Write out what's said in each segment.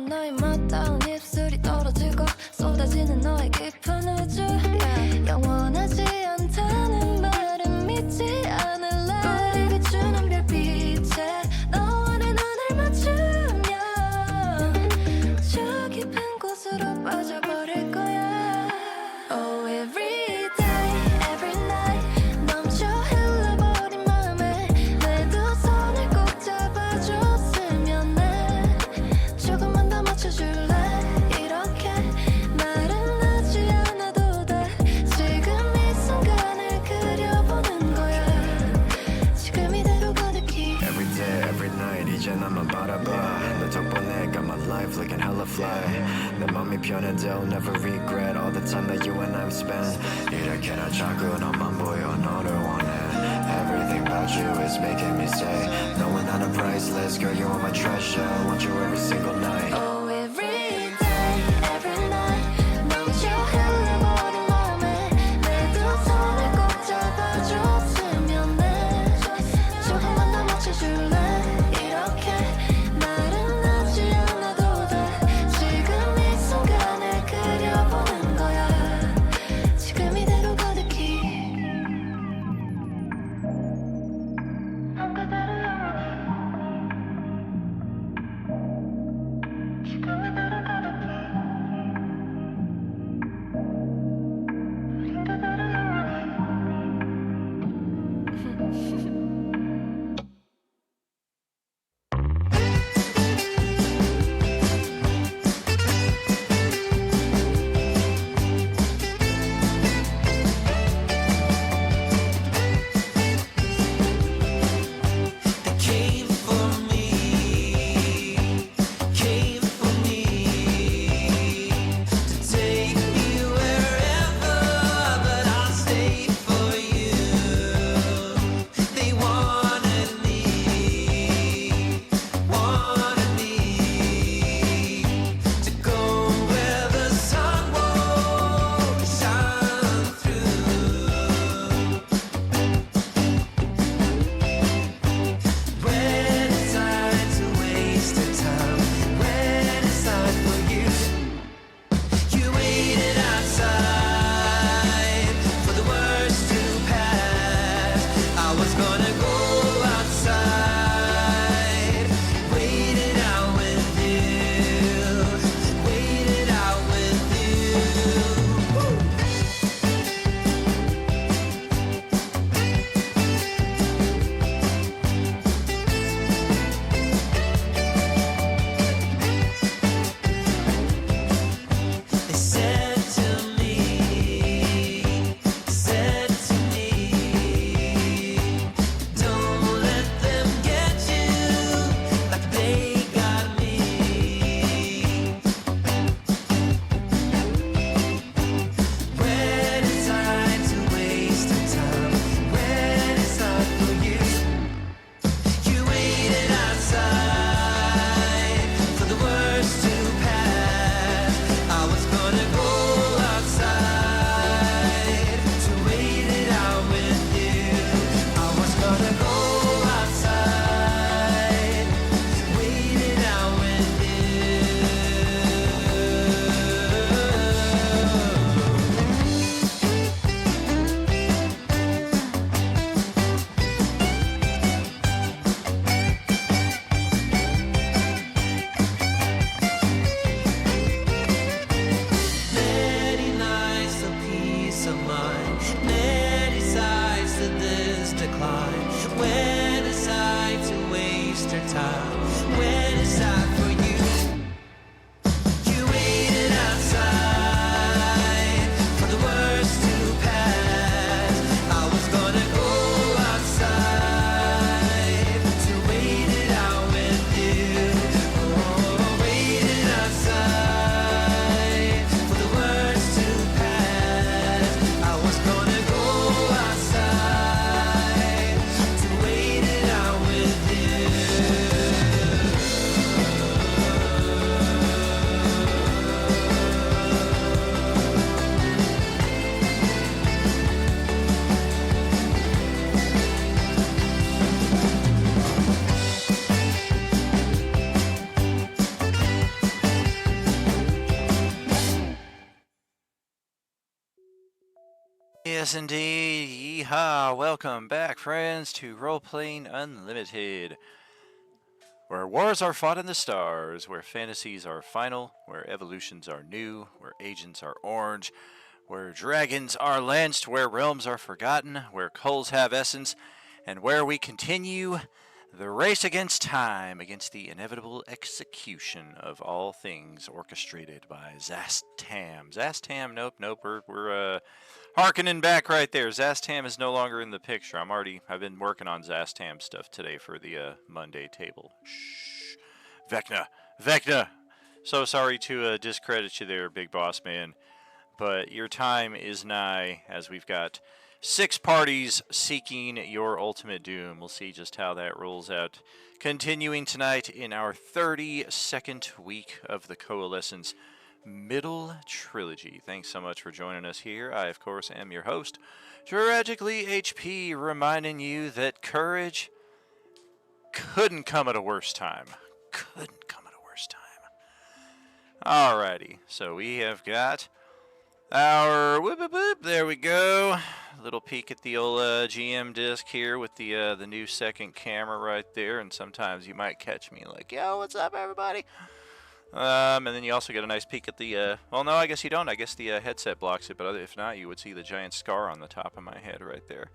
너의 맞닿은 입술이 떨어지고 쏟아지는 너의 깊은 우주 영원하지 않다는 말은 믿지 않을래 우리 비추는 별빛에 너와 내 눈을 맞추면 저 깊은 곳으로 빠져버릴 거야 Oh every day, every night 넘쳐 흘러버린 맘에 내 두 손을 꼭 잡아줬으면 해 조금만 더 맞춰줄래 이렇게 말은 하지 않아도 돼 지금 이 순간을 그려보는 거야 지금 이대로 가득히 Every day, every night 이제 나만 바라봐 너 덕분에 got my life looking hella fly 내 맘이 편한데 I'll never regret all the time that you and I've spent 이렇게나 자꾸 너만 보여 너를 원해 Everything about you is making me say knowing I'm priceless girl you are my treasure I want you every single night Oh every day, every night 넘쳐 흘러버린 맘에 내 두 손을 꼭 잡아줬으면 해 조금만 더 맞춰줄래 이렇게 말은 하지 않아도 돼 지금 이 순간을 그려보는 거야 지금 이대로 가득히 한 그대로 지금 이대로 가득히 우린 그대로 They came for me, came for me to take me wherever, but I'll stay for you. They wanted me to go where the sun won't shine through. When it's time to waste the time, when it's time for you, you waited outside for the worst to pass. I was gonna go outside, wait it out with you, wait it out with you. They said to me, don't let them get you like they got me. When it's time to waste the time, when it's time for you, you waited outside for the worst to pass. I was gonna go outside to wait it out with you. I was gonna go outside, wait it out with you. Many nights of peace of mind, many sides to this decline. When it's time to waste your time, when it's time for you, you waited outside for the worst to pass. I was gonna go outside to wait it out with you. Oh, waited outside for the worst to pass. I was gonna go outside to wait it out with you. yes indeed. Yeehaw. Welcome back, friends, to Roleplaying Unlimited, where wars are fought in the stars, where fantasies are final, where evolutions are new, where agents are orange, where dragons are lanced, where realms are forgotten, where culls have essence, and where we continue the race against time, against the inevitable execution of all things orchestrated by Zastam. Zastam, nope, we're harkening back right there. Zastam is no longer in the picture. I've been working on Zastam stuff today for the Monday table. Shh. Vecna. So sorry to discredit you there, big boss man, but your time is nigh, as we've got 6 parties seeking your ultimate doom. We'll see just how that rolls out. Continuing tonight in our 32nd week of the Coalescence Middle Trilogy. Thanks so much for joining us here. I, of course, am your host, Tragically HP, reminding you that courage couldn't come at a worse time. Alrighty, so we have got our there we go. Little peek at the old GM disc here with the new second camera right there, and sometimes you might catch me like, yo, what's up, everybody? And then you also get a nice peek at the, well, no, I guess you don't. I guess the headset blocks it, but if not, you would see the giant scar on the top of my head right there.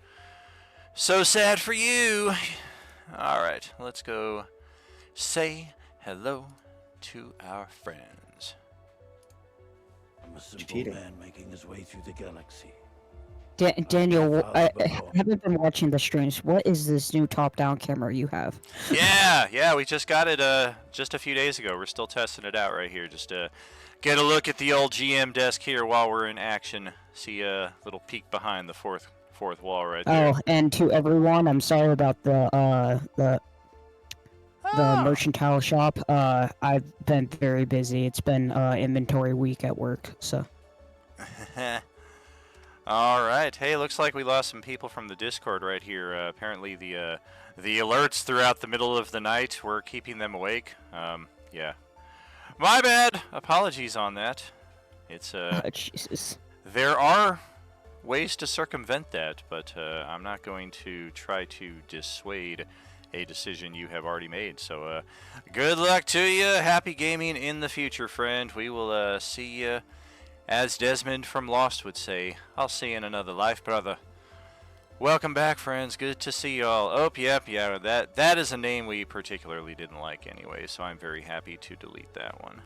So sad for you. All right, let's go say hello to our friends. I'm a simple Cheating. man making his way through the galaxy. Daniel, I before. haven't been watching the streams. What is this new top-down camera you have? Yeah, we just got it just a few days ago. We're still testing it out right here. Just get a look at the old GM desk here while we're in action. See a little peek behind the fourth wall right there. Oh, and to everyone, I'm sorry about the mercantile shop. I've been very busy. It's been inventory week at work, so. All right. Hey, looks like we lost some people from the Discord right here. Apparently the alerts throughout the middle of the night were keeping them awake. Yeah. My bad. Apologies on that. It's Jesus. There are ways to circumvent that, but I'm not going to try to dissuade a decision you have already made. So good luck to you. Happy gaming in the future, friend. We will see you. As Desmond from Lost would say, I'll see you in another life, brother. Welcome back, friends. Good to see you all. Oh, yep, yeah, that is a name we particularly didn't like anyway, so I'm very happy to delete that one.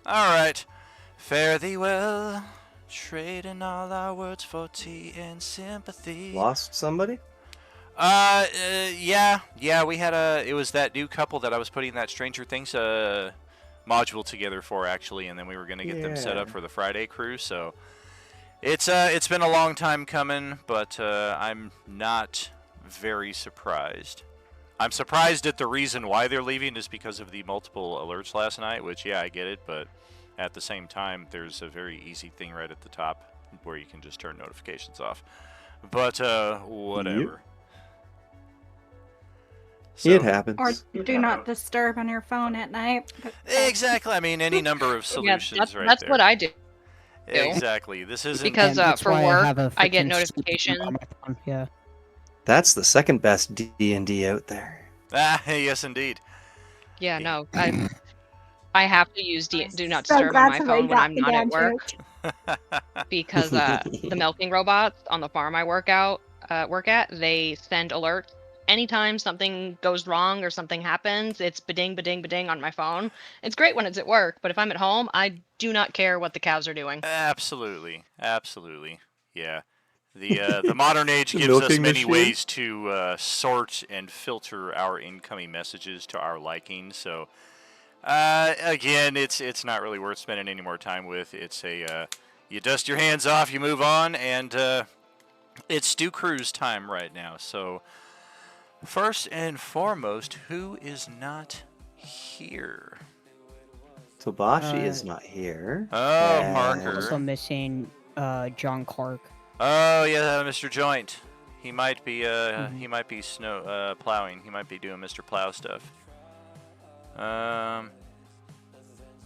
Alright. Fare thee well. Trading all our words for tea and sympathy. Lost somebody? Yeah, we had it was that new couple that I was putting that Stranger Things, module together for, actually, and then we were going to get them set up for the Friday cruise, so it's been a long time coming, but I'm not very surprised. I'm surprised at the reason why they're leaving is because of the multiple alerts last night, which, yeah, I get it, but at the same time, there's a very easy thing right at the top where you can just turn notifications off. But, whatever. Yep. So, It happens. Or do not disturb on your phone at night. exactly. I mean, any number of solutions that's, right that's there. what I do. Exactly. This isn't Because And that's for why work, I get freaking notification. on my phone, yeah. That's the second best D&D out there. Yes, indeed. Yeah, no, I have to use do not So disturb on glad my somebody phone when got I'm the not at dad work joke. because the milking robots on the farm I work at, they send alerts anytime something goes wrong or something happens. It's ba-ding, ba-ding, ba-ding on my phone. It's great when it's at work, but if I'm at home, I do not care what the cows are doing. Absolutely. Yeah. The modern age The gives us milking many machine? ways to sort and filter our incoming messages to our liking. So, again, it's not really worth spending any more time with. It's you dust your hands off, you move on, and it's Stu Cruz time right now. So, first and foremost, who is not here? Tobashi is not here. Oh, And Parker. Also missing John Clark. Oh yeah, Mr. Joint. He might be snow plowing. He might be doing Mr. Plow stuff.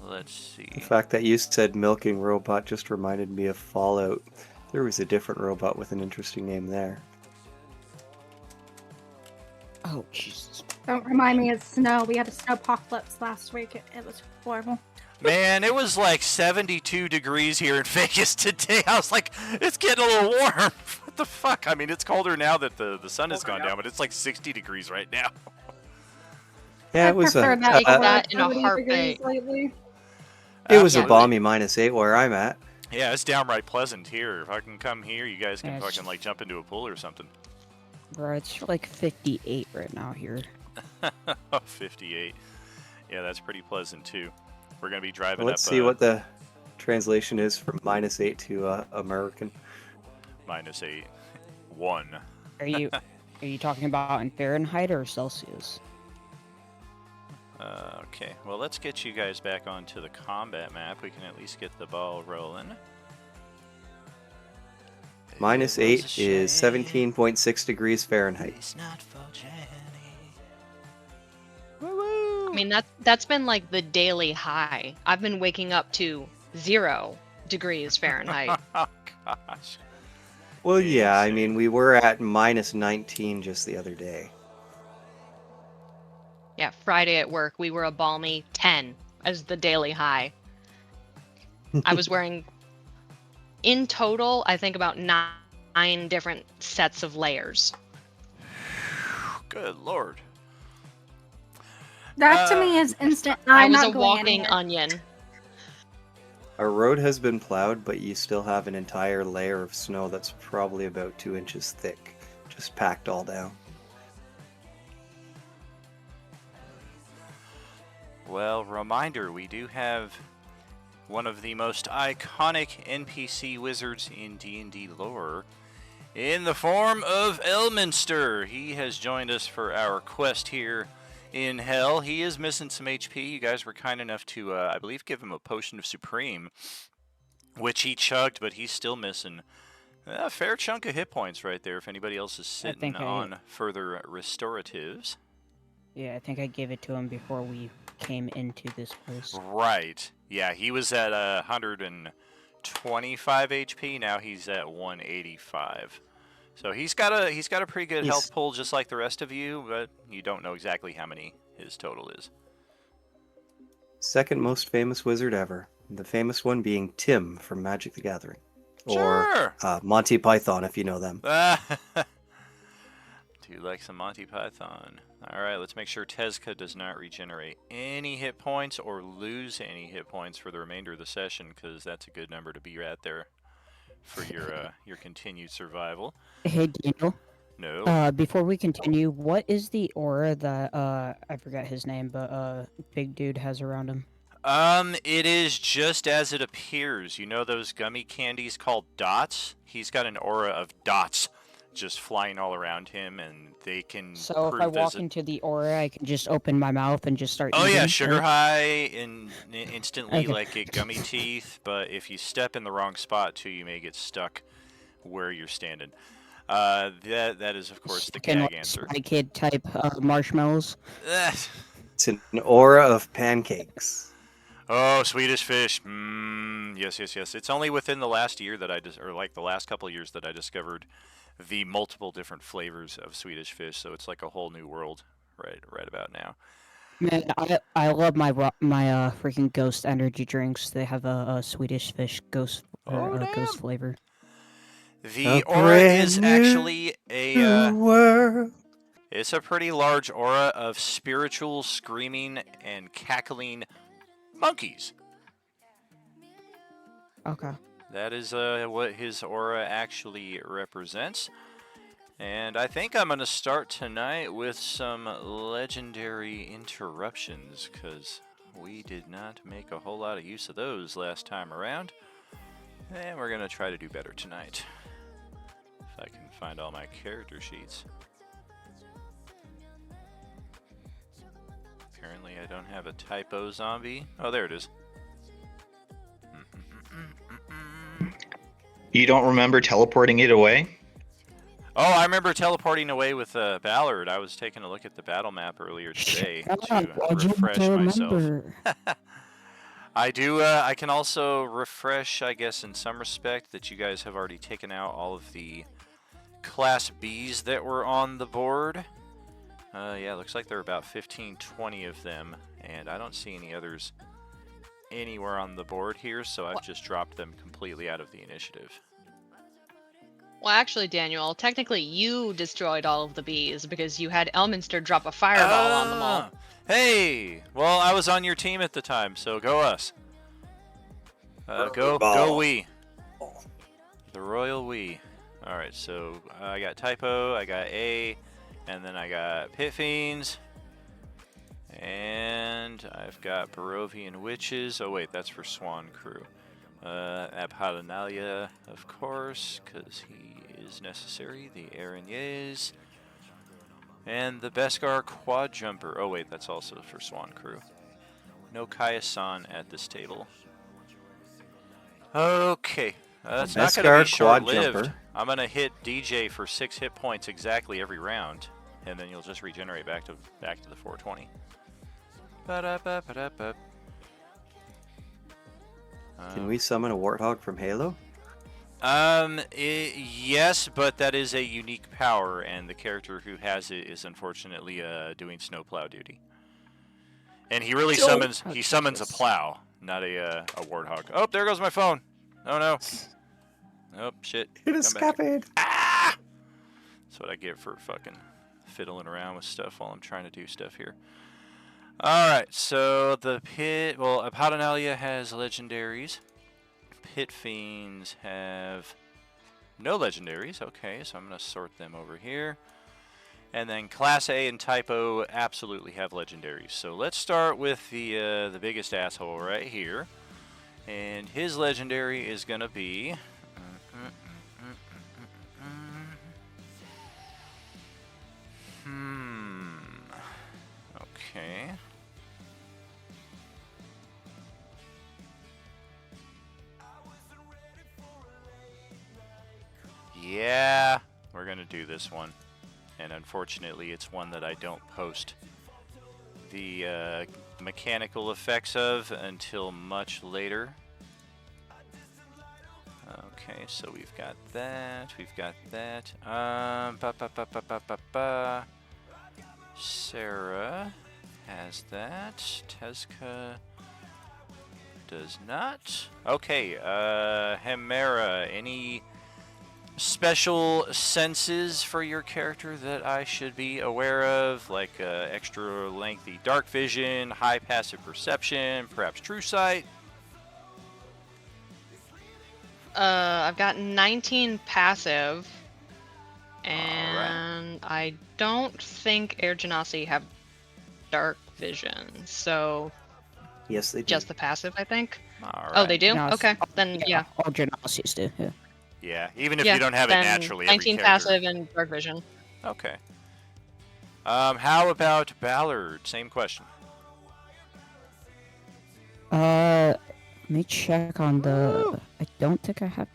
Let's see. The fact that you said milking robot just reminded me of Fallout. There was a different robot with an interesting name there. Oh, Jesus. Don't remind me of snow. We had a snowpocalypse last week. It was horrible. Man, it was like 72 degrees here in Vegas today. I was like, it's getting a little warm. What the fuck? I mean, it's colder now that the sun has gone down, but it's like 60 degrees right now. Yeah, I it was prefer a that Take over that in a 30 heartbeat. degrees lately. it was a Absolutely. balmy -8 where I'm at. Yeah, it's downright pleasant here. If I can come here, you guys can Yeah, it's- fucking like jump into a pool or something. Bro, it's like 58 right now here. 58. Yeah, that's pretty pleasant too. We're gonna be driving Let's up. see what the translation is from -8 to American. -8. 1. Are you talking about in Fahrenheit or Celsius? Okay, well, let's get you guys back onto the combat map. We can at least get the ball rolling. -8 is 17.6 degrees Fahrenheit. It's not for Jenny. I mean, that's been like the daily high. I've been waking up to 0 degrees Fahrenheit. Oh, gosh. Well, yeah, I Insane. mean, we were at -19 just the other day. Yeah, Friday at work, we were a balmy 10 as the daily high. I was wearing, in total, I think about 9 different sets of layers. Good lord. That to me is instant. I I'm was not a going walking anywhere. onion. Our road has been plowed, but you still have an entire layer of snow that's probably about 2 inches thick, just packed all down. Well, reminder, we do have one of the most iconic NPC wizards in D&D lore in the form of Elminster. He has joined us for our quest here in Hell. He is missing some HP. You guys were kind enough to, I believe, give him a potion of Supreme, which he chugged, but he's still missing a fair chunk of hit points right there if anybody else is sitting think on further restoratives. Yeah, I think I gave it to him before we came into this place. Right. Yeah, he was at 125 HP. Now he's at 185. So he's got a pretty good He's- health pool, just like the rest of you, but you don't know exactly how many his total is. Second most famous wizard ever. The famous one being Tim from Magic the Gathering. Or Sure. Monty Python, if you know them. Do you like some Monty Python? All right, let's make sure Tezca does not regenerate any hit points or lose any hit points for the remainder of the session, because that's a good number to be at there for your continued survival. Hey, Daniel. No. Before we continue, what is the aura that I forgot his name, but big dude has around him? It is just as it appears. You know those gummy candies called dots? He's got an aura of dots just flying all around him, and they can So if prove I walk as a- into the aura, I can just open my mouth and just start Oh eating, yeah, sugar right? high and instantly Okay. like get gummy teeth, but if you step in the wrong spot too, you may get stuck where you're standing. That is of course the Fucking, gag like, answer. Spy Kid type marshmallows. It's an aura of pancakes. Oh, Swedish fish. Yes. It's only within the last year that or like the last couple of years that I discovered the multiple different flavors of Swedish fish. So it's like a whole new world right about now. Man, I love my freaking ghost energy drinks. They have a Swedish fish ghost Oh, ghost damn. flavor. The A aura is brand new actually a world. it's a pretty large aura of spiritual screaming and cackling monkeys. Okay. That is what his aura actually represents. And I think I'm going to start tonight with some legendary interruptions, because we did not make a whole lot of use of those last time around. And we're going to try to do better tonight. If I can find all my character sheets. Apparently I don't have a typo zombie. Oh, there it is. You don't remember teleporting it away? Oh, I remember teleporting away with Ballard. I was taking a look at the battle map earlier today God, to why'd you have refresh to myself. remember? I do. I can also refresh, I guess, in some respect, that you guys have already taken out all of the Class Bs that were on the board. Yeah, looks like there are about 15, 20 of them, and I don't see any others anywhere on the board here, so I've just dropped them completely out of the initiative. Well, actually, Daniel, technically you destroyed all of the bees because you had Elminster drop a fireball on them all. Hey! Well, I was on your team at the time, so go us. Go Ball. we. The royal we. Alright, so I got Typo, I got A, and then I got Pit Fiends. And I've got Barovian Witches. Oh wait, that's for Swan Crew. Abhaddanayla, of course, because he is necessary. The Aranyes. And the Beskar Quad Jumper. Oh wait, that's also for Swan Crew. No Kaya-san at this table. Okay. That's not going to be Beskar Quad short-lived. Jumper. I'm going to hit DJ for 6 hit points exactly every round. And then you'll just regenerate back to the 420. Ba-da-ba-ba-da-ba. Can we summon a warthog from Halo? Yes, but that is a unique power, and the character who has it is unfortunately doing snowplow duty. And he really summons a plow, not a warthog. Oh, there goes my phone. Oh no. Oh shit. It escaped. Ah! That's what I get for fucking fiddling around with stuff while I'm trying to do stuff here. Alright, so the pit... Well, Abhaddanayla has legendaries. Pit Fiends have no legendaries. Okay, so I'm going to sort them over here. And then Class A and Typo absolutely have legendaries. So let's start with the biggest asshole right here. And his legendary is going to be... Okay. Yeah, we're gonna do this one. And unfortunately, it's one that I don't post the mechanical effects of until much later. Okay, so we've got that, Sarah has that. Tezka does not. Okay, Hemera, any special senses for your character that I should be aware of? Like extra lengthy dark vision, high passive perception, perhaps true sight? I've got 19 passive, and I don't think Air Genasi have dark vision, so Yes, they do. just the passive, I think. All Oh, right. they do? No, Okay, then yeah. All Genasi's do, yeah. Yeah, even if Yeah, you don't have it then naturally. 19 every character... passive and dark vision. Okay. How about Ballard? Same question. Let me check on the... I don't think I have...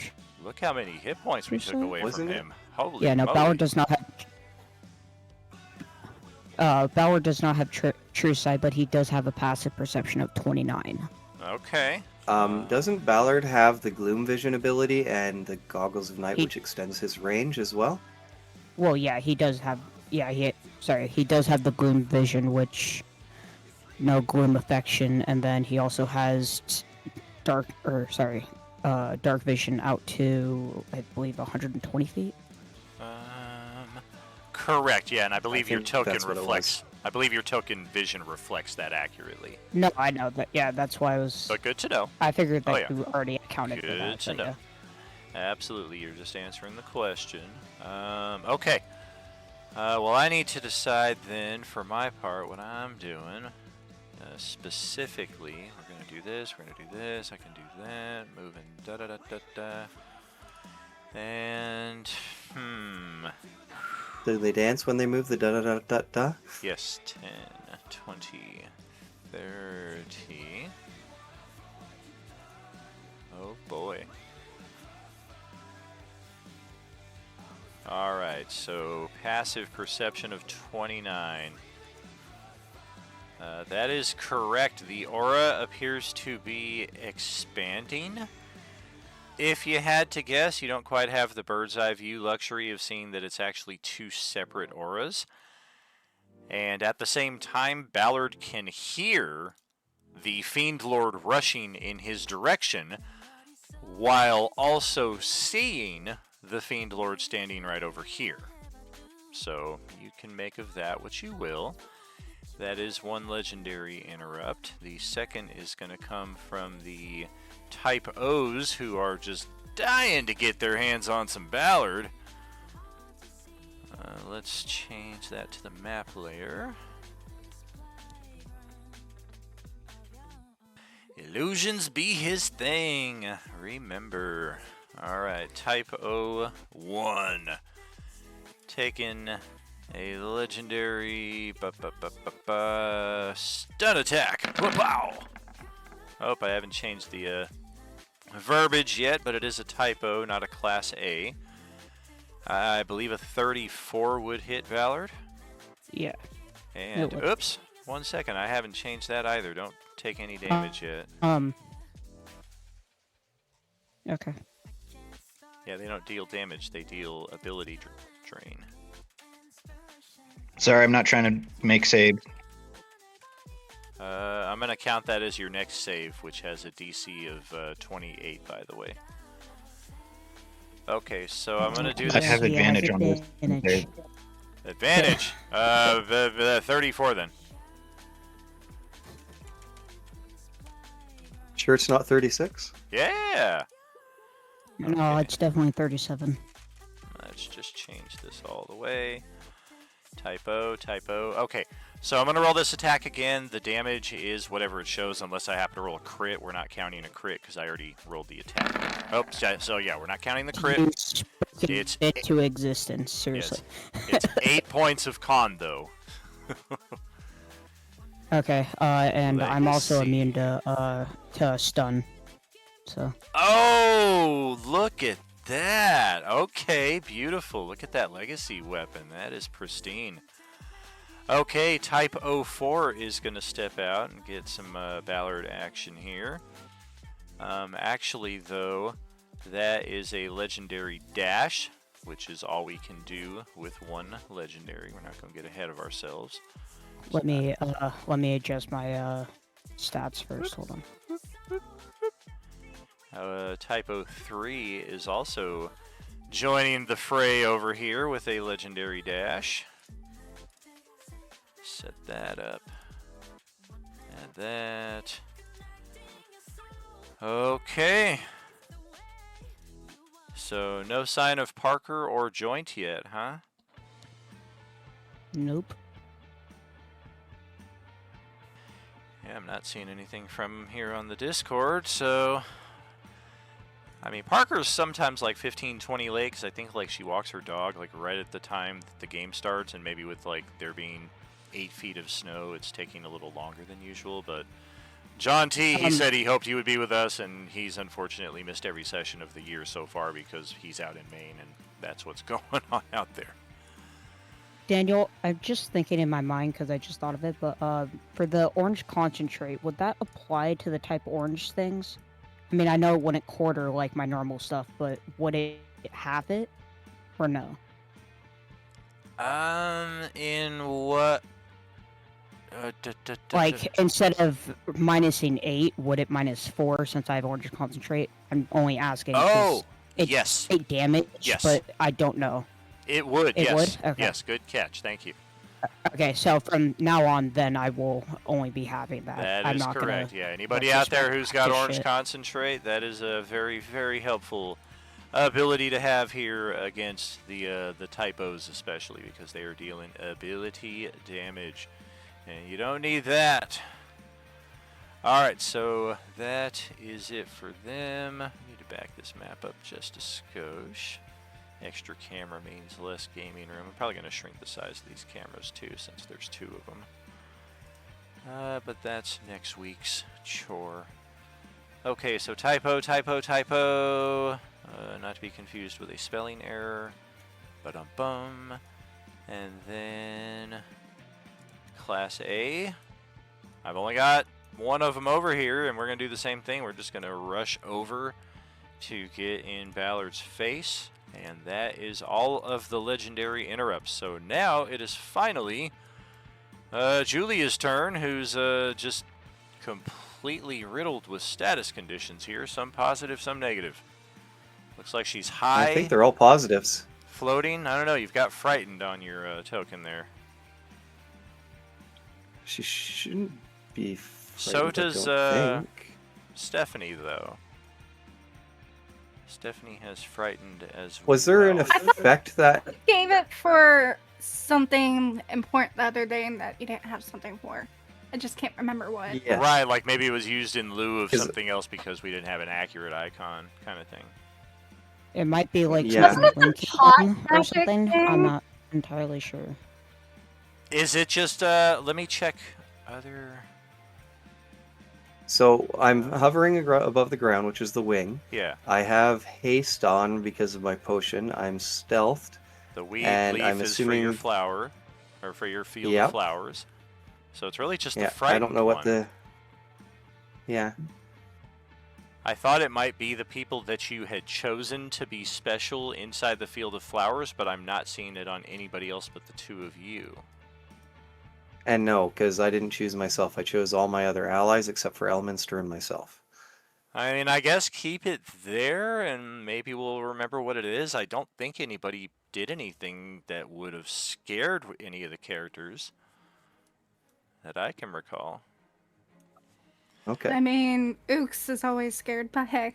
Look how many hit points we took away from Wasn't it? him. Holy Yeah, no, moly. Ballard does not have... Ballard does not have true sight, but he does have a passive perception of 29. Okay. Doesn't Ballard have the Gloom Vision ability and the Goggles of Night, He- which extends his range as well? Well, yeah, he does have... Yeah, he does have the Gloom Vision, which... No Gloom Affection, and then he also has Dark Vision out to, I believe, 120 feet. Correct, yeah, and I believe your think token that's what it reflects... I believe your token vision reflects that accurately. No, I know that. Yeah, that's why I was... But good to know. I figured that Oh, yeah. you already accounted for Good that. to So, know. yeah. Absolutely, you're just answering the question. Okay. Well, I need to decide then, for my part, what I'm doing. Specifically, we're going to do this, we're going to do this, I can do that, moving da-da-da-da-da. And, Do they dance when they move the da-da-da-da-da? yes, 10, 20, 30. Oh boy. Alright, so passive perception of 29. That is correct. The aura appears to be expanding. If you had to guess, you don't quite have the bird's eye view luxury of seeing that it's actually two separate auras. And at the same time, Ballard can hear the Fiend Lord rushing in his direction, while also seeing the Fiend Lord standing right over here. So you can make of that what you will. That is one legendary interrupt. The second is going to come from the Type O's, who are just dying to get their hands on some Ballard. Let's change that to the map layer. Illusions be his thing. Remember. Alright, Type O1. Taking a legendary stun attack. Wow. Oh, I haven't changed the verbiage yet, but it is a typo, not a class A. I believe a 34 would hit Ballard. Yeah. And oops, 1 second. I haven't changed that either. Don't take any damage yet. Okay. Yeah, they don't deal damage. They deal ability drain. Sorry, I'm not trying to make save. I'm going to count that as your next save, which has a DC of 28, by the way. Okay, so I'm going to do I this. have advantage on this. Advantage. Advantage? 34 then. Sure it's not 36? Yeah! No, Okay. it's definitely 37. Let's just change this all the way. Typo. Okay, so I'm going to roll this attack again. The damage is whatever it shows, unless I happen to roll a crit. We're not counting a crit because I already rolled the attack. Oh, so yeah, we're not counting the crit. It's it to existence, seriously. Yes. It's 8 points of con, though. Okay, and I'm also Legacy. immune to stun. So. Oh, look at that. Okay, beautiful. Look at that legacy weapon. That is pristine. Okay, Type 04 is going to step out and get some Ballard action here. Actually, though, that is a legendary dash, which is all we can do with one legendary. We're not going to get ahead of ourselves. Let me adjust my stats first. Hold on. Type 03 is also joining the fray over here with a legendary dash. Set that up. Add that. Okay. So no sign of Parker or Joint yet, huh? Nope. Yeah, I'm not seeing anything from here on the Discord, so... I mean, Parker's sometimes like 15, 20 late, because I think like she walks her dog like right at the time that the game starts, and maybe with like there being 8 feet of snow, it's taking a little longer than usual, but... John T, he said he hoped he would be with us, and he's unfortunately missed every session of the year so far because he's out in Maine, and that's what's going on out there. Daniel, I'm just thinking in my mind because I just thought of it, but for the orange concentrate, would that apply to the type orange things? I mean, I know it wouldn't quarter like my normal stuff, but would it have it or no? In what? Like, instead of minusing 8, would it minus 4 since I have orange concentrate? I'm only asking. Oh, it's yes. 8 damage, Yes. but I don't know. It would, It yes. would? Okay. Yes, good catch. Thank you. Okay, so from now on, then I will only be having that. That I'm is not correct. Gonna Yeah, anybody let out this there one who's got practice orange shit. concentrate, that is a very, very helpful ability to have here against the typos, especially because they are dealing ability damage, and you don't need that. All right, so that is it for them. I need to back this map up just a skosh. Extra camera means less gaming room. I'm probably going to shrink the size of these cameras too, since there's 2 of them. But that's next week's chore. Okay, so typo. Not to be confused with a spelling error. Ba-dum-bum. And then Class A. I've only got one of them over here, and we're going to do the same thing. We're just going to rush over to get in Ballard's face, and that is all of the legendary interrupts. So now it is finally Julia's turn, who's just completely riddled with status conditions here, some positive, some negative. Looks like she's high. I think they're all positives. Floating. I don't know. You've got frightened on your token there. She shouldn't be. So frightened, I does don't think. Stephanie, though. Stephanie has frightened as well. Was there an effect that Gave it for something important the other day and that you didn't have something for. I just can't remember what. Yeah. Right, like maybe it was used in lieu of 'Cause- something else because we didn't have an accurate icon kind of thing. It might be like Yeah. something linked to Hot them or magic something. thing? I'm not entirely sure. Is it just, let me check other... So I'm hovering above the ground, which is the wing. Yeah, I have haste on because of my potion. I'm stealthed. the weed And leaf I'm is for your assuming- flower, or for your field Yep. of flowers. So it's really just the Yeah, frightened I don't know what one. the. Yeah. I thought it might be the people that you had chosen to be special inside the field of flowers, but I'm not seeing it on anybody else but the two of you. And no, because I didn't choose myself. I chose all my other allies except for Elminster and myself. I mean, I guess keep it there, and maybe we'll remember what it is. I don't think anybody did anything that would have scared any of the characters that I can recall. Okay. I mean, Ooks is always scared, but hey.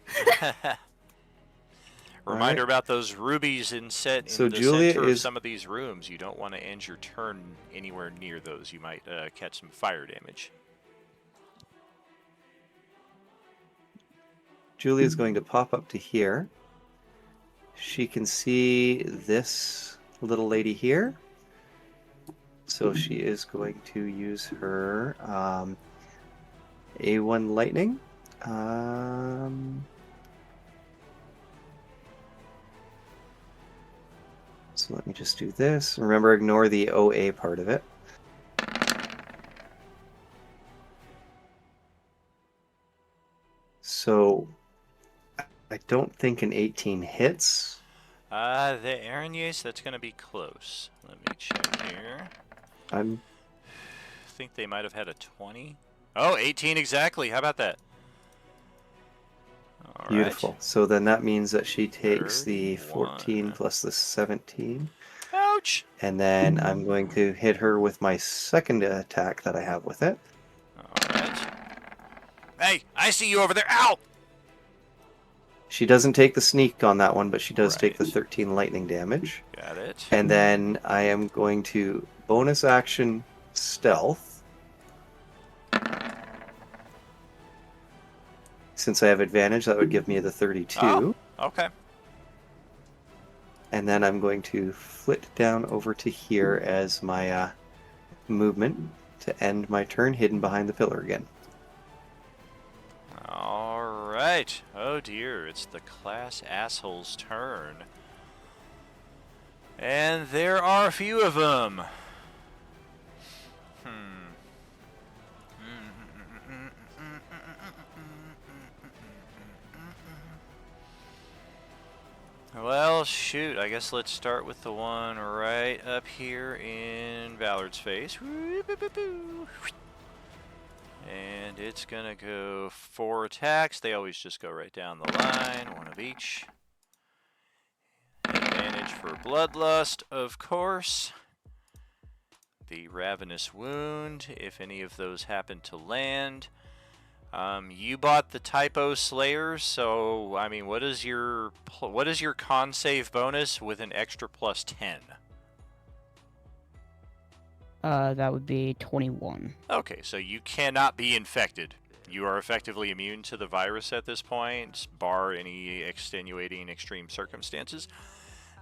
Reminder Alright. about those rubies in So the Julia center of is- some of these rooms. You don't want to end your turn anywhere near those. You might catch some fire damage. Julia's going to pop up to here. She can see this little lady here. So she is going to use her A1 lightning. So let me just do this. Remember, ignore the OA part of it. So I don't think an 18 hits. The Aranyes, that's going to be close. Let me check here. I'm I think they might have had a 20. Oh, 18 exactly. How about that? All right. beautiful. So then that means that she takes the 31. 14 plus the 17. Ouch! And then I'm going to hit her with my second attack that I have with it. Alright. Hey, I see you over there. Ow! She doesn't take the sneak on that one, but she does take the Right. 13 lightning damage. Got it. And then I am going to bonus action stealth. Since I have advantage, that would give me the 32. Oh. Okay. And then I'm going to flit down over to here as my movement to end my turn hidden behind the pillar again. Alright. Oh dear, it's the class asshole's turn. And there are a few of them. Well, shoot, I guess let's start with the one right up here in Ballard's face. And it's gonna go 4 attacks. They always just go right down the line, one of each. Advantage for Bloodlust, of course. The Ravenous Wound, if any of those happen to land. You bought the Typo Slayer, so I mean, what is your con save bonus with an extra plus 10? That would be 21. Okay, so you cannot be infected. You are effectively immune to the virus at this point, bar any extenuating extreme circumstances.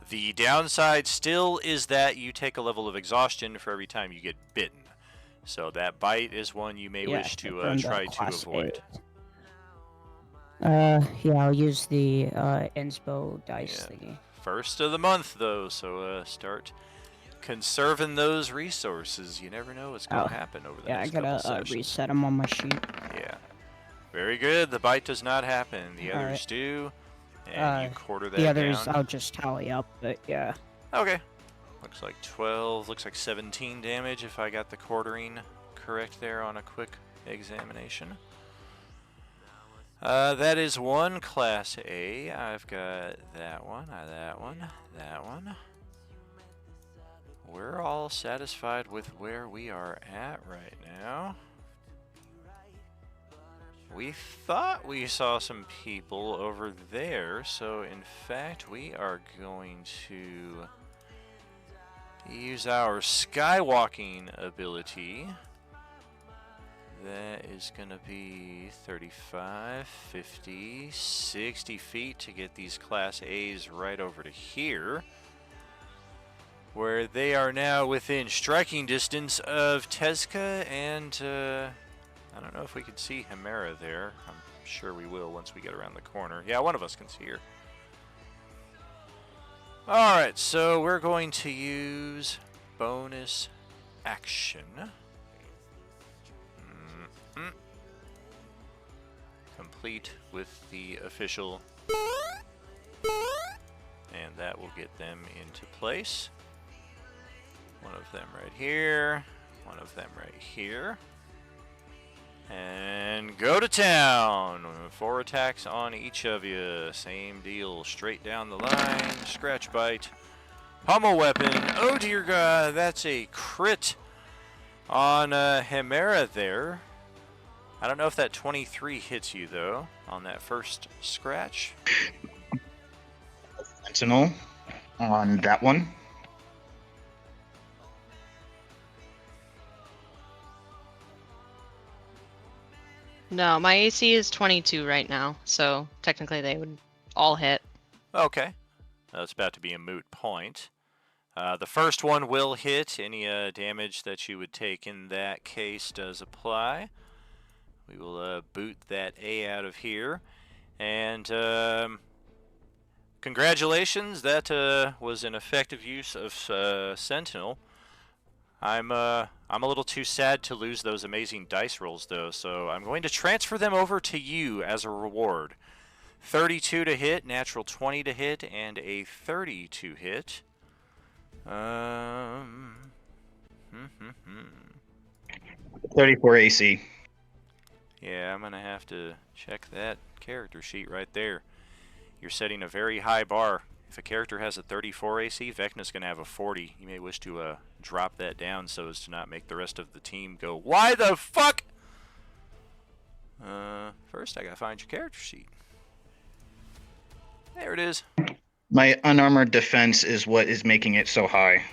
The downside still is that you take a level of exhaustion for every time you get bitten. So that bite is one you may wish to try to avoid. Yeah, I'll use the inspo dice Yeah. thingy. First of the month, though, so start conserving those resources. You never know what's going to happen over the Yeah, I next couple gotta sessions. reset them on my sheet. Yeah. Very good. The bite does not happen. The All others right. do. And you quarter that The others, down. I'll just tally up, but yeah. Okay. Looks like 12. Looks like 17 damage if I got the quartering correct there on a quick examination. That is one Class A. I've got that one, that one, that one. We're all satisfied with where we are at right now. We thought we saw some people over there, so in fact we are going to use our skywalking ability. That is going to be 35, 50, 60 feet to get these Class A's right over to here, where they are now within striking distance of Tezca, and I don't know if we can see Hemera there. I'm sure we will once we get around the corner. Yeah, one of us can see her. Alright, so we're going to use bonus action. Complete with the official, and that will get them into place. One of them right here, one of them right here, and go to town. 4 attacks on each of you. Same deal, straight down the line. Scratch bite, pummel weapon. Oh dear God, that's a crit on Hemera there. I don't know if that 23 hits you, though, on that first scratch. Sentinel on that one. No, my AC is 22 right now, so technically they would all hit. Okay. That's about to be a moot point. The first one will hit. Any damage that you would take in that case does apply. We will boot that A out of here. And congratulations, that was an effective use of Sentinel. I'm a little too sad to lose those amazing dice rolls, though, so I'm going to transfer them over to you as a reward. 32 to hit, natural 20 to hit, and a 30 to hit. 34 AC. Yeah, I'm going to have to check that character sheet right there. You're setting a very high bar. If a character has a 34 AC, Vecna's going to have a 40. You may wish to drop that down so as to not make the rest of the team go, why the fuck? First, I got to find your character sheet. There it is. My unarmored defense is what is making it so high.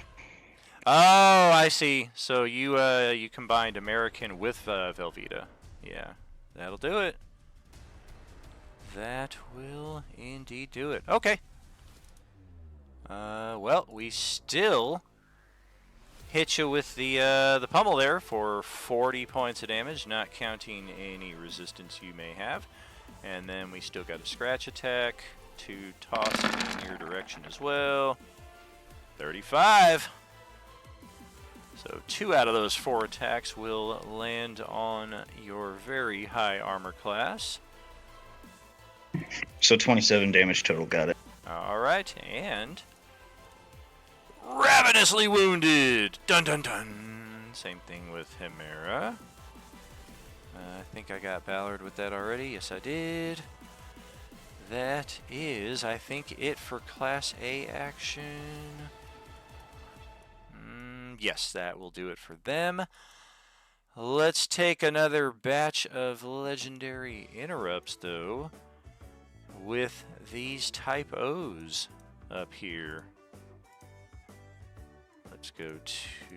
Oh, I see. So you combined American with Velveeta. Yeah, that'll do it. That will indeed do it. Okay. Well, we still hit you with the pummel there for 40 points of damage, not counting any resistance you may have. And then we still got a scratch attack to toss in your direction as well. 35. So 2 out of those 4 attacks will land on your very high armor class. So 27 damage total, got it. Alright, and ravenously wounded! Dun dun dun! Same thing with Hemera. I think I got Ballard with that already. Yes, I did. That is, I think, it for Class A action. Yes, that will do it for them. Let's take another batch of legendary interrupts, though, with these type O's up here. Let's go 2,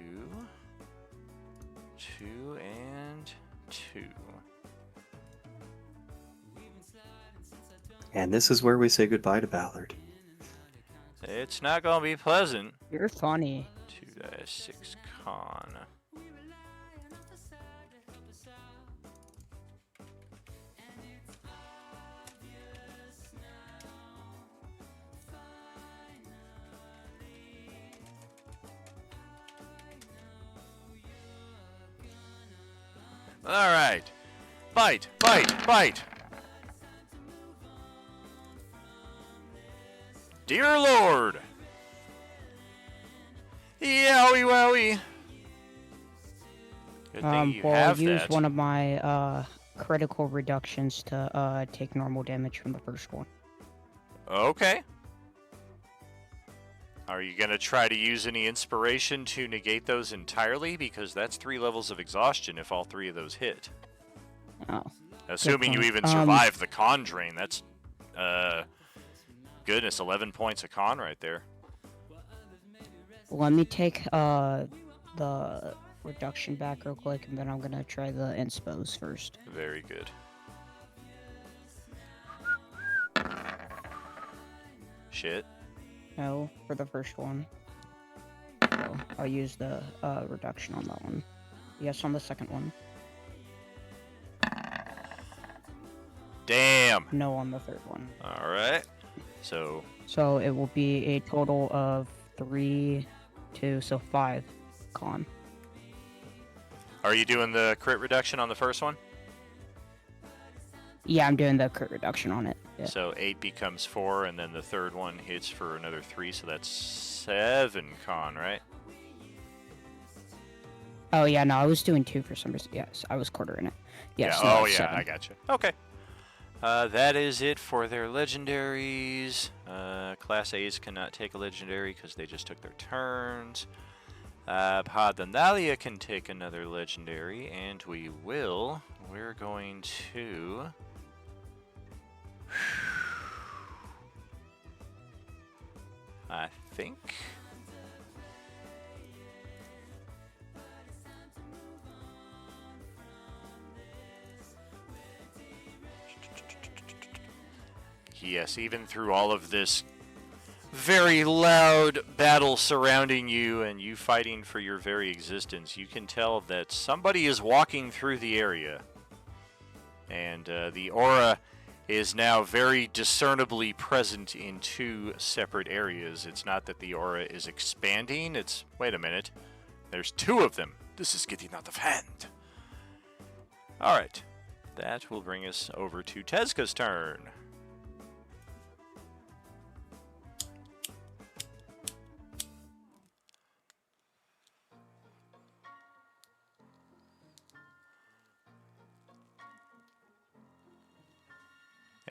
2, and 2. And this is where we say goodbye to Ballard. It's not going to be pleasant. You're funny. 2-6 con. All right. Bite, bite, bite. Dear Lord. Yowie wowie. Good thing you Well, have use that. one of my critical reductions to take normal damage from the first one. Okay. Are you going to try to use any inspiration to negate those entirely? Because that's 3 levels of exhaustion if all 3 of those hit. Oh. Assuming you point. even survive the con drain. That's, goodness, 11 points of con right there. Let me take the reduction back real quick, and then I'm gonna try the inspos first. Very good. Shit. No, for the first one. So I'll use the reduction on that one. Yes, on the second one. Damn. No on the third one. Alright. So it will be a total of 3, 2, so 5 con. are you doing the crit reduction on the first one? Yeah, I'm doing the crit reduction on it. Yeah. So 8 becomes 4, and then the third one hits for another 3, so that's 7 con, right? Oh yeah, no, I was doing 2 for some reason. Yes, I was quartering it. Yes. Yeah. No, Oh it's yeah, 7. I gotcha. Okay. That is it for their legendaries. Class A's cannot take a legendary because they just took their turns. Abhaddanayla can take another legendary, and we will. We're going to... I think... Yes, even through all of this very loud battle surrounding you and you fighting for your very existence, you can tell that somebody is walking through the area. And the aura is now very discernibly present in 2 separate areas. It's not that the aura is expanding, it's, wait a minute, there's 2 of them. This is getting out of hand. Alright, that will bring us over to Tezka's turn.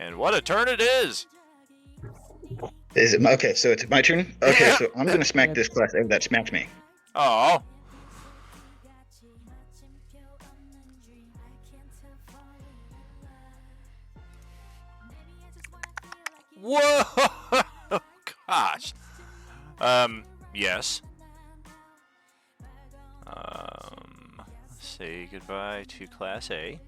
And what a turn it is! Is it okay? So it's my turn. Okay, so I'm gonna smack this class A that smacked me. Oh. Whoa! Gosh. Yes. Say goodbye to Class A.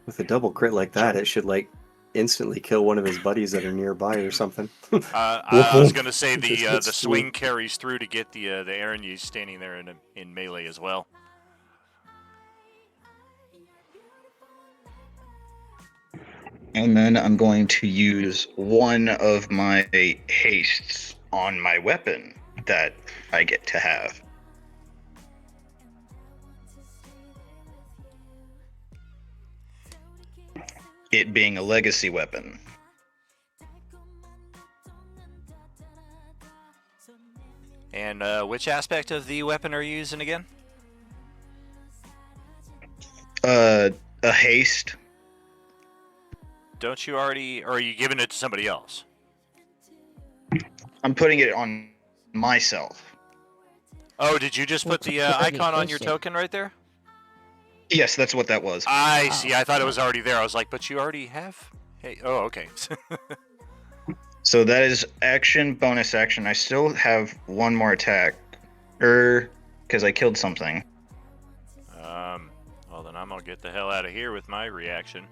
With a double crit like that, it should like instantly kill one of his buddies that are nearby or something. I was gonna say Just the hits swing through. carries through to get the Aaron standing there in melee as well. And then I'm going to use one of my hastes on my weapon that I get to have. It being a legacy weapon. And which aspect of the weapon are you using again? A haste. Don't you already, or are you giving it to somebody else? I'm putting it on myself. Oh, did you just put What's the it already icon on your posted? token right there? Yes, that's what that was. I see. I thought it was already there. I was like, but you already have. Hey. Oh, okay. So that is action, bonus action. I still have one more attack. Because I killed something. Well, then I'm gonna get the hell out of here with my reaction.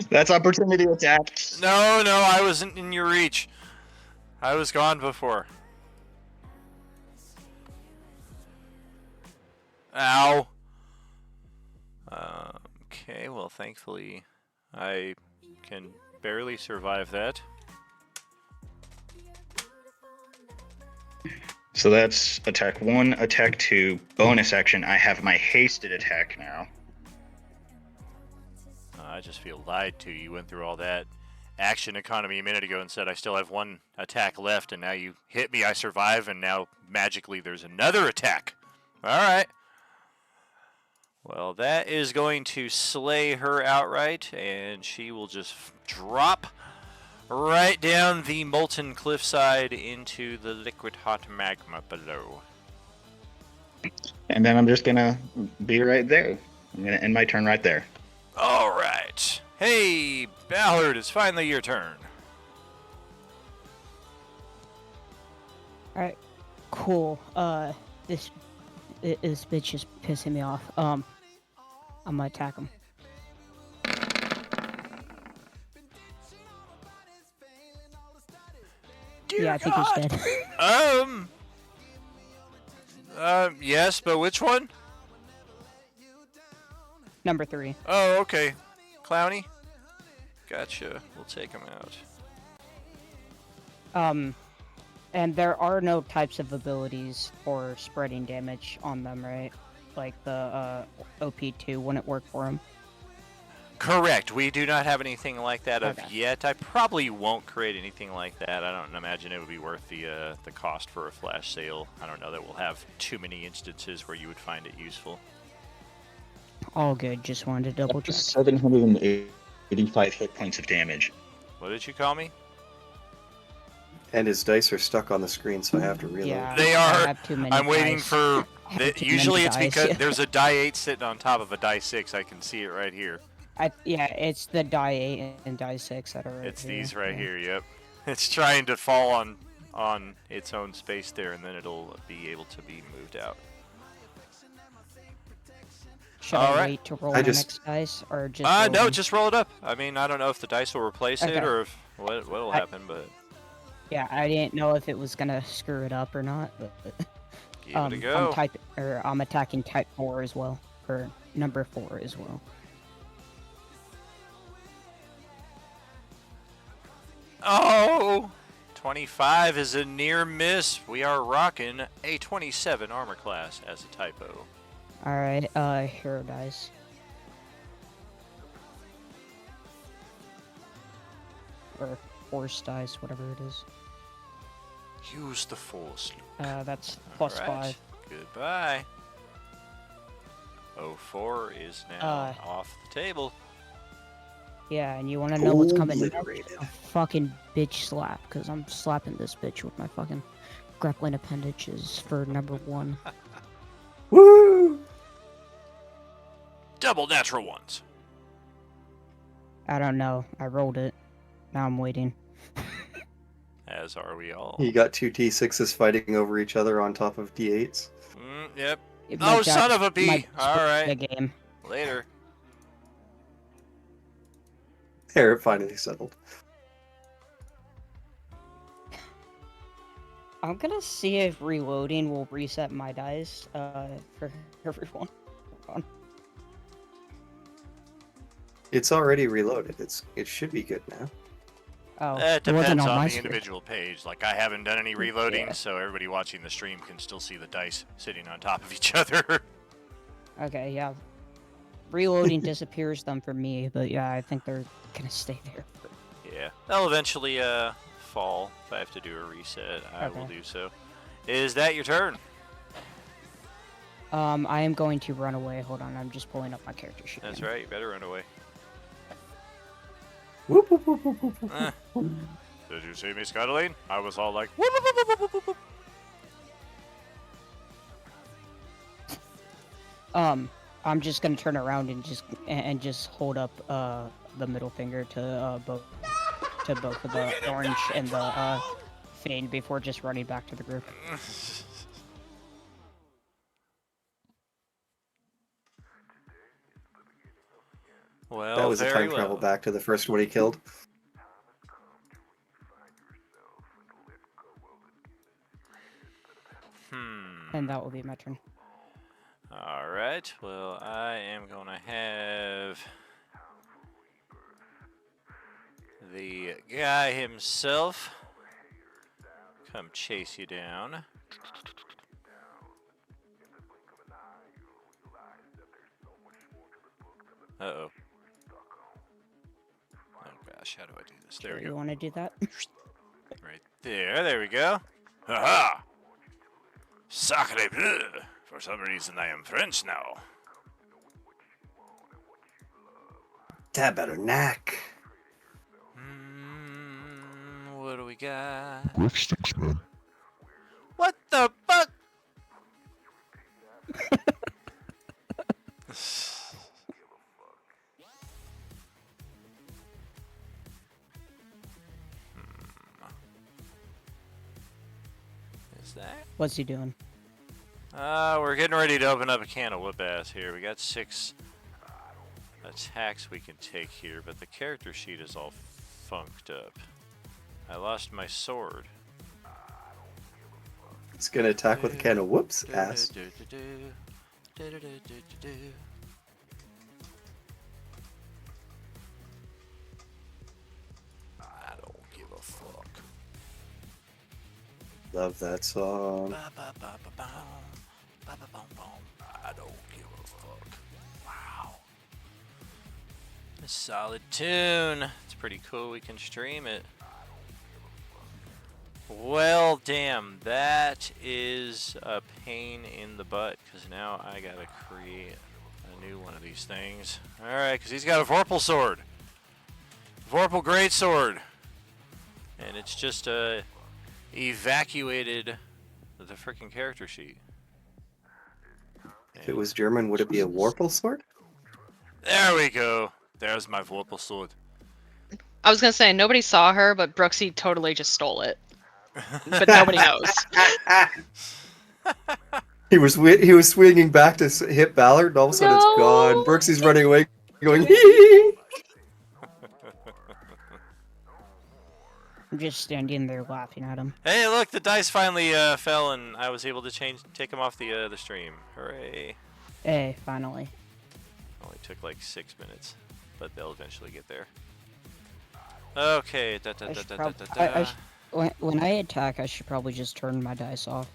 That's opportunity attack. No, I wasn't in your reach. I was gone before. Ow. Okay, well, thankfully, I can barely survive that. So that's attack 1, attack 2, bonus action. I have my hasted attack now. I just feel lied to. You went through all that action economy a minute ago and said I still have one attack left, and now you hit me, I survive, and now magically there's another attack. Alright. Well, that is going to slay her outright, and she will just drop right down the molten cliffside into the liquid hot magma below. And then I'm just gonna be right there. I'm gonna end my turn right there. Alright. Hey, Ballard, it's finally your turn. Alright, cool. This bitch is pissing me off. I'm gonna attack him. Dear Yeah, I think God. he's dead. Yes, but which one? Number 3. Oh, okay. Clowny? Gotcha. We'll take him out. And there are no types of abilities for spreading damage on them, right? Like the OP2 wouldn't work for him. Correct. We do not have anything like that of Okay. yet. I probably won't create anything like that. I don't imagine it would be worth the cost for a flash sale. I don't know that we'll have too many instances where you would find it useful. All good. Just wanted to double check. 785 hit points of damage. What did you call me? And his dice are stuck on the screen, so I have to reload. Yeah, They I are. have too many I'm waiting dice. for. I have too many Usually it's dice, because yeah. there's a die 8 sitting on top of a die 6. I can see it right here. Yeah, it's the die 8 and die 6 that are right It's here. these right Yeah. here. Yep. It's trying to fall on its own space there, and then it'll be able to be moved out. Should All I right. wait to roll I my just- next dice, or just roll No, them? just roll it up. I mean, I don't know if the dice will replace it Okay. or if what'll I- happen, but Yeah, I didn't know if it was gonna screw it up or not, but give it a go. I'm attacking type 4 as well, or number 4 as well. Oh! 25 is a near miss. We are rocking a 27 armor class as a typo. Alright, hero dice. Or force dice, whatever it is. Use the force. That's plus Alright. 5. Goodbye. 04 is now off the table. Yeah, and you wanna know what's coming next? Obliterated. A fucking bitch slap, because I'm slapping this bitch with my fucking grappling appendages for number 1. Woo! Double natural ones. I don't know. I rolled it. Now I'm waiting. As are we all. You got two D6s fighting over each other on top of D8s. Yep. It Oh, might son just- of a bee! might just All be right. a game. Later. There, it finally settled. I'm gonna see if reloading will reset my dice for everyone. Hold on. It's already reloaded. It should be good now. Oh, That it wasn't depends on on my the screen. individual page. Like, I haven't done any reloading, Yeah. so everybody watching the stream can still see the dice sitting on top of each other. Okay, yeah. Reloading disappears them for me, but yeah, I think they're gonna stay there. Yeah. They'll eventually fall. If I have to do a reset, I will Okay. do so. Is that your turn? I am going to run away. Hold on, I'm just pulling up my character sheet. That's again. right. You better run away. Whoop, whoop, whoop, whoop, whoop, whoop. Eh. Did you see me scuttling? I was all like, whoop, whoop, whoop, whoop, whoop, whoop. I'm just gonna turn around and just hold up the middle finger to both of the orange and the Fane before just running back to the group. Well, That was a very time travel well. back to the first one he killed. And that will be my turn. Alright, well, I am going to have the guy himself come chase you down. Uh-oh. Oh gosh, how do I do this? There we You go. want to do that? Right there we go. Haha! Sacre bleu! For some reason I am French now. Tabernacle. What do we got? Breadsticks, man. What the fuck? Is that? What's he doing? We're getting ready to open up a can of whoop ass here. We got 6 attacks we can take here, but the character sheet is all funked up. I lost my sword. It's gonna attack with a can of whoops ass. I don't give a fuck. Love that song. I don't give a fuck. Wow. A solid tune. It's pretty cool. We can stream it. Well, damn. That is a pain in the butt, because now I gotta create a new one of these things. Alright, because he's got a Vorpal sword. Vorpal Greatsword. And it's just evacuated the freaking character sheet. If it was German, would it be a Warple sword? There we go. There's my Vorpal sword. I was gonna say nobody saw her, but Brooksy totally just stole it. But nobody knows. He was swinging back to hit Ballard, and all of a sudden it's gone. Brooksy's running away, going hee hee. I'm just standing there laughing at him. Hey, look, the dice finally fell, and I was able to take them off the stream. Hooray! Hey, finally. Only took like 6 minutes, but they'll eventually get there. Okay. When I attack, I should probably just turn my dice off.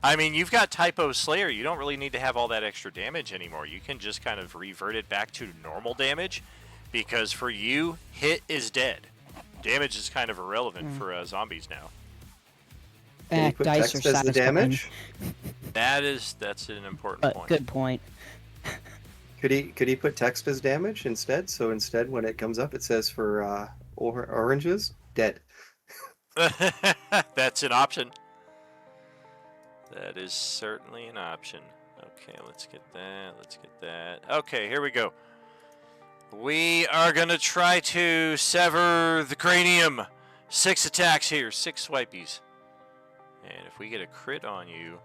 I mean, you've got Typo Slayer. You don't really need to have all that extra damage anymore. You can just kind of revert it back to normal damage, because for you, hit is dead. Damage is kind of irrelevant for zombies now. Can you put Dice text are as the satisfying. damage? That's an important point. Good point. Could he put text as damage instead? So instead, when it comes up, it says for oranges, dead. That's an option. That is certainly an option. Okay, let's get that. Okay, here we go. We are going to try to sever the cranium. 6 attacks here, 6 swipies. And if we get a crit on you,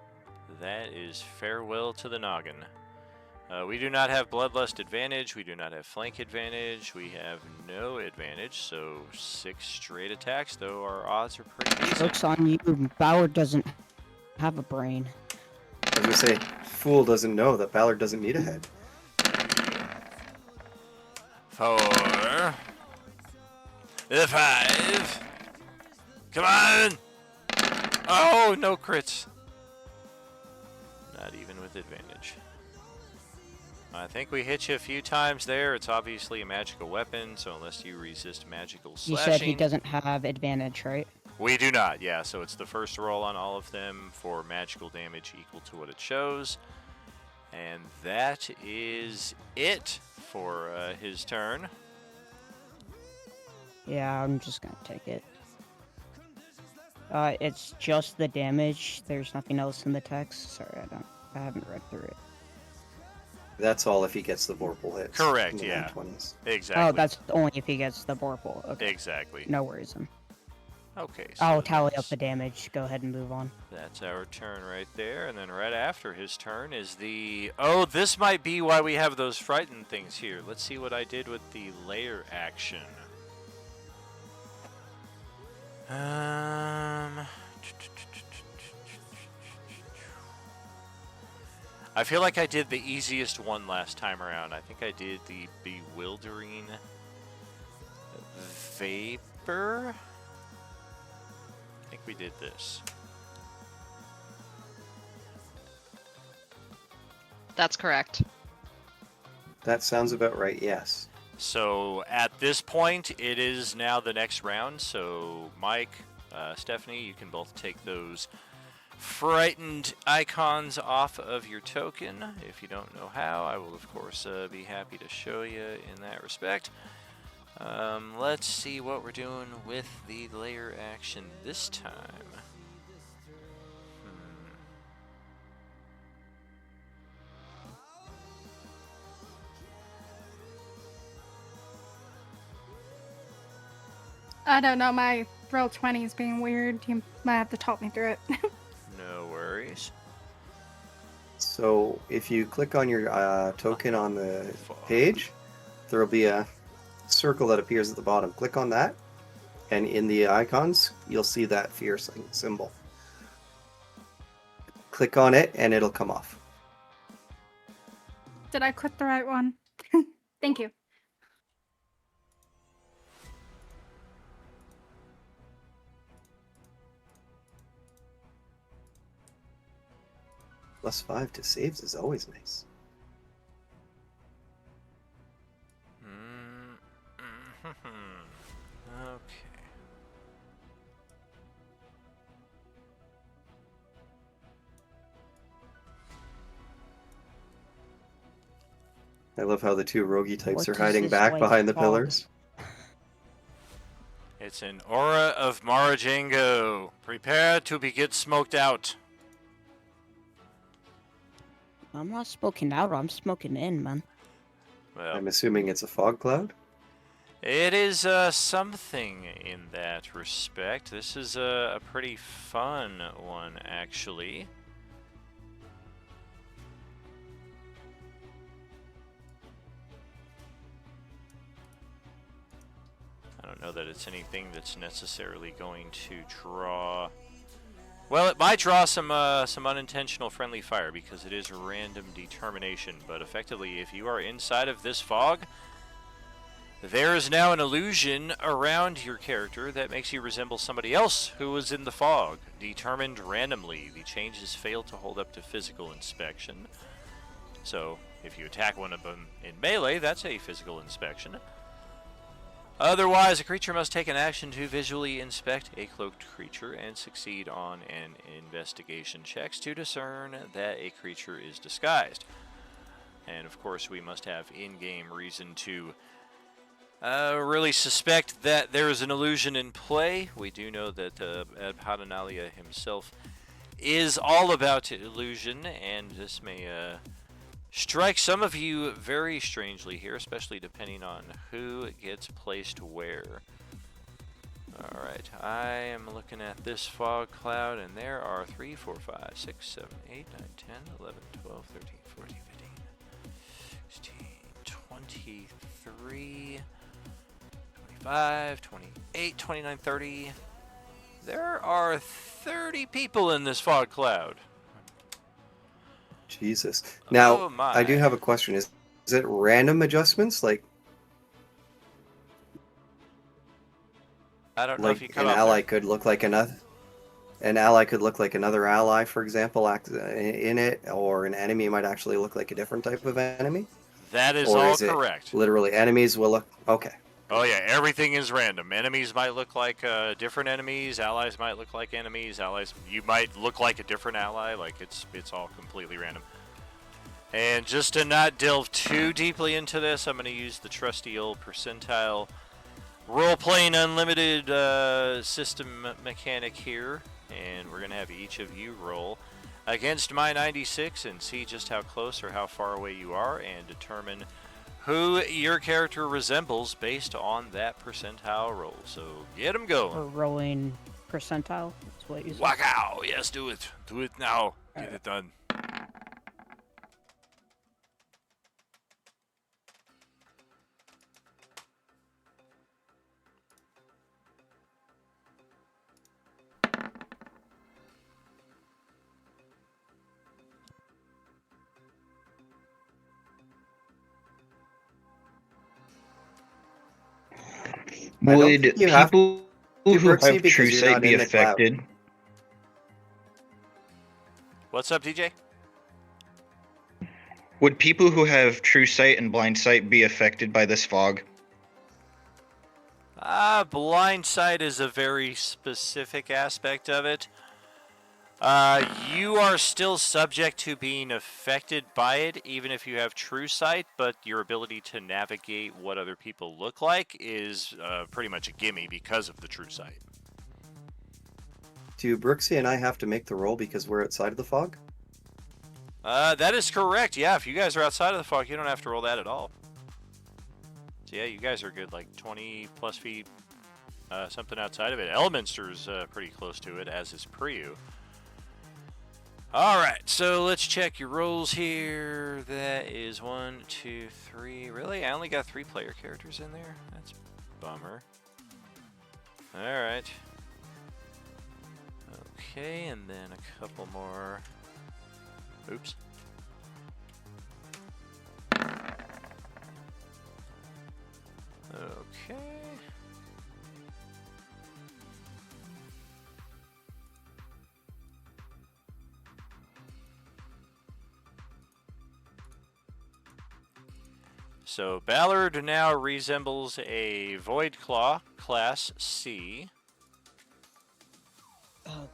that is farewell to the noggin. We do not have Bloodlust advantage. We do not have Flank advantage. We have no advantage. So 6 straight attacks, though our odds are pretty decent. Joke's on you. Ballard doesn't have a brain. I was gonna say, fool doesn't know that Ballard doesn't need a head. 4. 5. Come on! Oh, no crits. Not even with advantage. I think we hit you a few times there. It's obviously a magical weapon, so unless you resist magical slashing... You said he doesn't have advantage, right? We do not, yeah. So it's the first roll on all of them for magical damage equal to what it shows. And that is it for his turn. Yeah, I'm just gonna take it. It's just the damage. There's nothing else in the text. Sorry, I haven't read through it. That's all if he gets the Vorpal hits. Correct, in the yeah. 120s. Exactly. Oh, that's only if he gets the Vorpal. Okay. Exactly. No worries then. Okay. So I'll tally up that's- the damage. Go ahead and move on. That's our turn right there, and then right after his turn is the... Oh, this might be why we have those frightened things here. Let's see what I did with the layer action. I feel like I did the easiest one last time around. I think I did the bewildering vapor. I think we did this. That's correct. That sounds about right, yes. So at this point, it is now the next round. So Mike, Stephanie, you can both take those frightened icons off of your token. If you don't know how, I will of course be happy to show you in that respect. Let's see what we're doing with the layer action this time. I don't know, my roll 20 is being weird. You might have to talk me through it. No worries. So if you click on your token on the page, there will be a circle that appears at the bottom. Click on that, and in the icons, you'll see that fear symbol. Click on it, and it'll come off. Did I click the right one? Thank you. +5 to saves is always nice. Okay. I love how the two roguey types What are is hiding this back white behind the fog? pillars. It's an aura of Marajango. Prepare to be get smoked out. I'm not smoking out, I'm smoking in, man. Well, I'm assuming it's a fog cloud. it is something in that respect. This is a pretty fun one, actually. I don't know that it's anything that's necessarily going to draw. Well, it might draw some unintentional friendly fire because it is random determination. But effectively, if you are inside of this fog, there is now an illusion around your character that makes you resemble somebody else who was in the fog, determined randomly. The changes fail to hold up to physical inspection. So, if you attack one of them in melee, that's a physical inspection. Otherwise, a creature must take an action to visually inspect a cloaked creature and succeed on an investigation checks to discern that a creature is disguised. And of course, we must have in-game reason to really suspect that there is an illusion in play. We do know that Abhaddanayla himself is all about illusion, and this may strike some of you very strangely here, especially depending on who gets placed where. Alright, I am looking at this fog cloud, and there are 3, 4, 5, 6, 7, 8, 9, 10, 11, 12, 13, 14, 15, 16, 23, 25, 28, 29, 30. There are 30 people in this fog cloud. Jesus. Now, Oh my. I do have a question. Is it random adjustments? Like I don't know if you an come up ally there. could look like another. An ally could look like another ally, for example, in it, or an enemy might actually look like a different type of enemy. That is Or all is it correct. literally enemies will look okay? Oh yeah, everything is random. Enemies might look like different enemies. Allies might look like enemies. You might look like a different ally. Like it's all completely random. And just to not delve too deeply into this, I'm going to use the trusty old percentile role-playing unlimited system mechanic here, and we're going to have each of you roll against my 96 and see just how close or how far away you are, and determine who your character resembles based on that percentile roll. So get them Or going. rolling percentile, that's what you said. Wow! Yes, do it. Do it now. Get it done. I don't Would think you have people to, who Brooksy, have because true you're sight not be in the cloud. affected? What's up, DJ? Would people who have true sight and blind sight be affected by this fog? Blind sight is a very specific aspect of it. You are still subject to being affected by it, even if you have true sight, but your ability to navigate what other people look like is pretty much a gimme because of the true sight. Do Brooksy and I have to make the roll because we're outside of the fog? That is correct, yeah. If you guys are outside of the fog, you don't have to roll that at all. So yeah, you guys are good, like 20 plus feet, something outside of it. Elminster's pretty close to it, as is Priu. Alright, so let's check your rolls here. That is 1, 2, 3. Really? I only got 3 player characters in there? That's a bummer. Alright. Okay, and then a couple more. Oops. Okay. So Ballard now resembles a Void Claw, Class C. Oh,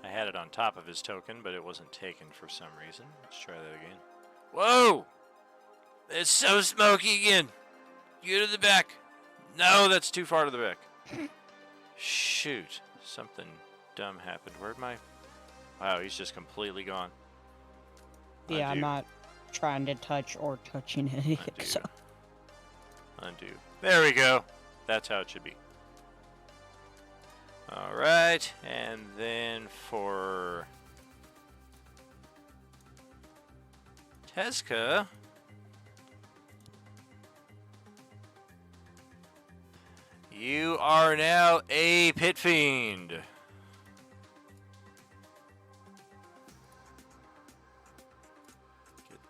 I had it on top of his token, but it wasn't taken for some reason. Let's try that again. Whoa! It's so smoky again. Get to the back. No, that's too far to the back. Shoot. Something dumb happened. Where'd my... Wow, he's just completely gone. yeah, I'm Undo. not trying to touch or touching it. Undo. So. Undo. There we go. That's how it should be. Alright, and then for Tezca, you are now a Pit Fiend. Get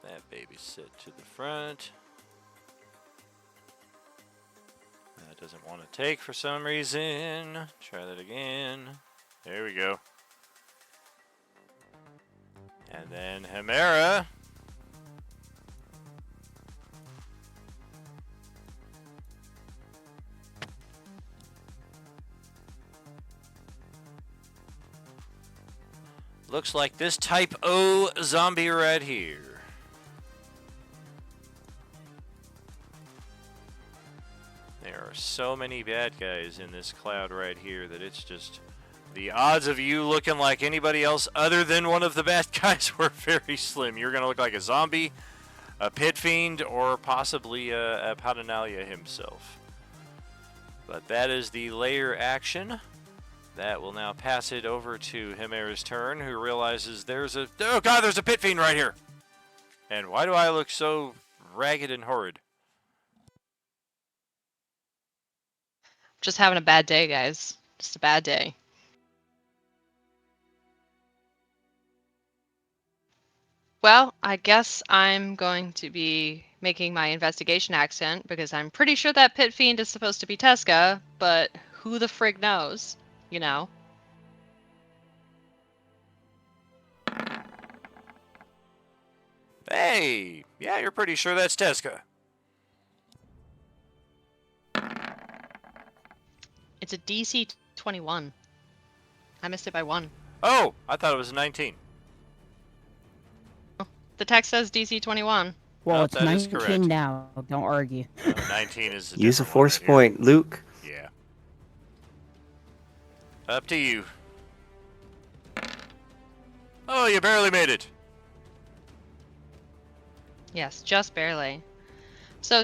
that baby sit to the front. That doesn't want to take for some reason. Try that again. There we go. And then Hemera. Looks like this type O zombie right here. There are so many bad guys in this cloud right here that it's just... The odds of you looking like anybody else other than one of the bad guys were very slim. You're going to look like a zombie, a pit fiend, or possibly a Abhaddanayla himself. But that is the layer action. That will now pass it over to Hemera's turn, who realizes there's a... Oh god, there's a pit fiend right here! And why do I look so ragged and horrid? Just having a bad day, guys. Just a bad day. Well, I guess I'm going to be making my investigation accent because I'm pretty sure that pit fiend is supposed to be Tezca, but who the frig knows, you know? Hey! Yeah, you're pretty sure that's Tezca. It's a DC 21. I missed it by 1. Oh! I thought it was 19. The text says DC 21. Well, Oh, it's that is 19 correct. now. Don't argue. 19 is a Use a different one force right here. point, Luke. Yeah. Up to you. Oh, you barely made it. Yes, just barely. So,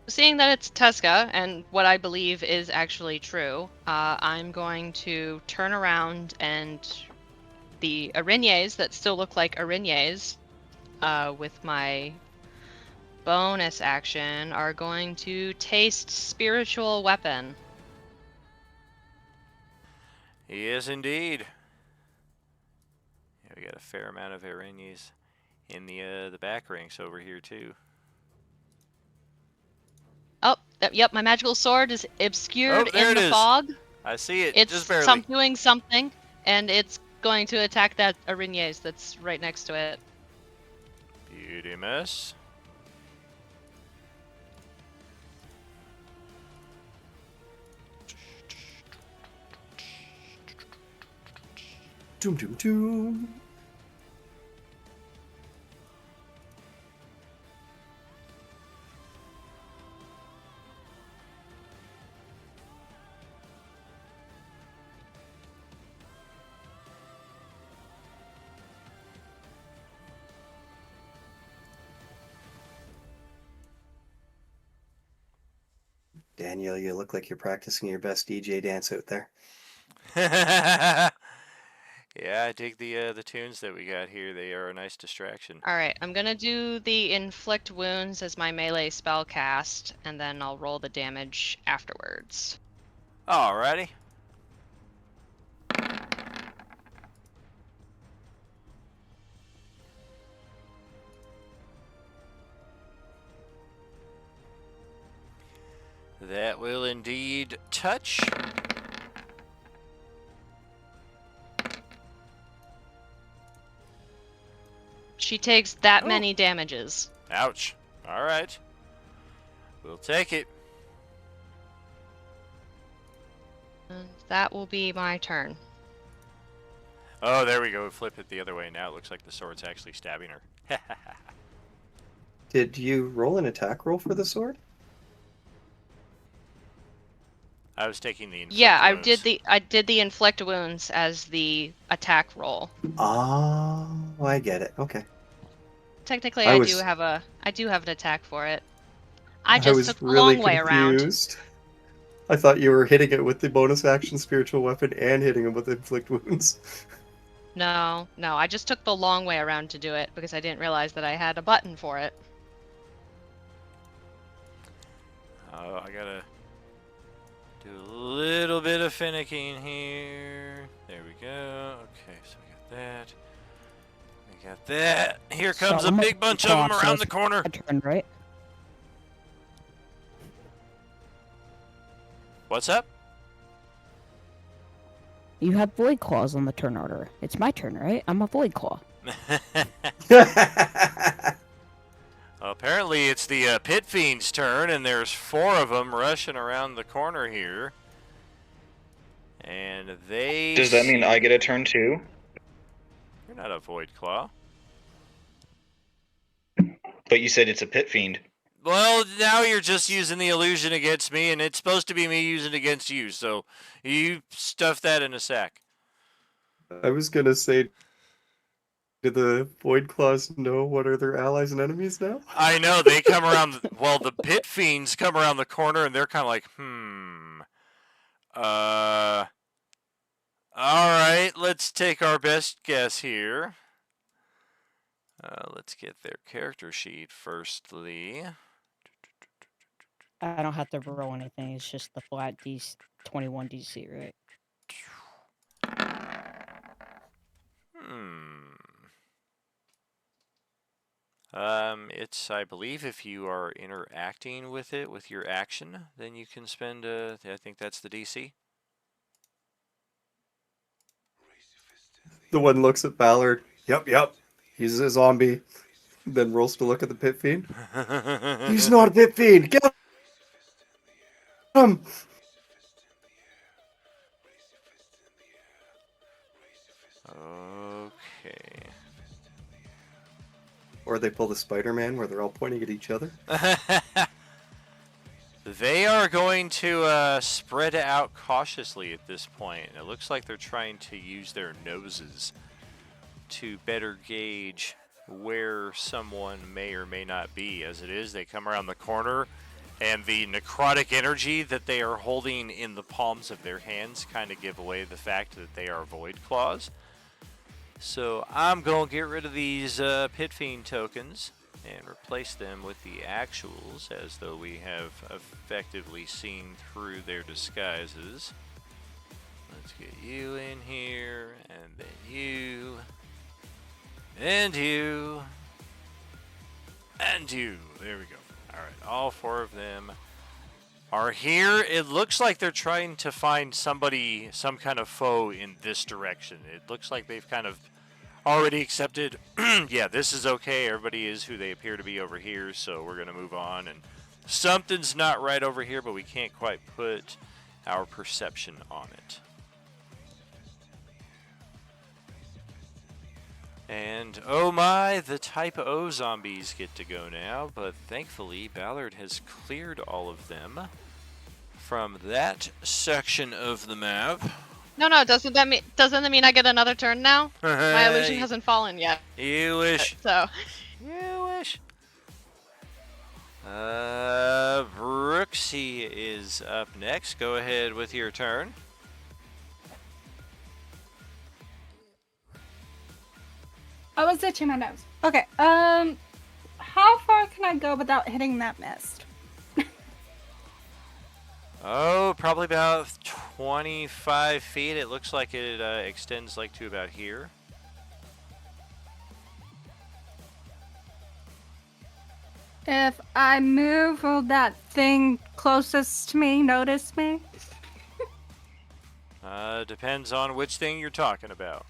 seeing that it's Tezca, and what I believe is actually true, I'm going to turn around and the araignées that still look like araignées, with my bonus action, are going to taste spiritual weapon. Yes, indeed. Yeah, we got a fair amount of araignées in the back ranks over here too. Oh, yep, my magical sword is obscured there in it the is. fog. I see it, It's just barely. doing something, and it's going to attack that Arignes that's right next to it. Beauty miss. Doom, doom, doom. Daniel, you look like you're practicing your best DJ dance out there. Yeah, I dig the tunes that we got here. They are a nice distraction. All right, I'm gonna do the inflict wounds as my melee spell cast, and then I'll roll the damage afterwards. Alrighty. That will indeed touch. She takes that Oh. many damages. Ouch. Alright. We'll take it. And that will be my turn. Oh, there we go. Flip it the other way. Now it looks like the sword's actually stabbing her. Did you roll an attack roll for the sword? I was taking the inflict Yeah, wounds. I did the inflict wounds as the attack roll. Oh, I get it. Okay. Technically, I I was- do have an attack for it. I I just was took the really long way around. confused. I thought you were hitting it with the bonus action spiritual weapon and hitting him with inflict wounds. No, I just took the long way around to do it because I didn't realize that I had a button for it. Oh, I gotta do a little bit of finicking here. There we go. Okay, so we got that. We got that. Here comes So a I'm big bunch of them around the corner. My turn, right? What's up? You have void claws on the turn order. It's my turn, right? I'm a void claw. Apparently it's the Pit Fiend's turn, and there's 4 of them rushing around the corner here. And they... Does that mean I get a turn too? You're not a Void Claw. But you said it's a pit fiend. Well, now you're just using the illusion against me, and it's supposed to be me using it against you, so you stuff that in a sack. I was gonna say, do the Void Claws know what are their allies and enemies now? I know, they come around, well, the Pit Fiends come around the corner, and they're kind of like, alright, let's take our best guess here. Let's get their character sheet firstly. I don't have to roll anything. It's just the flat 21 DC, right? It's, I believe, if you are interacting with it with your action, then you can spend, I think that's the DC. The one looks at Ballard. Yep. He's a zombie. Then rolls to look at the Pit Fiend. He's not a Pit Fiend. Get him! Okay. Or they pull the Spider-Man where they're all pointing at each other. They are going to spread out cautiously at this point. It looks like they're trying to use their noses to better gauge where someone may or may not be. As it is, they come around the corner, and the necrotic energy that they are holding in the palms of their hands kind of give away the fact that they are Void Claws. So I'm going to get rid of these Pit Fiend tokens and replace them with the actuals, as though we have effectively seen through their disguises. Let's get you in here, and then you, and you, and you. There we go. Alright, all 4 of them are here. It looks like they're trying to find somebody, some kind of foe in this direction. It looks like they've kind of already accepted, yeah, this is okay. Everybody is who they appear to be over here, so we're going to move on. And something's not right over here, but we can't quite put our perception on it. And oh my, the Type O zombies get to go now, but thankfully Ballard has cleared all of them from that section of the map. No, doesn't that mean I get another turn now? My illusion hasn't fallen yet. You wish. So. You wish. Brooksy is up next. Go ahead with your turn. I was itching my nose. Okay, how far can I go without hitting that mist? Oh, probably about 25 feet. It looks like it extends like to about here. If I move, will that thing closest to me notice me? Depends on which thing you're talking about.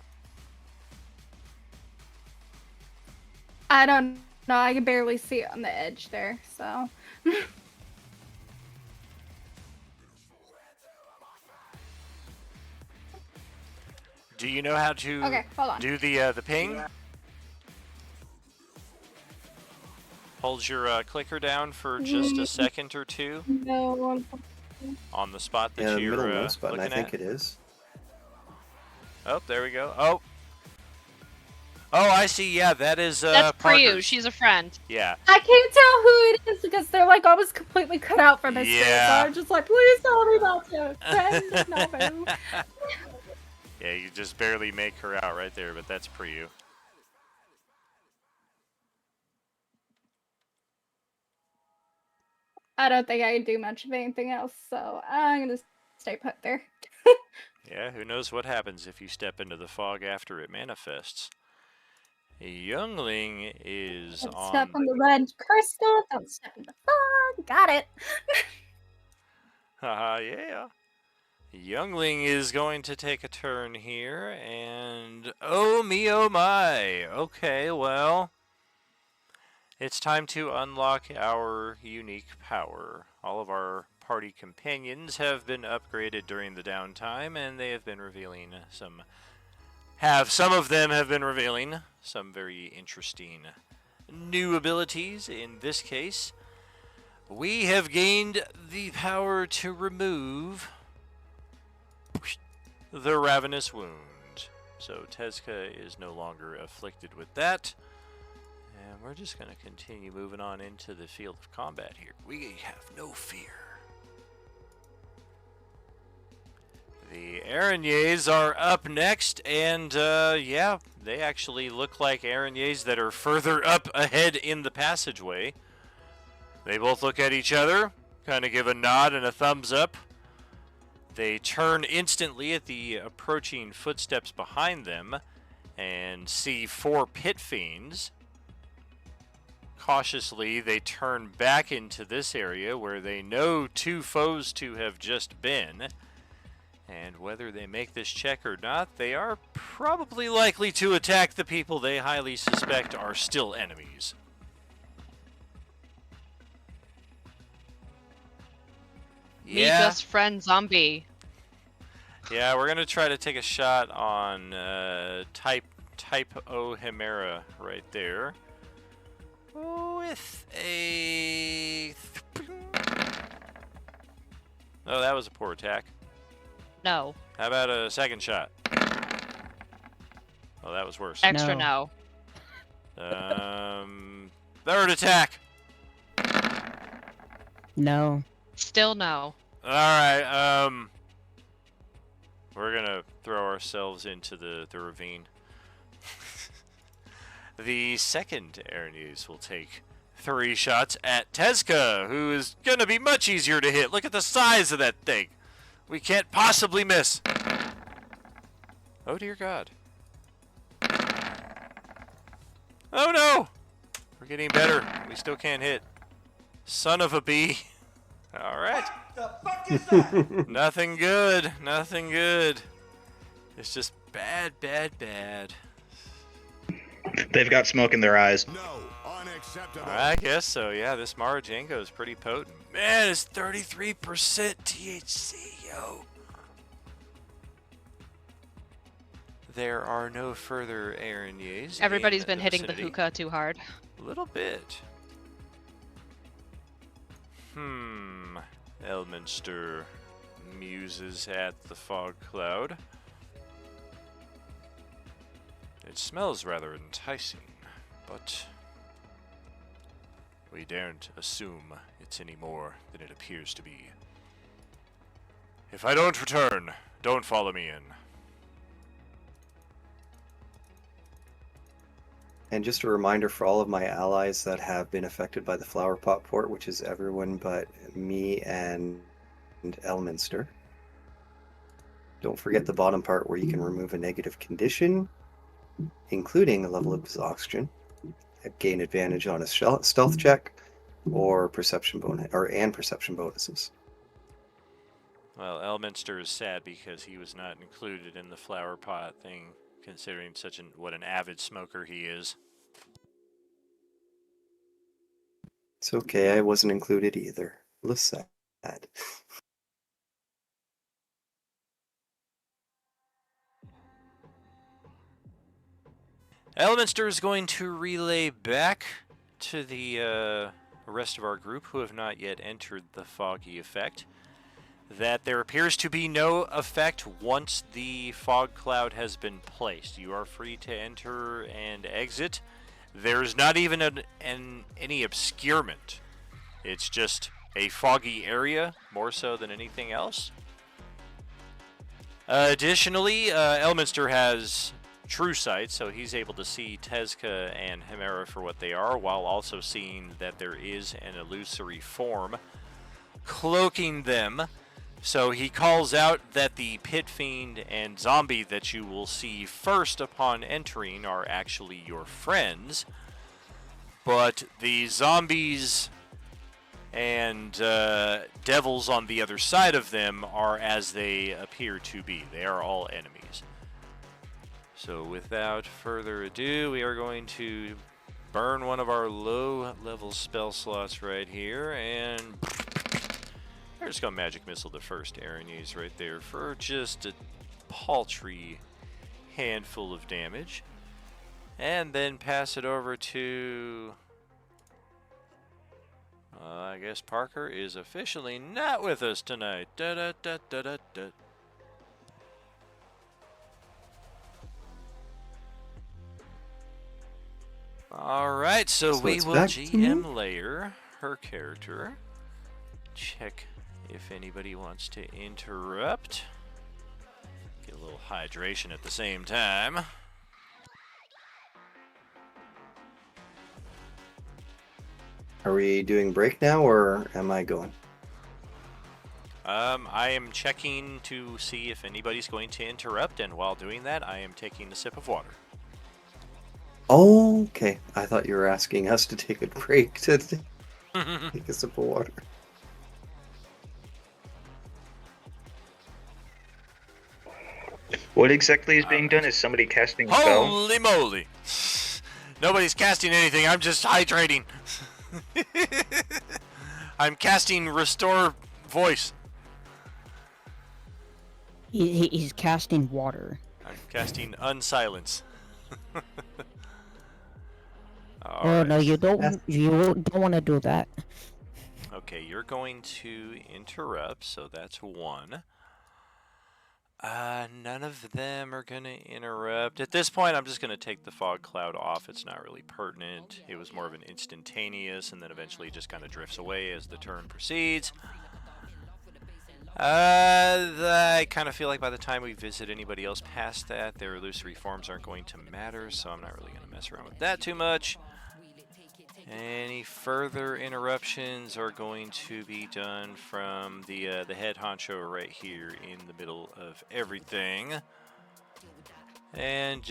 I don't know. I can barely see it on the edge there, so. Do you know how to Okay, hold on. do the ping? Hold your clicker down for just a second or two No. on the spot Yeah, that the you're middle mouse button, looking I think at. it is. Oh, there we go. Oh, I see. Yeah, that is That's Priyu. Parker's. She's a friend. Yeah. I can't tell who it is because they're like almost completely cut out from his face. Yeah. So I'm just like, please tell me about you. Friend, no, boo. Yeah, you just barely make her out right there, but that's Priyu. I don't think I can do much of anything else, so I'm gonna stay put there. Yeah, who knows what happens if you step into the fog after it manifests. A youngling is Don't on. step on the red crystal. Don't step in the fog. Got it. Haha, yeah. Youngling is going to take a turn here, and oh me, oh my. Okay, well, it's time to unlock our unique power. All of our party companions have been upgraded during the downtime, and they have been revealing some of them have been revealing some very interesting new abilities. In this case, we have gained the power to remove the Ravenous Wound. So Tezka is no longer afflicted with that. And we're just going to continue moving on into the field of combat here. We have no fear. The Araignées are up next, and yeah, they actually look like Araignées that are further up ahead in the passageway. They both look at each other, kind of give a nod and a thumbs up. They turn instantly at the approaching footsteps behind them and see 4 pit fiends. Cautiously, they turn back into this area where they know 2 foes to have just been. And whether they make this check or not, they are probably likely to attack the people they highly suspect are still enemies. Me best friend zombie. Yeah, we're gonna try to take a shot on type O Hemera right there. With a... Oh, that was a poor attack. No. How about a second shot? Oh, that was worse. Extra no. Third attack. No. Still no. Alright, we're gonna throw ourselves into the ravine. The second Araignées will take 3 shots at Tezka, who is gonna be much easier to hit. Look at the size of that thing. We can't possibly miss. Oh dear God. Oh no! We're getting better. We still can't hit. Son of a bee. Alright. the fuck is that? Nothing good. Nothing good. It's just bad, bad, bad. They've got smoke in their eyes. No, unacceptable. I guess so, yeah. This Marajango is pretty potent. Man, it's 33% THC, yo. There are no further Aranyes. Everybody's in been hitting vicinity. the hookah too hard. A little bit. Elminster muses at the fog cloud. It smells rather enticing, but we daren't assume it's any more than it appears to be. If I don't return, don't follow me in. And just a reminder for all of my allies that have been affected by the flower pot port, which is everyone but me and Elminster. Don't forget the bottom part where you can remove a negative condition, including a level of oxygen, gain advantage on a stealth check, or perception bonus, and perception bonuses. Well, Elminster is sad because he was not included in the flower pot thing, considering what an avid smoker he is. It's okay, I wasn't included either. Looks sad. Elminster is going to relay back to the rest of our group who have not yet entered the foggy effect that there appears to be no effect once the fog cloud has been placed. You are free to enter and exit. There's not even any obscurement. It's just a foggy area, more so than anything else. Additionally, Elminster has true sight, so he's able to see Tezca and Hemera for what they are, while also seeing that there is an illusory form cloaking them. So he calls out that the pit fiend and zombie that you will see first upon entering are actually your friends, but the zombies and devils on the other side of them are as they appear to be. They are all enemies. So without further ado, we are going to burn one of our low-level spell slots right here, and we're just going to Magic Missile the first Aranyes right there for just a paltry handful of damage. And then pass it over to... I guess Parker is officially not with us tonight. Da-da-da-da-da-da. Alright, so we it's will back to me? GM layer her character. Check if anybody wants to interrupt. Get a little hydration at the same time. Are we doing break now, or am I going? I am checking to see if anybody's going to interrupt, and while doing that, I am taking a sip of water. Oh, okay. I thought you were asking us to take a break to take a sip of water. What exactly is being done? Is somebody casting a spell? Holy moly! Nobody's casting anything, I'm just hydrating. I'm casting Restore Voice. He's casting water. I'm casting Unsilence. Oh no, you don't. You don't want to do that. Okay, you're going to interrupt, so that's one. None of them are going to interrupt. At this point, I'm just going to take the fog cloud off. It's not really pertinent. It was more of an instantaneous, and then eventually just kind of drifts away as the turn proceeds. I kind of feel like by the time we visit anybody else past that, their illusory forms aren't going to matter, so I'm not really going to mess around with that too much. Any further interruptions are going to be done from the head honcho right here in the middle of everything. And,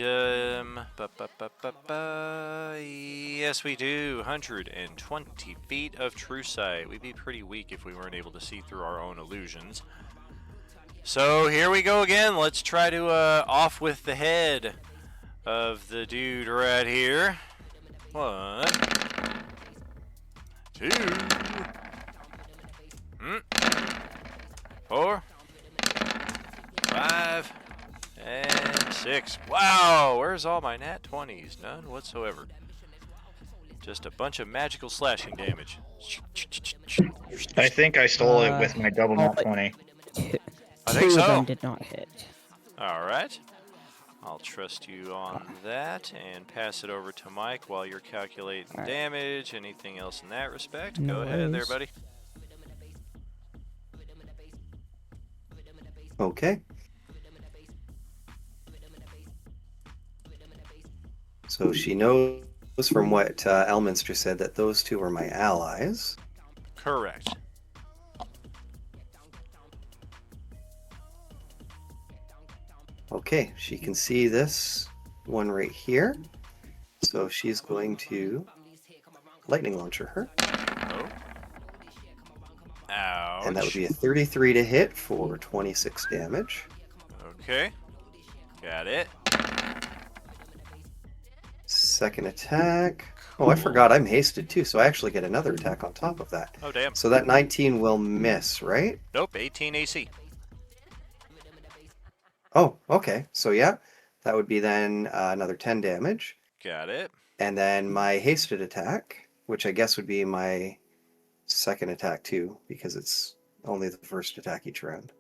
yes, we do. 120 feet of true sight. We'd be pretty weak if we weren't able to see through our own illusions. So here we go again. Let's try to off with the head of the dude right here. 1, 2, 4, 5, and 6. Wow, where's all my nat 20s? None whatsoever. Just a bunch of magical slashing damage. I think I stole it with my double nat 20. I think Two of so. them did not hit. All right. I'll trust you on that and pass it over to Mike while you're calculating damage. Anything else in that respect? No Go ahead there, worries. buddy. Okay. So she knows from what Elminster said that those two are my allies. Correct. Okay, she can see this one right here. So she's going to lightning launcher her. Oh. Ouch. And that would be a 33 to hit for 26 damage. Okay. Got it. Second attack. Oh, I forgot I'm hasted too, so I actually get another attack on top of that. Oh, damn. So that 19 will miss, right? Nope, 18 AC. Oh, okay. So yeah, that would be then another 10 damage. Got it. And then my hasted attack, which I guess would be my second attack too, because it's only the first attack each round.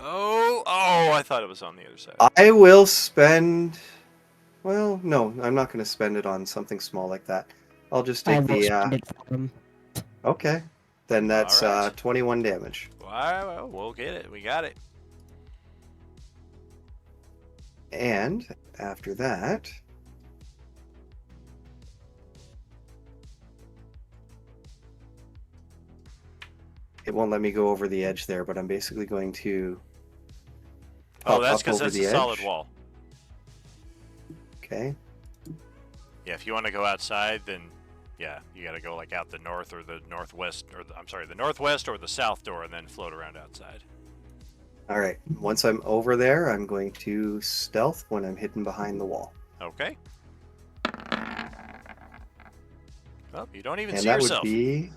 Oh, I thought it was on the other side. I will spend... Well, no, I'm not going to spend it on something small like that. I'll just I take will the... spend it for them. Okay. Then that's All right. 21 damage. Well, we'll get it. We got it. And after that... It won't let me go over the edge there, but I'm basically going to... Oh, pop that's up because over that's the a solid edge. wall. Okay. Yeah, if you want to go outside, then yeah, you got to go like out the north or the northwest, or the northwest or the south door, and then float around outside. All right. Once I'm over there, I'm going to stealth when I'm hidden behind the wall. Okay. Well, you don't even And see that yourself. would be...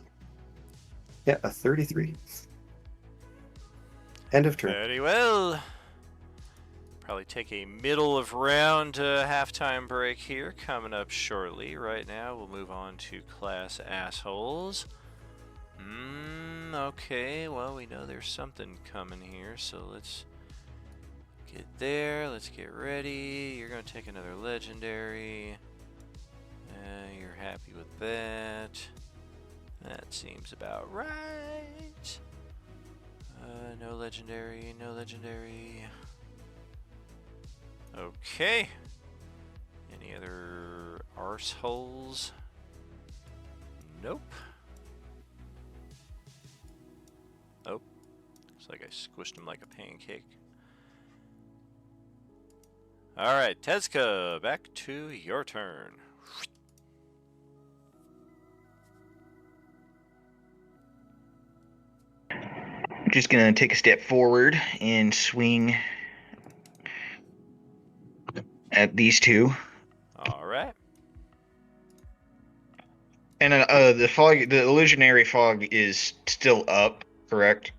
Yeah, a 33. End of turn. Very well. Probably take a middle of round halftime break here coming up shortly. Right now, we'll move on to class assholes. Okay, well, we know there's something coming here, so let's get there. Let's get ready. You're going to take another legendary. You're happy with that. That seems about right. No legendary, no legendary. Okay. Any other arseholes? Nope. Oh. Looks like I squished him like a pancake. Alright, Tezka, back to your turn. Just gonna take a step forward and swing at these two. Alright. And the fog, the illusionary fog, is still up, correct?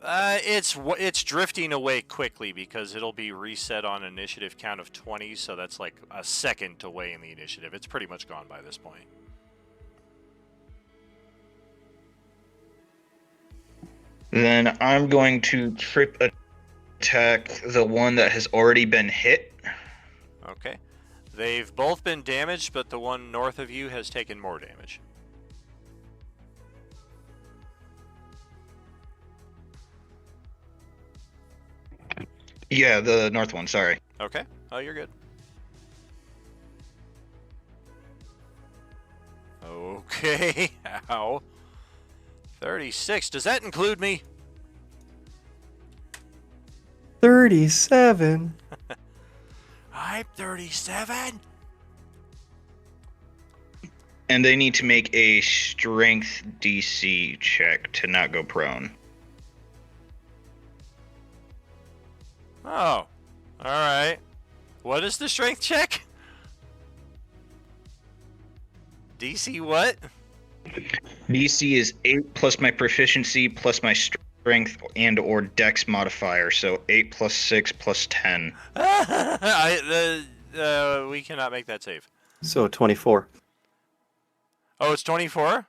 It's drifting away quickly because it'll be reset on initiative count of 20, so that's like a second away in the initiative. It's pretty much gone by this point. Then I'm going to trip attack the one that has already been hit. Okay. They've both been damaged, but the one north of you has taken more damage. Yeah, the north one, sorry. Okay. Oh, you're good. Okay. Ow. 36. Does that include me? 37. I'm 37. And they need to make a strength DC check to not go prone. Oh, alright. What is the strength check? DC what? DC is 8 plus my proficiency plus my strength and or dex modifier, so 8 plus 6 plus 10. We cannot make that save. So 24. Oh, it's 24?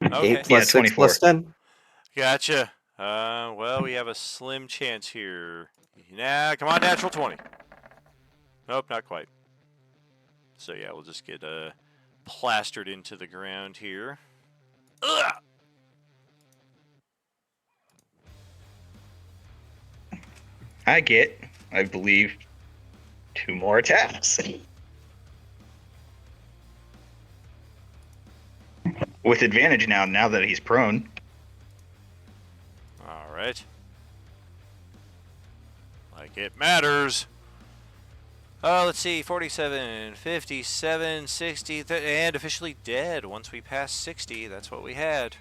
Okay. 8 plus 6 plus 10. Gotcha. Well, we have a slim chance here. Nah, come on, natural 20. Nope, not quite. So yeah, we'll just get plastered into the ground here. Ugh! I believe, 2 more attacks. With advantage now that he's prone. Alright. Like it matters. Let's see, 47, 57, 60, and officially dead once we pass 60. That's what we had.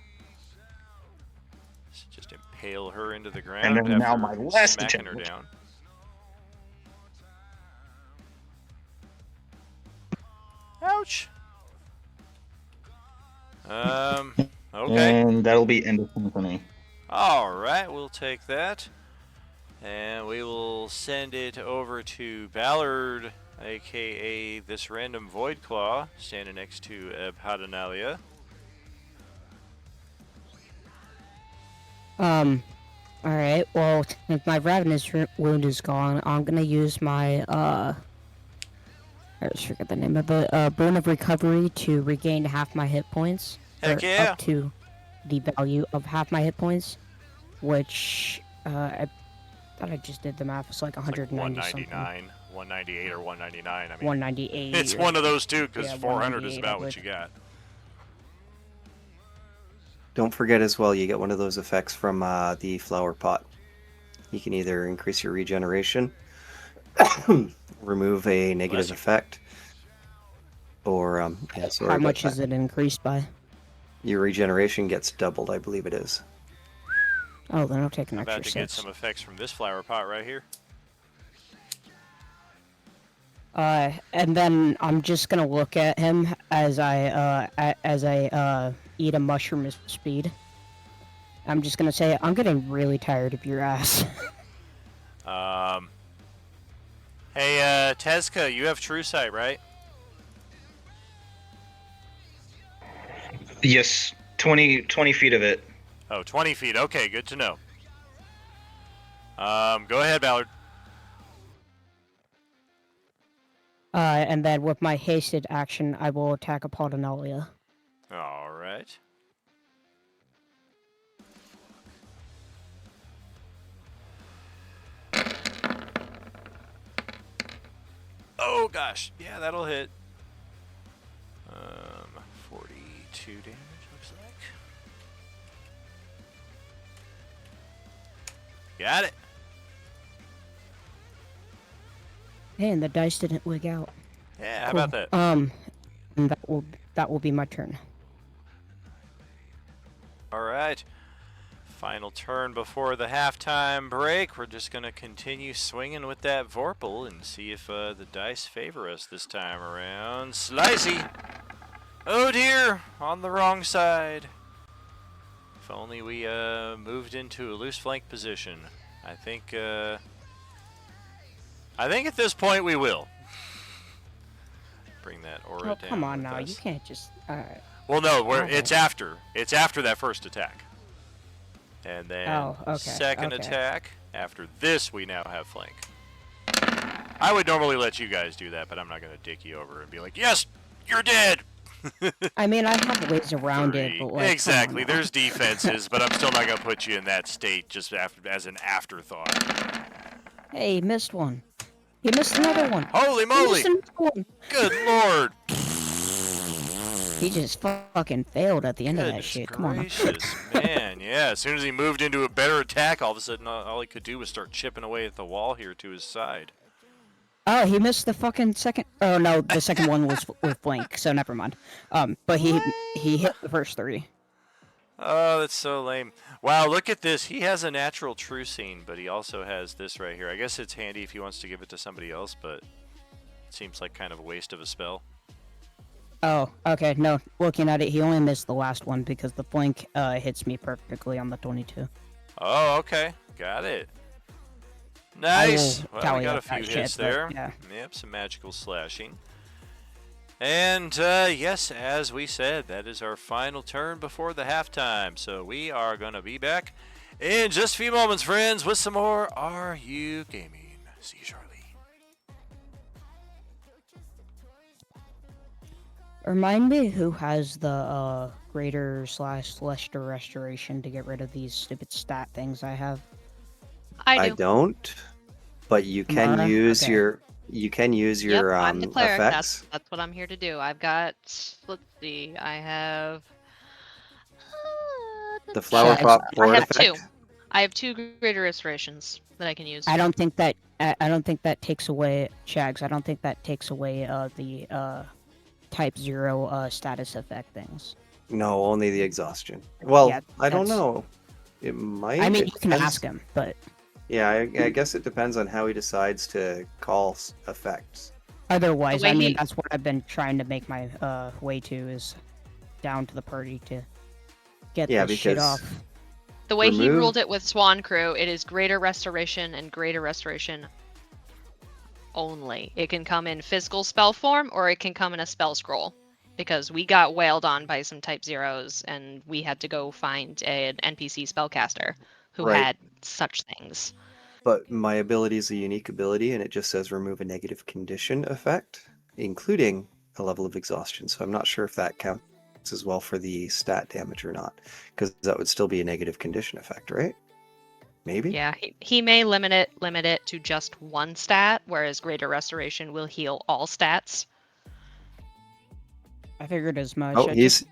Let's just impale her into the ground And then now after my last smacking her attempt. down. Ouch. Okay. And that'll be end of symphony. Alright, we'll take that. And we will send it over to Ballard, aka this random Void Claw, standing next to Abhaddanayla. Alright, well, if my Ravenous wound is gone, I'm gonna use my, I just forget the name of it, Boon of Recovery to regain half my hit points. Heck yeah! Up to the value of half my hit points, which, I thought I just did the math, it's like 190 199, 198 or 199. I mean, 198. it's one of those two, because yeah, 400 is 198, about what you got. Don't forget as well, you get one of those effects from the flower pot. You can either increase your regeneration, remove a negative effect, or How much is it increased by? Your regeneration gets doubled, I believe it is. Oh, then I'll take an I'm extra about to get 6. some effects from this flower pot right here. And then I'm just gonna look at him as I eat a mushroom at speed. I'm just gonna say, I'm getting really tired of your ass. Hey, Tezka, you have True Sight, right? Yes, 20 feet of it. Oh, 20 feet. Okay, good to know. Go ahead, Ballard. And then with my hasted action, I will attack Abhaddanayla. All right. Oh gosh, yeah, that'll hit. 42 damage looks like. Got it. Hey, and the dice didn't wig out. Yeah, how Cool. about that? And that will be my turn. All right. Final turn before the halftime break. We're just going to continue swinging with that Vorpal and see if the dice favor us this time around. Slicey! Oh dear! On the wrong side. If only we moved into a loose flank position. I think at this point we will. Bring that aura down. Oh, come on with now. us. You can't just... Alright. Well, no, Okay. it's after that first attack. And then second attack. After this, we now have flank. I would normally let you guys do that, but I'm not going to dick you over and be like, yes, you're dead. I mean, I have ways around it, but like... Exactly. There's defenses, but I'm still not going to put you in that state just as an afterthought. Hey, you missed one. You missed another one. Holy You moly! missed another one. Good lord! He just fucking failed at the end of that Goodness shit. Come on. gracious, man. Yeah, as soon as he moved into a better attack, all of a sudden all he could do was start chipping away at the wall here to his side. Oh, he missed the fucking second. Oh no, the second one was with blink, so never mind. But he hit the first 3. Oh, that's so lame. Wow, look at this. He has a natural true scene, but he also has this right here. I guess it's handy if he wants to give it to somebody else, but it seems like kind of a waste of a spell. Oh, okay. No, looking at it, he only missed the last one because the blink hits me perfectly on the 22. Oh, okay. Got it. Nice. Well, we tally got a up that few shit, hits but, there. yeah. Yep, some magical slashing. And yes, as we said, that is our final turn before the halftime. So we are going to be back in just a few moments, friends, with some more Are You Gaming? See you shortly. Remind me who has the greater / lesser restoration to get rid of these stupid stat things I have. I do. don't, but you can Mara? use Okay. your Yep, I'm the cleric. effects. That's what I'm here to do. I've got. Let's see. I have. The flower Yeah, pot I port have effect. 2. I have 2 greater restorations that I can use. I don't think that takes away Shags. I don't think that takes away the type 0 status effect things. No, only the exhaustion. Well, Yeah, I don't that's- know. It might. I mean, It you can depends- ask him, but Yeah, I guess it depends on how he decides to call effects. otherwise, The way I mean, he- that's what I've been trying to make my way to is down to the party to get Yeah, this shit because- off. The way he remove- ruled it with Swan Crew, it is greater restoration and greater restoration only. It can come in physical spell form or it can come in a spell scroll. Because we got wailed on by some type 0s and we had to go find an NPC spellcaster who Right. had such things. But my ability is a unique ability, and it just says remove a negative condition effect, including a level of exhaustion. So I'm not sure if that counts as well for the stat damage or not, because that would still be a negative condition effect, right? Maybe. Yeah, he may limit it to just one stat, whereas greater restoration will heal all stats. I figured as much. Oh, I he's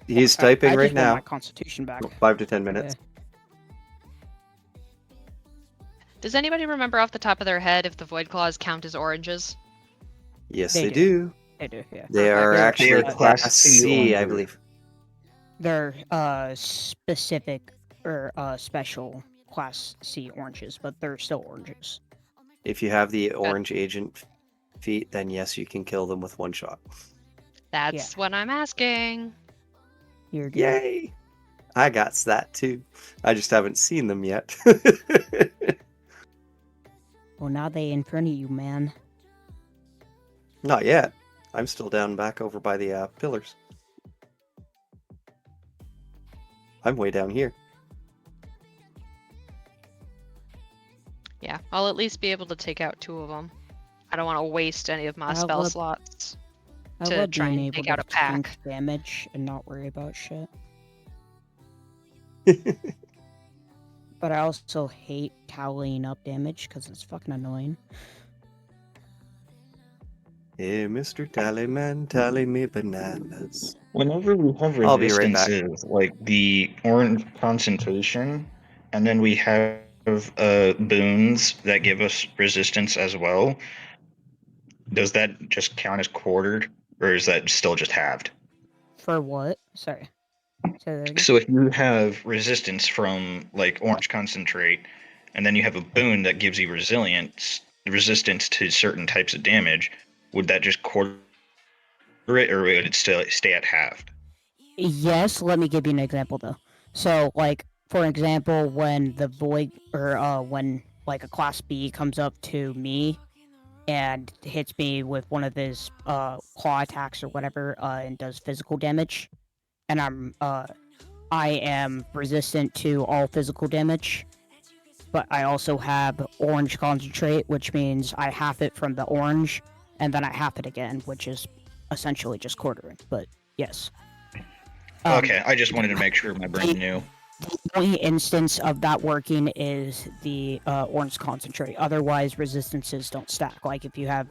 just- typing I right just want now. my constitution back. 5 to 10 minutes. Does anybody remember off the top of their head if the Void Claws count as oranges? Yes, They they do. do. They do, yeah. They are They're- actually they're class class C, C I orange. believe. They're specific or special class C oranges, but they're still oranges. If you have the orange agent feat, then yes, you can kill them with one shot. That's what I'm asking. You're good. Yay! I got that too. I just haven't seen them yet. Well, now they in front of you, man. Not yet. I'm still down back over by the pillars. I'm way down here. Yeah, I'll at least be able to take out 2 of them. I don't want to waste any of my I spell love- slots. I To love try being and able take to out a pack. tank damage and not worry about shit. But I also hate tallying up damage because it's fucking annoying. Hey, Mr. Tallyman, tally me bananas. Whenever we have I'll be right back. resistances, like the orange concentration, and then we have boons that give us resistance as well, does that just count as quartered, or is that still just halved? For what? Sorry. Say that again. So if you have resistance from like orange concentrate, and then you have a boon that gives you resistance to certain types of damage, would that just quarter it, or would it still stay at halved? Yes, let me give you an example though. So, like, for example, when the void or when like a class B comes up to me and hits me with one of his claw attacks or whatever and does physical damage, and I am resistant to all physical damage, but I also have orange concentrate, which means I half it from the orange, and then I half it again, which is essentially just quartering. But yes. Okay, I just wanted to make sure my brain knew. The only instance of that working is the orange concentrate. Otherwise, resistances don't stack. Like if you have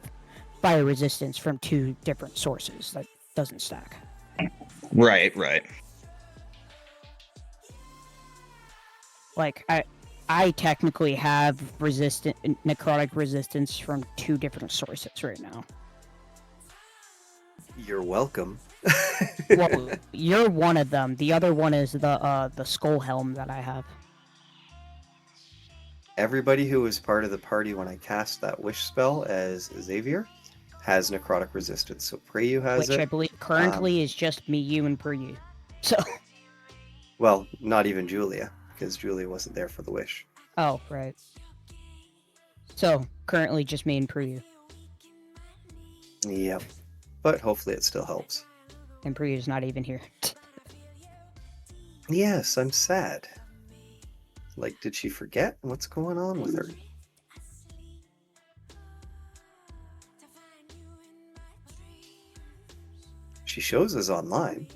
fire resistance from 2 different sources, that doesn't stack. Right, right. Like I technically have necrotic resistance from 2 different sources right now. You're welcome. Well, you're one of them. The other one is the skull helm that I have. Everybody who was part of the party when I cast that wish spell as Xavier has necrotic resistance. So Preyu has Which it. I believe currently is just me, you, and Preyu. So. Well, not even Julia, because Julia wasn't there for the wish. Oh, right. So, currently just me and Preyu. Yep. But hopefully it still helps. And Priyu's not even here. Yes, I'm sad. Like, did she forget? What's going on with her? She shows us online.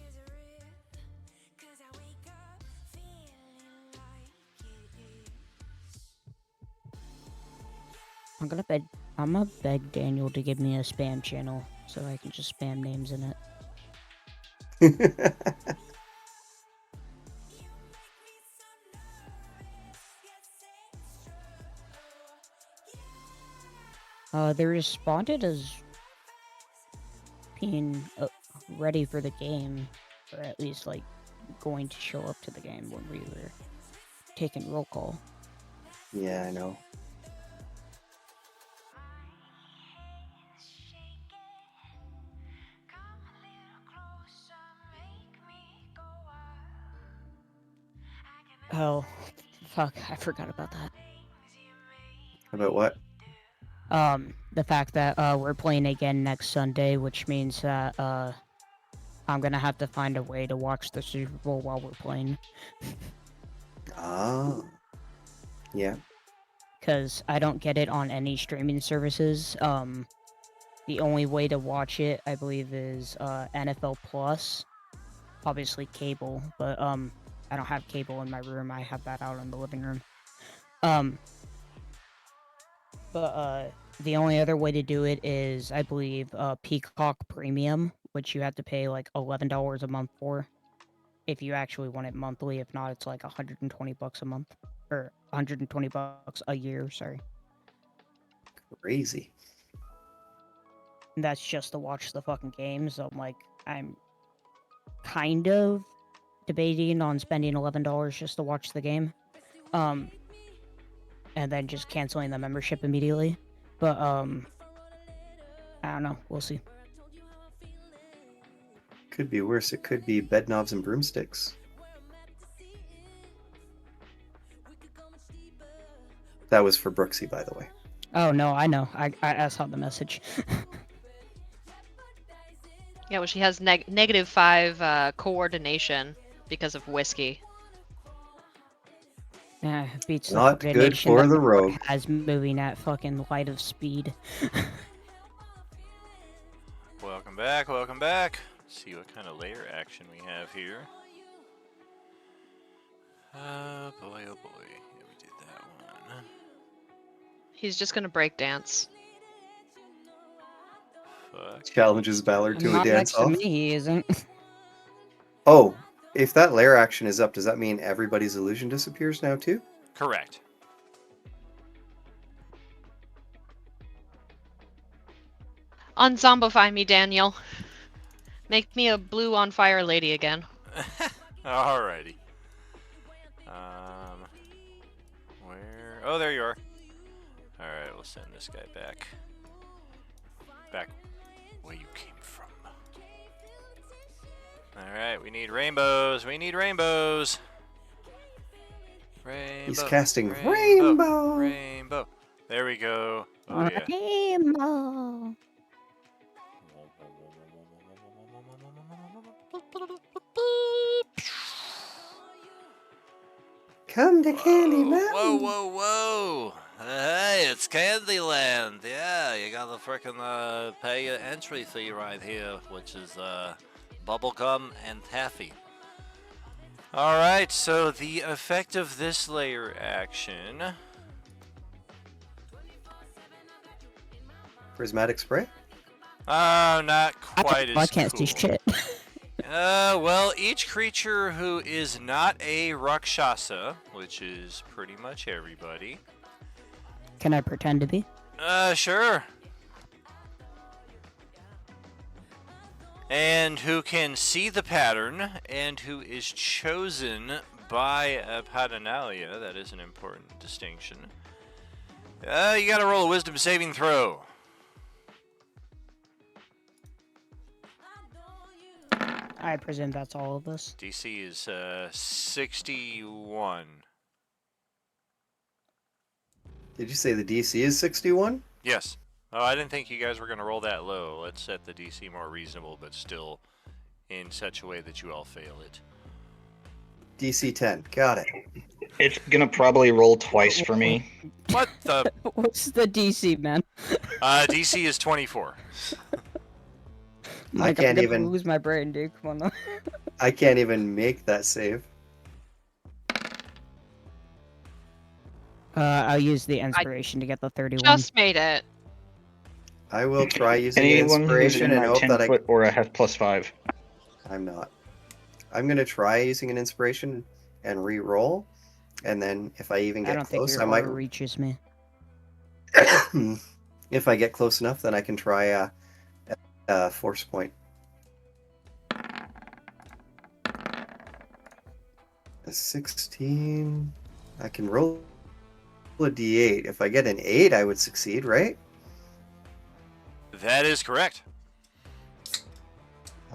I'm gonna beg Daniel to give me a spam channel so I can just spam names in it. They responded as being ready for the game, or at least like going to show up to the game when we were taking roll call. Yeah, I know. Oh, fuck, I forgot about that. About what? The fact that we're playing again next Sunday, which means that I'm gonna have to find a way to watch the Super Bowl while we're playing. Ah. Yeah. Because I don't get it on any streaming services. The only way to watch it, I believe, is NFL Plus. Obviously cable, but I don't have cable in my room. I have that out in the living room. But the only other way to do it is, I believe, Peacock Premium, which you have to pay like $11 a month for, if you actually want it monthly. If not, it's like $120 a month, or $120 a year. Sorry. Crazy. And that's just to watch the fucking game. So I'm kind of debating on spending $11 just to watch the game. And then just canceling the membership immediately. But, I don't know. We'll see. Could be worse. It could be bed knobs and broomsticks. That was for Brooksy, by the way. Oh, no, I know. I saw the message. Yeah, well, she has -5 coordination because of whiskey. Yeah, beats the Not good coordination for that the Nora rogue. has moving at fucking light of speed. Welcome back, welcome back. Let's see what kind of layer action we have here. Oh boy, oh boy. Yeah, we did that one. He's just gonna break dance. Fuck. Challenges Ballard to a Not dance next to off. me, he isn't. Oh, if that layer action is up, does that mean everybody's illusion disappears now too? Correct. Unzombify me, Daniel. Make me a blue on fire lady again. Alrighty. Where? Oh, there you are. Alright, we'll send this guy back. Back where you came from. Alright, we need rainbows. We need rainbows. Rainbow. He's casting rainbow. Rainbow. There we go. Oh, yeah. Rainbow. Come to Candy Mountain. Whoa, whoa, whoa! Hey, it's Candyland. Yeah, you gotta frickin' pay an entry fee right here, which is bubblegum and taffy. Alright, so the effect of this layer action. Prismatic spray? Not quite as I can't cool. see shit. Well, each creature who is not a Rakshasa, which is pretty much everybody. Can I pretend to be? Sure. And who can see the pattern, and who is chosen by Abhaddanayla. That is an important distinction. You gotta roll a wisdom saving throw. I presume that's all of us. DC is 61. Did you say the DC is 61? Yes. Oh, I didn't think you guys were going to roll that low. Let's set the DC more reasonable, but still in such a way that you all fail it. DC 10. Got it. It's gonna probably roll twice for me. What the? What's the DC, man? DC is 24. Mike, can't I'm gonna even- lose my brain, dude. Come on. Now. I can't even make that save. I'll use the inspiration to get the 31. Just made it. I will try using Anyone who's inspiration in and that hope 10 that foot aura has +5. I'm not. I'm gonna try using an inspiration and re-roll, and then if I even I get don't think close, your I might. aura reaches me. If I get close enough, then I can try a force point. A 16. I can roll a d8. If I get an 8, I would succeed, right? That is correct.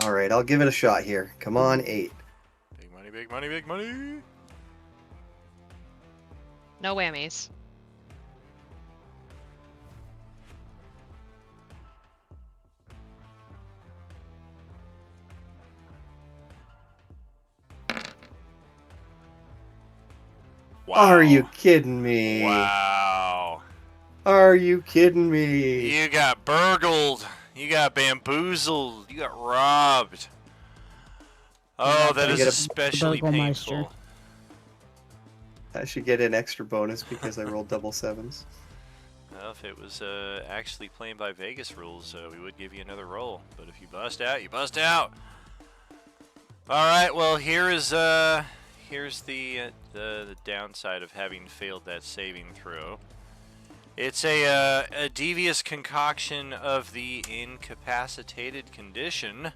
All right, I'll give it a shot here. Come on, 8. Big money, big money, big money. No whammies. Wow. Are you kidding me? Wow. Are you kidding me? You got burgled. You got bamboozled. You got robbed. Oh, that is get a especially Burgomeister. painful. I should get an extra bonus because I rolled double 7s. Well, if it was actually playing by Vegas rules, we would give you another roll. But if you bust out, you bust out. All right. Well, here's the downside of having failed that saving throw. It's a devious concoction of the incapacitated condition,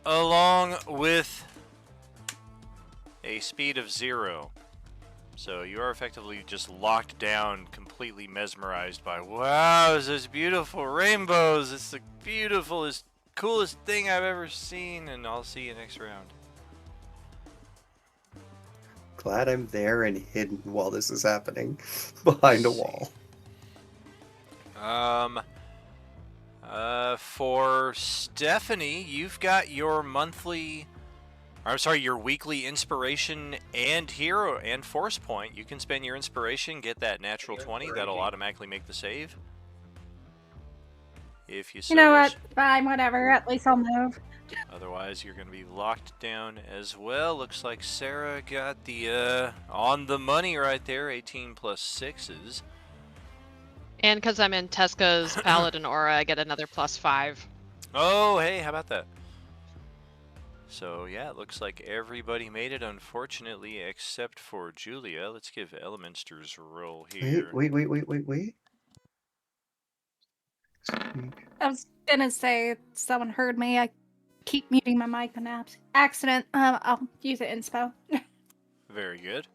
along with a speed of 0. So you are effectively just locked down, completely mesmerized by, wow, it's those beautiful rainbows. It's the beautifulest, coolest thing I've ever seen, and I'll see you next round. Glad I'm there and hidden while this is happening behind a wall. For Stephanie, you've got your your weekly inspiration and hero and force point. You can spend your inspiration, get that natural 20. That'll automatically make the save. If you so You know wish. what? Fine, whatever. At least I'll move. Otherwise, you're going to be locked down as well. Looks like Sarah got the on the money right there. 18 plus 6s. And because I'm in Teska's Paladin Aura, I get another +5. Oh, hey, how about that? So, yeah, it looks like everybody made it, unfortunately, except for Julia. Let's give Elementsters a roll here. Wait. I was gonna say someone heard me. I keep muting my mic on accident. I'll use it inspo. Very good.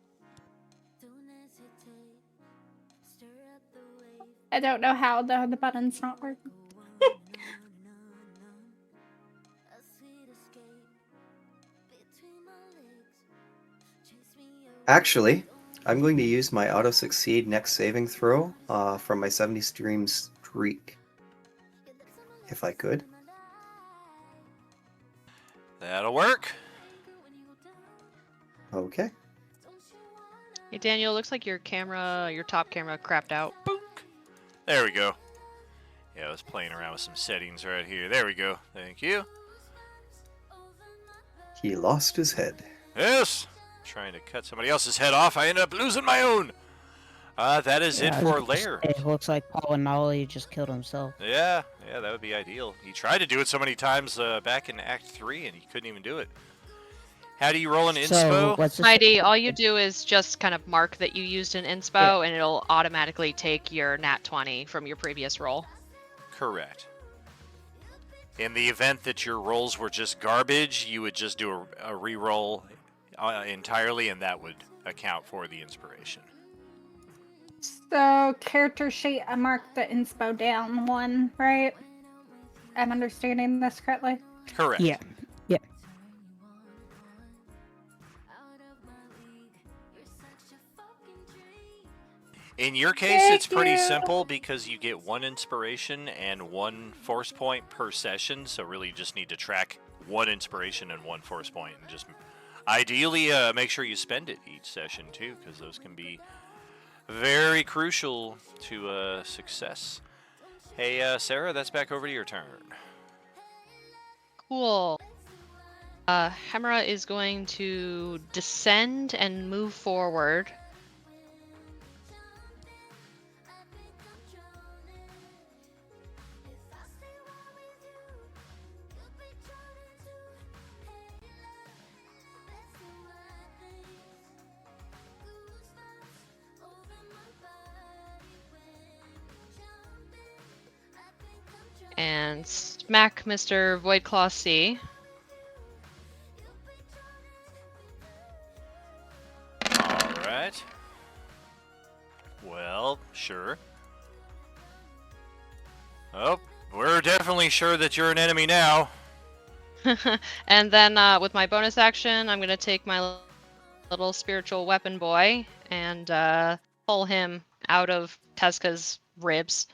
I don't know how the button's not working. Actually, I'm going to use my auto succeed next saving throw from my 70 stream streak. If I could. That'll work. Okay. Hey Daniel, looks like your top camera crapped out. There we go. Yeah, I was playing around with some settings right here. There we go. Thank you. He lost his head. Yes. Trying to cut somebody else's head off. I ended up losing my own. That is it I was for gonna layer. say, it looks like Paulinelli just killed himself. Yeah, that would be ideal. He tried to do it so many times back in Act 3, and he couldn't even do it. How do you roll an So inspo? let's just Heidi, all you do is just kind of mark that you used an inspo, and it'll automatically take your nat 20 from your previous roll. Correct. In the event that your rolls were just garbage, you would just do a re-roll entirely, and that would account for the inspiration. So, character sheet, I marked the inspo down 1, right? I'm understanding this correctly? Correct. Yeah. In your case, Thank it's pretty you. simple because you get 1 inspiration and 1 force point per session, so really you just need to track 1 inspiration and 1 force point, and just ideally make sure you spend it each session too, because those can be very crucial to success. Hey, Sarah, that's back over to your turn. Cool. Hemera is going to descend and move forward. And smack Mr. Voidclaw C. Alright. Well, sure. Oh, we're definitely sure that you're an enemy now. And then with my bonus action, I'm going to take my little spiritual weapon boy and pull him out of Teska's ribs.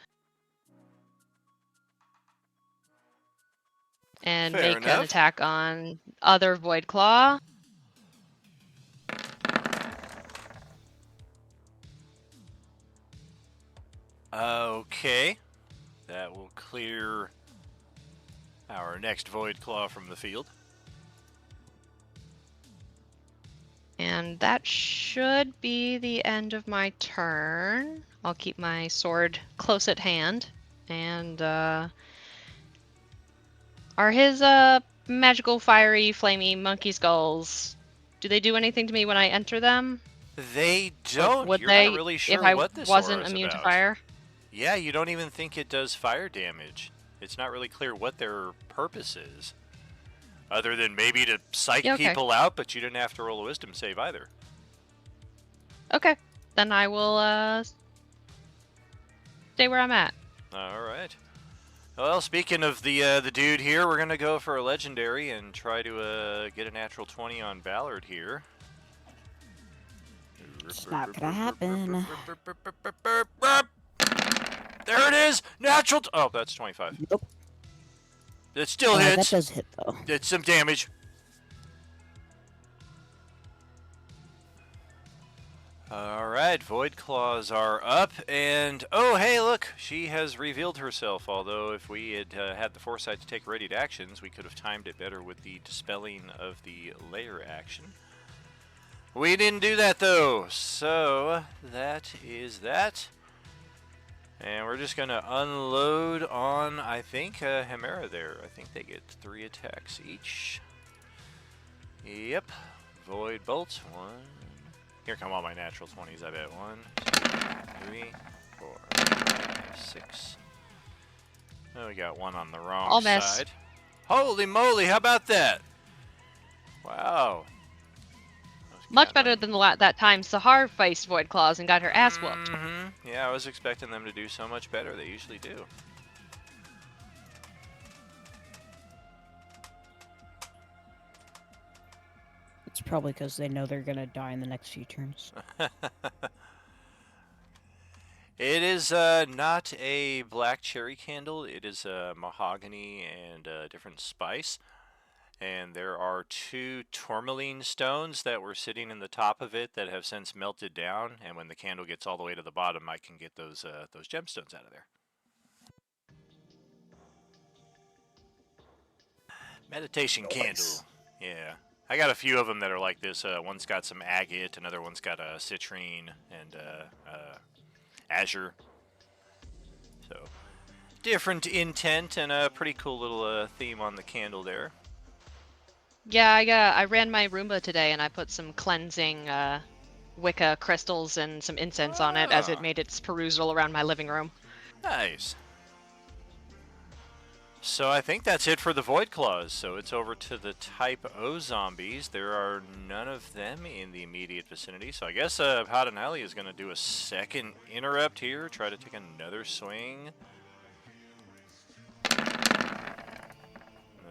And Fair make enough. an attack on other Voidclaw. Okay. That will clear our next Voidclaw from the field. And that should be the end of my turn. I'll keep my sword close at hand. And are his magical, fiery, flamey monkey skulls, do they do anything to me when I enter them? They Or don't. would You're they not really if sure I what this wasn't aura is immune about. to fire? Yeah, you don't even think it does fire damage. It's not really clear what their purpose is. Other than maybe to psych Yeah, okay. people out, but you didn't have to roll a wisdom save either. Okay, then I will stay where I'm at. Alright. Well, speaking of the dude here, we're going to go for a legendary and try to get a natural 20 on Ballard here. It's not gonna happen. There it is! Natural... Oh, that's 25. Nope. It still That hits. does hit though. Did some damage. Alright, Void Claws are up, and oh hey look, she has revealed herself, although if we had had the foresight to take readied actions, we could have timed it better with the dispelling of the layer action. We didn't do that though, so that is that. And we're just going to unload on, I think, Hemera there. I think they get 3 attacks each. Yep. Void Bolt. 1. Here come all my natural 20s, I bet. 1, 2, 3, 4, 5, 6. Oh, we got one on the wrong I'll miss. side. Holy moly, how about that? Wow. Much better than that time Sahar faced Void Claws and got her ass whooped. Yeah, I was expecting them to do so much better. They usually do. It's probably because they know they're gonna die in the next few turns. It is not a black cherry candle. It is a mahogany and a different spice. And there are 2 tourmaline stones that were sitting in the top of it that have since melted down. And when the candle gets all the way to the bottom, I can get those gemstones out of there. Meditation candle. Yeah. I got a few of them that are like this. One's got some agate, another one's got a citrine and azure. So different intent and a pretty cool little theme on the candle there. Yeah, I ran my Roomba today and I put some cleansing Wicca crystals and some incense on it as it made its perusal around my living room. Nice. So I think that's it for the Void Claws. So it's over to the Type O zombies. There are none of them in the immediate vicinity. So I guess Abhaddanayla is going to do a second interrupt here. Try to take another swing.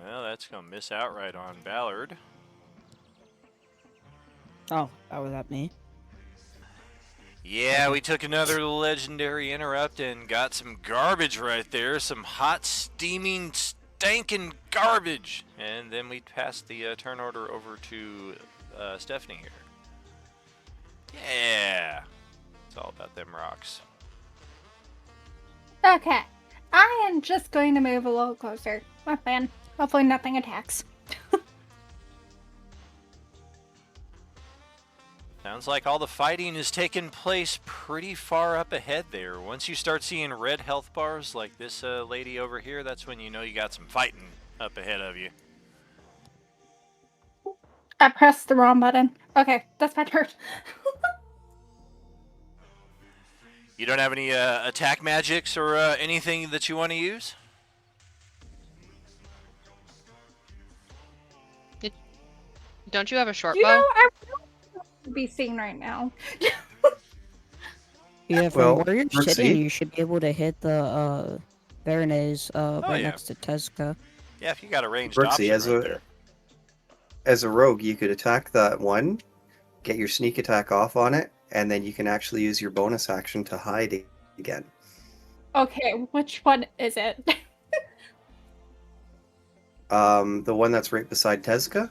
Well, that's going to miss outright on Ballard. Oh, was that me? Yeah, we took another legendary interrupt and got some garbage right there. Some hot, steaming, stankin' garbage. And then we passed the turn order over to Stephanie here. Yeah. It's all about them rocks. Okay. I am just going to move a little closer. My plan. Hopefully nothing attacks. Sounds like all the fighting is taking place pretty far up ahead there. Once you start seeing red health bars like this lady over here, that's when you know you got some fighting up ahead of you. I pressed the wrong button. Okay, that's my turn. You don't have any attack magics or anything that you want to use? Don't you have a short You bow? know, I would be seen right now. Yeah, from Well, where you're Brooksy? sitting, you should be able to hit the Veronese right yeah. next to Tezca. Yeah, if you got a ranged Brooksy, option right there. as a rogue, you could attack that one, get your sneak attack off on it, and then you can actually use your bonus action to hide again. Okay, which one is it? The one that's right beside Tezca.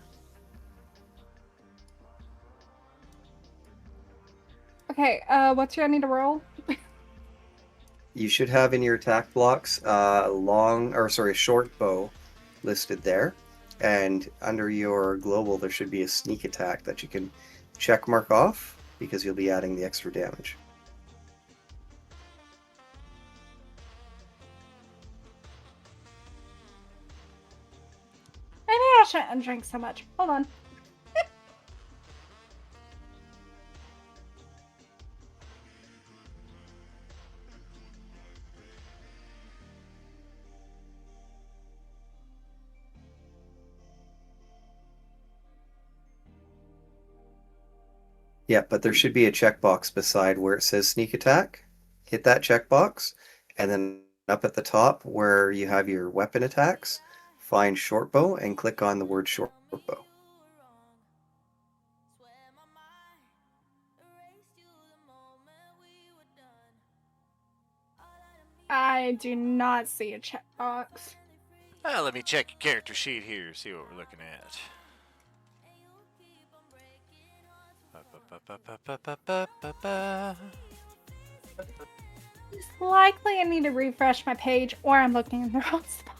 Okay, what's your I need to roll? You should have in your attack blocks short bow listed there. And under your global, there should be a sneak attack that you can check mark off because you'll be adding the extra damage. Maybe I shouldn't drink so much. Hold on. Yeah, but there should be a checkbox beside where it says sneak attack. Hit that checkbox, and then up at the top where you have your weapon attacks, find short bow and click on the word short bow. I do not see a checkbox. Let me check your character sheet here, see what we're looking at. It's likely I need to refresh my page, or I'm looking in the wrong spot.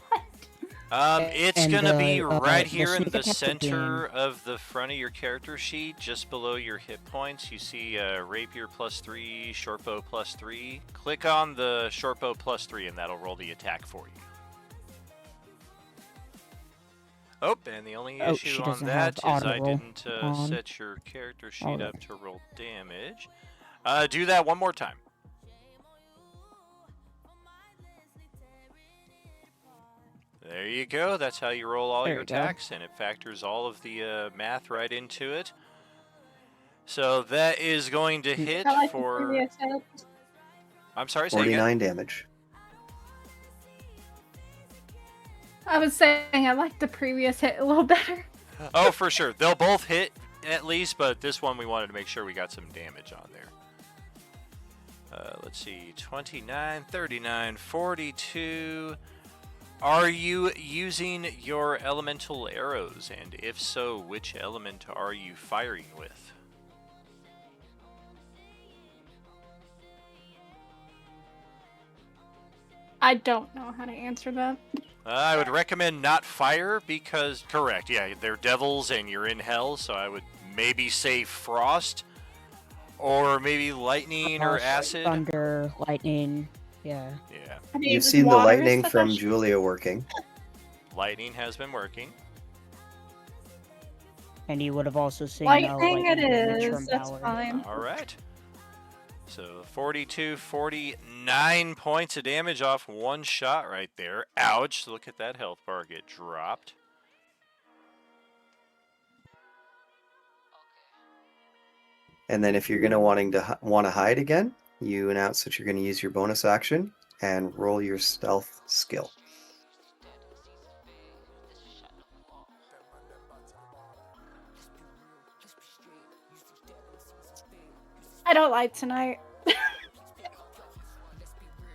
It's And, gonna be the right here in sneak the attack center of the front of your character sheet, just below your hit points. You see rapier +3, shortbow +3. Click on the shortbow +3, and that'll roll the attack for you. Oh, and the only Oh, issue she on doesn't that have is I auto roll didn't on. set your character sheet Alright. up to roll damage. Do that one more time. There you go. That's how you roll all There your you go. attacks, and it factors all of the math right into it. So that is going to hit I like the for... previous hit. I'm sorry, say again. 49 damage. I was saying I like the previous hit a little better. Oh, for sure. They'll both hit at least, but this one we wanted to make sure we got some damage on there. Let's see, 29, 39, 42. Are you using your elemental arrows? And if so, which element are you firing with? I don't know how to answer that. I would recommend not fire because, correct, yeah, they're devils and you're in hell, so I would maybe say frost or maybe lightning or Frost, acid. thunder, lightning. Yeah. Yeah, I mean, You've is seen the water lightning from sufficient? Julia working. lightning has been working. And you would have also seen Lightning it damage is. from That's Ballard. fine. All right. So 42, 49 points of damage off one shot right there. Ouch. Look at that health bar get dropped. And then if you're gonna want to hide again, you announce that you're going to use your bonus action and roll your stealth skill. I don't like tonight.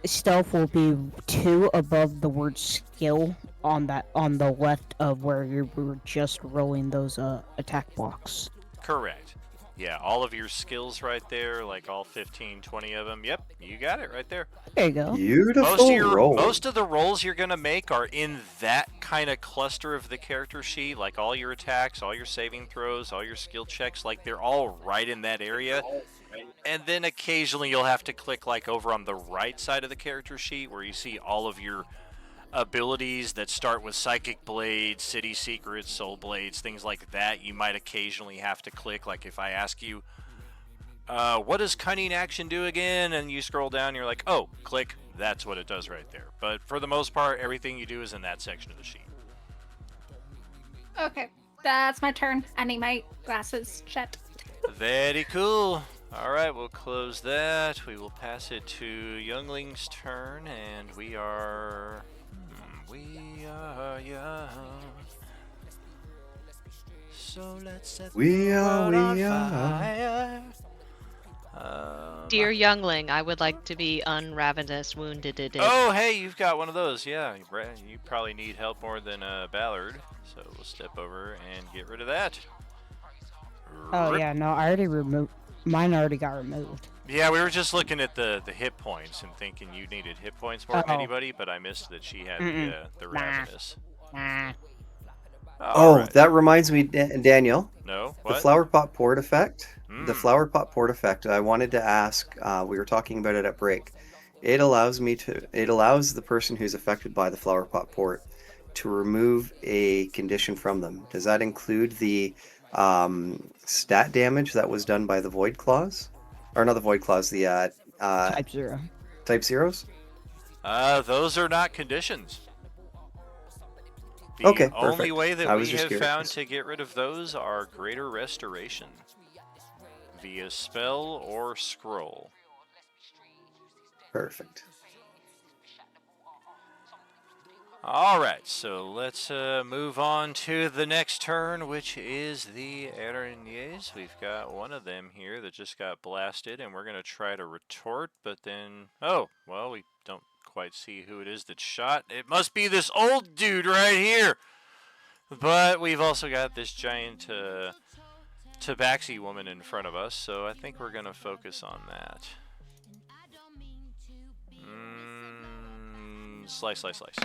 Stealth will be 2 above the word skill on the left of where you were just rolling those attack blocks. Correct. Yeah, all of your skills right there, like all 15, 20 of them. Yep, you got it right there. There you go. Beautiful roll. Most of the rolls you're going to make are in that kind of cluster of the character sheet, like all your attacks, all your saving throws, all your skill checks, like they're all right in that area. And then occasionally you'll have to click like over on the right side of the character sheet where you see all of your abilities that start with Psychic Blade, City Secrets, Soul Blades, things like that. You might occasionally have to click, like if I ask you, what does Cunning Action do again? And you scroll down, you're like, oh, click, that's what it does right there. But for the most part, everything you do is in that section of the sheet. Okay, that's my turn. I need my glasses checked. Very cool. All right, we'll close that. We will pass it to Youngling's turn, and we are young. So let's set the world on fire. Dear youngling, I would like to be unravenous wounded. Oh, hey, you've got one of those. Yeah, you probably need help more than Ballard. So we'll step over and get rid of that. Oh yeah, no, I already removed. Mine already got removed. Yeah, we were just looking at the hit points and thinking you needed hit points more than anybody, but I missed that she had the ravenous. Nah. Right. That reminds me, Daniel. No, what? The flower pot port effect. The flower pot port effect. I wanted to ask. We were talking about it at break. It allows the person who's affected by the flower pot port to remove a condition from them. Does that include the stat damage that was done by the void claws, or not the void claws, the Type 0. Type zeros? Those are not conditions. The Okay, only perfect. way that I we was just have curious. found to get rid of those are greater restoration via spell or scroll. Perfect. All right, so let's move on to the next turn, which is the Araignées. We've got one of them here that just got blasted, and we're going to try to retort, but then... Oh, well, we don't quite see who it is that shot. It must be this old dude right here! But we've also got this giant tabaxi woman in front of us, so I think we're going to focus on that. Slice, slice, slice.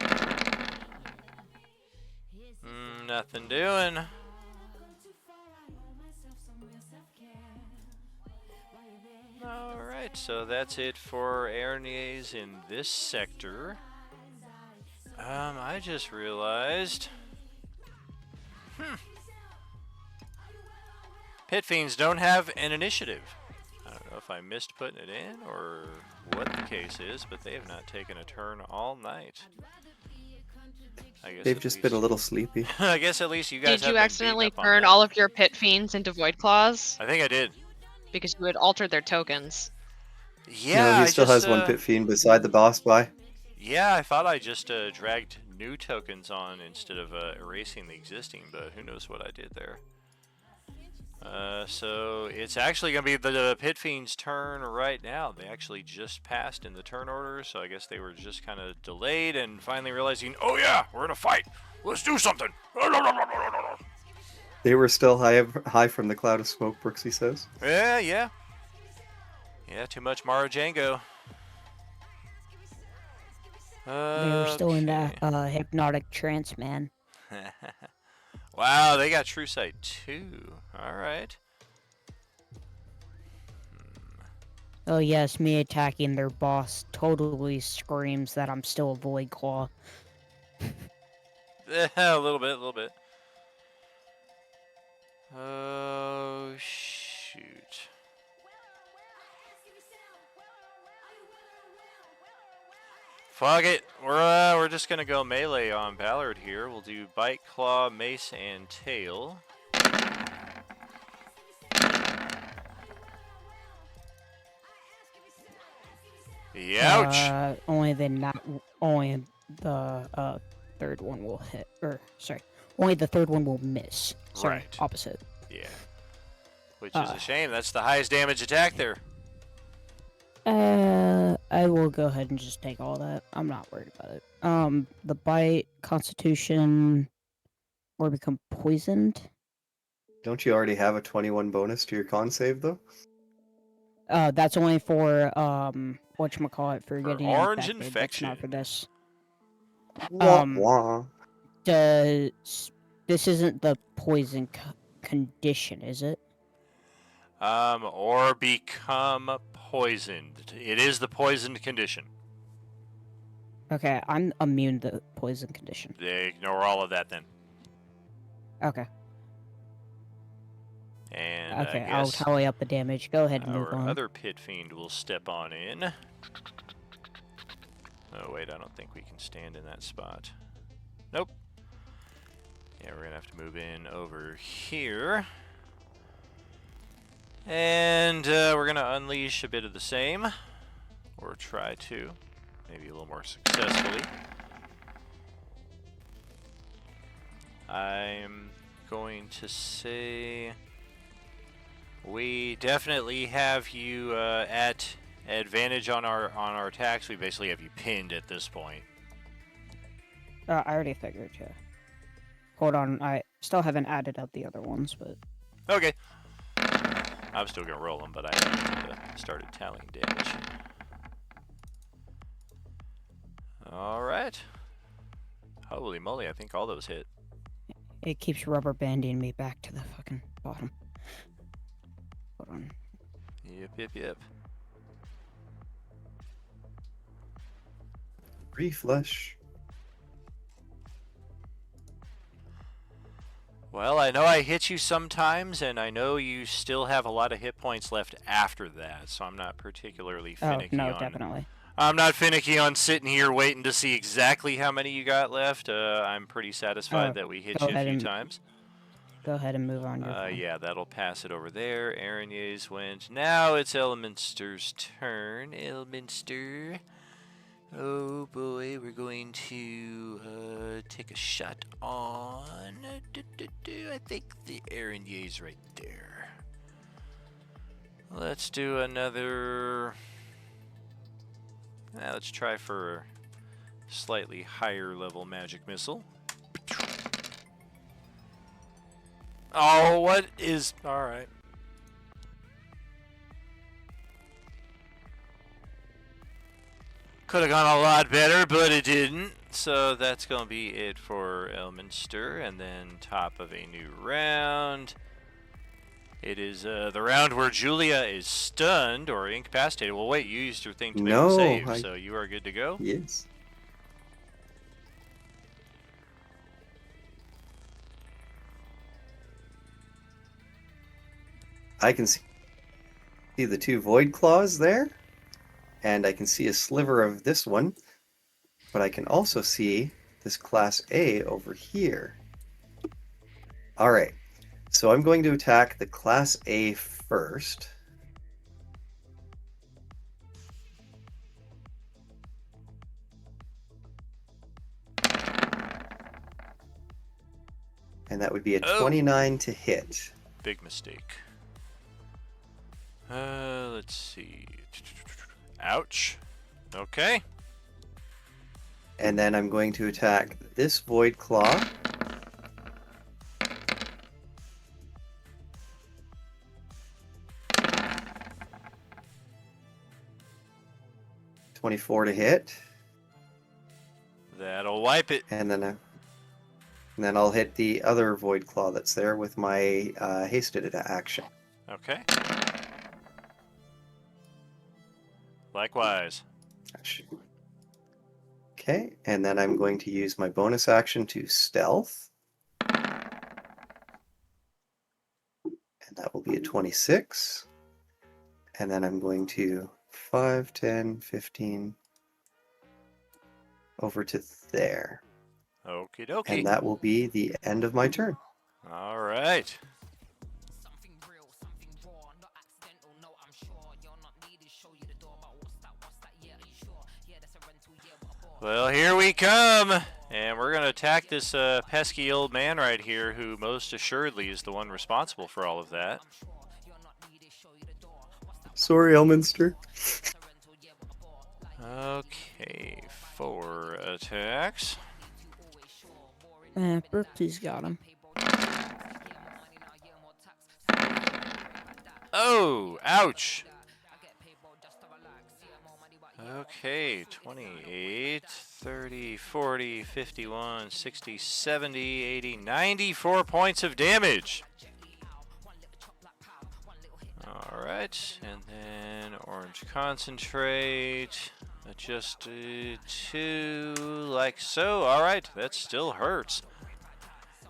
Nothing doing. Alright, so that's it for Araignées in this sector. I just realized... Pit Fiends don't have an initiative. I don't know if I missed putting it in or what the case is, but they have not taken a turn all night. I guess They've just been a little sleepy. I guess at least you guys Did you have accidentally been beaten up on turn that. all of your pit fiends into void claws? I think I did. Because you had altered their tokens. Yeah, No, he I still just, has one pit fiend beside the boss by. Yeah, I thought I just dragged new tokens on instead of erasing the existing, but who knows what I did there. So it's actually going to be the Pit Fiend's turn right now. They actually just passed in the turn order, so I guess they were just kind of delayed and finally realizing, oh yeah, we're in a fight. Let's do something. They were still high from the cloud of smoke, Brooksy says. Yeah. Yeah, too much Mara Django. They were still in that Okay. hypnotic trance, man. Wow, they got True Sight too. All right. Oh yes, me attacking their boss totally screams that I'm still a Void Claw. A little bit, a little bit. Oh shoot. Fuck it. We're just gonna go melee on Ballard here. We'll do bite, claw, mace, and tail. Ouch. Only the third one will hit, or sorry, only the third one will miss. Sorry, Right. opposite. Yeah. Which is a shame. That's the highest damage attack there. I will go ahead and just take all that. I'm not worried about it. The bite, constitution, or become poisoned. Don't you already have a 21 bonus to your con save though? That's only for whatchamacallit, for getting orange infected. That's not for infection. this. Wah, wah. This isn't the poison condition, is it? Or become poisoned. It is the poisoned condition. Okay, I'm immune to the poison condition. They ignore all of that then. Okay. And Okay, I I'll guess tally up the damage. Go ahead and move our on. other pit fiend will step on in. Oh wait, I don't think we can stand in that spot. Nope. Yeah, we're gonna have to move in over here. And we're gonna unleash a bit of the same. Or try to. Maybe a little more successfully. I'm going to say we definitely have you at advantage on our attacks. We basically have you pinned at this point. I already figured, yeah. Hold on, I still haven't added up the other ones, but... Okay. I'm still gonna roll them, but I haven't started tallying damage. Alright. Holy moly, I think all those hit. It keeps rubber banding me back to the fucking bottom. Hold on. Yep. Reflesh. Well, I know I hit you sometimes, and I know you still have a lot of hit points left after that, so I'm not particularly finicky no, on... definitely. I'm not finicky on sitting here waiting to see exactly how many you got left. I'm pretty satisfied that we hit you a few times. Go ahead and move on. Yeah, that'll pass it over there. Aranier's went. Now it's Elminster's turn. Elminster. Oh boy, we're going to take a shot on... I think the Aranier's right there. Let's do another... let's try for a slightly higher level magic missile. Oh, what is... Alright. Could have gone a lot better, but it didn't. So that's going to be it for Elminster. And then top of a new round. It is the round where Julia is stunned or incapacitated. Well, wait, you used your thing to make a save, so you are good to go? Yes. I can see the two Void Claws there, and I can see a sliver of this one, but I can also see this Class A over here. Alright, so I'm going to attack the Class A first. And that would be a 29 to hit. Big mistake. Let's see. Ouch. Okay. And then I'm going to attack this Void Claw. $24 to hit. That'll wipe it. And then I'll hit the other Void Claw that's there with my hasted action. Okay. Likewise. Okay, and then I'm going to use my bonus action to stealth. And that will be a 26. And then I'm going to 5, 10, 15 over to there. Okie dokie. And that will be the end of my turn. All right. Well, here we come. And we're going to attack this pesky old man right here who most assuredly is the one responsible for all of that. Sorry, Elminster. Okay, 4 attacks. Berkeley's got him. Oh, ouch. Okay, 28, 30, 40, 51, 60, 70, 80, 94 points of damage. Alright, and then orange concentrate. Adjusted to like so. Alright, that still hurts.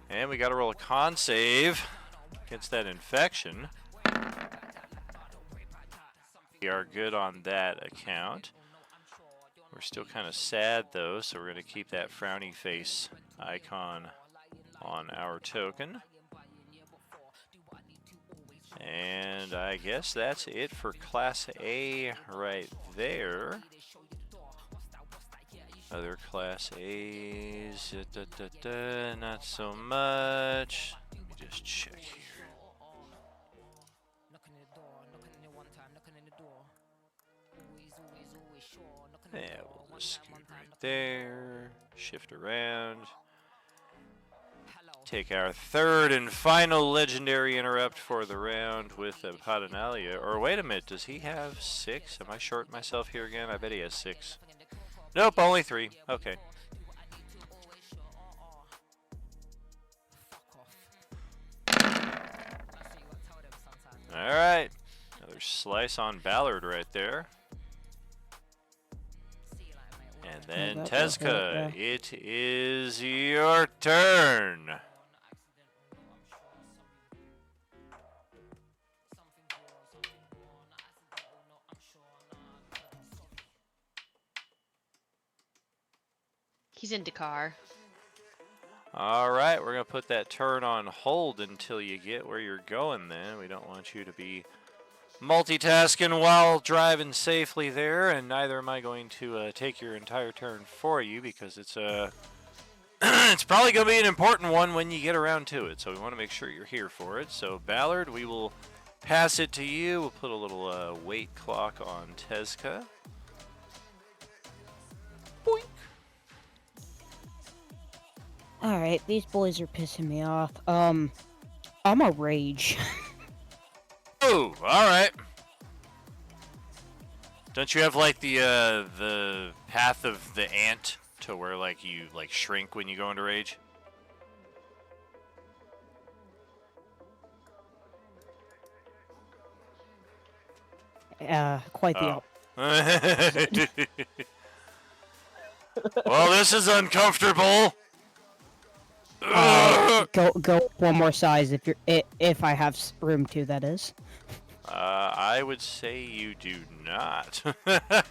And we gotta roll a con save against that infection. We are good on that account. We're still kind of sad though, so we're going to keep that frowny face icon on our token. And I guess that's it for Class A right there. Other Class A's, not so much. Let me just check here. Yeah, we'll just scoot right there, shift around, take our third and final legendary interrupt for the round with Abhaddanayla. Or wait a minute, does he have 6? Am I short myself here again? I bet he has 6. Nope, only 3. Okay. Alright, another slice on Ballard right there. And then Tezka, it is your turn. He's in Dakar. All right, we're going to put that turn on hold until you get where you're going then. We don't want you to be multitasking while driving safely there, and neither am I going to take your entire turn for you because it's it's probably going to be an important one when you get around to it, so we want to make sure you're here for it. So Ballard, we will pass it to you. We'll put a little weight clock on Tezka. Boink. Alright, these boys are pissing me off. I'm a rage. Oh, all right. Don't you have like the path of the ant to where like you like shrink when you go into rage? Quite the opposite. Well, this is uncomfortable. Go one more size if I have room to, that is. I would say you do not.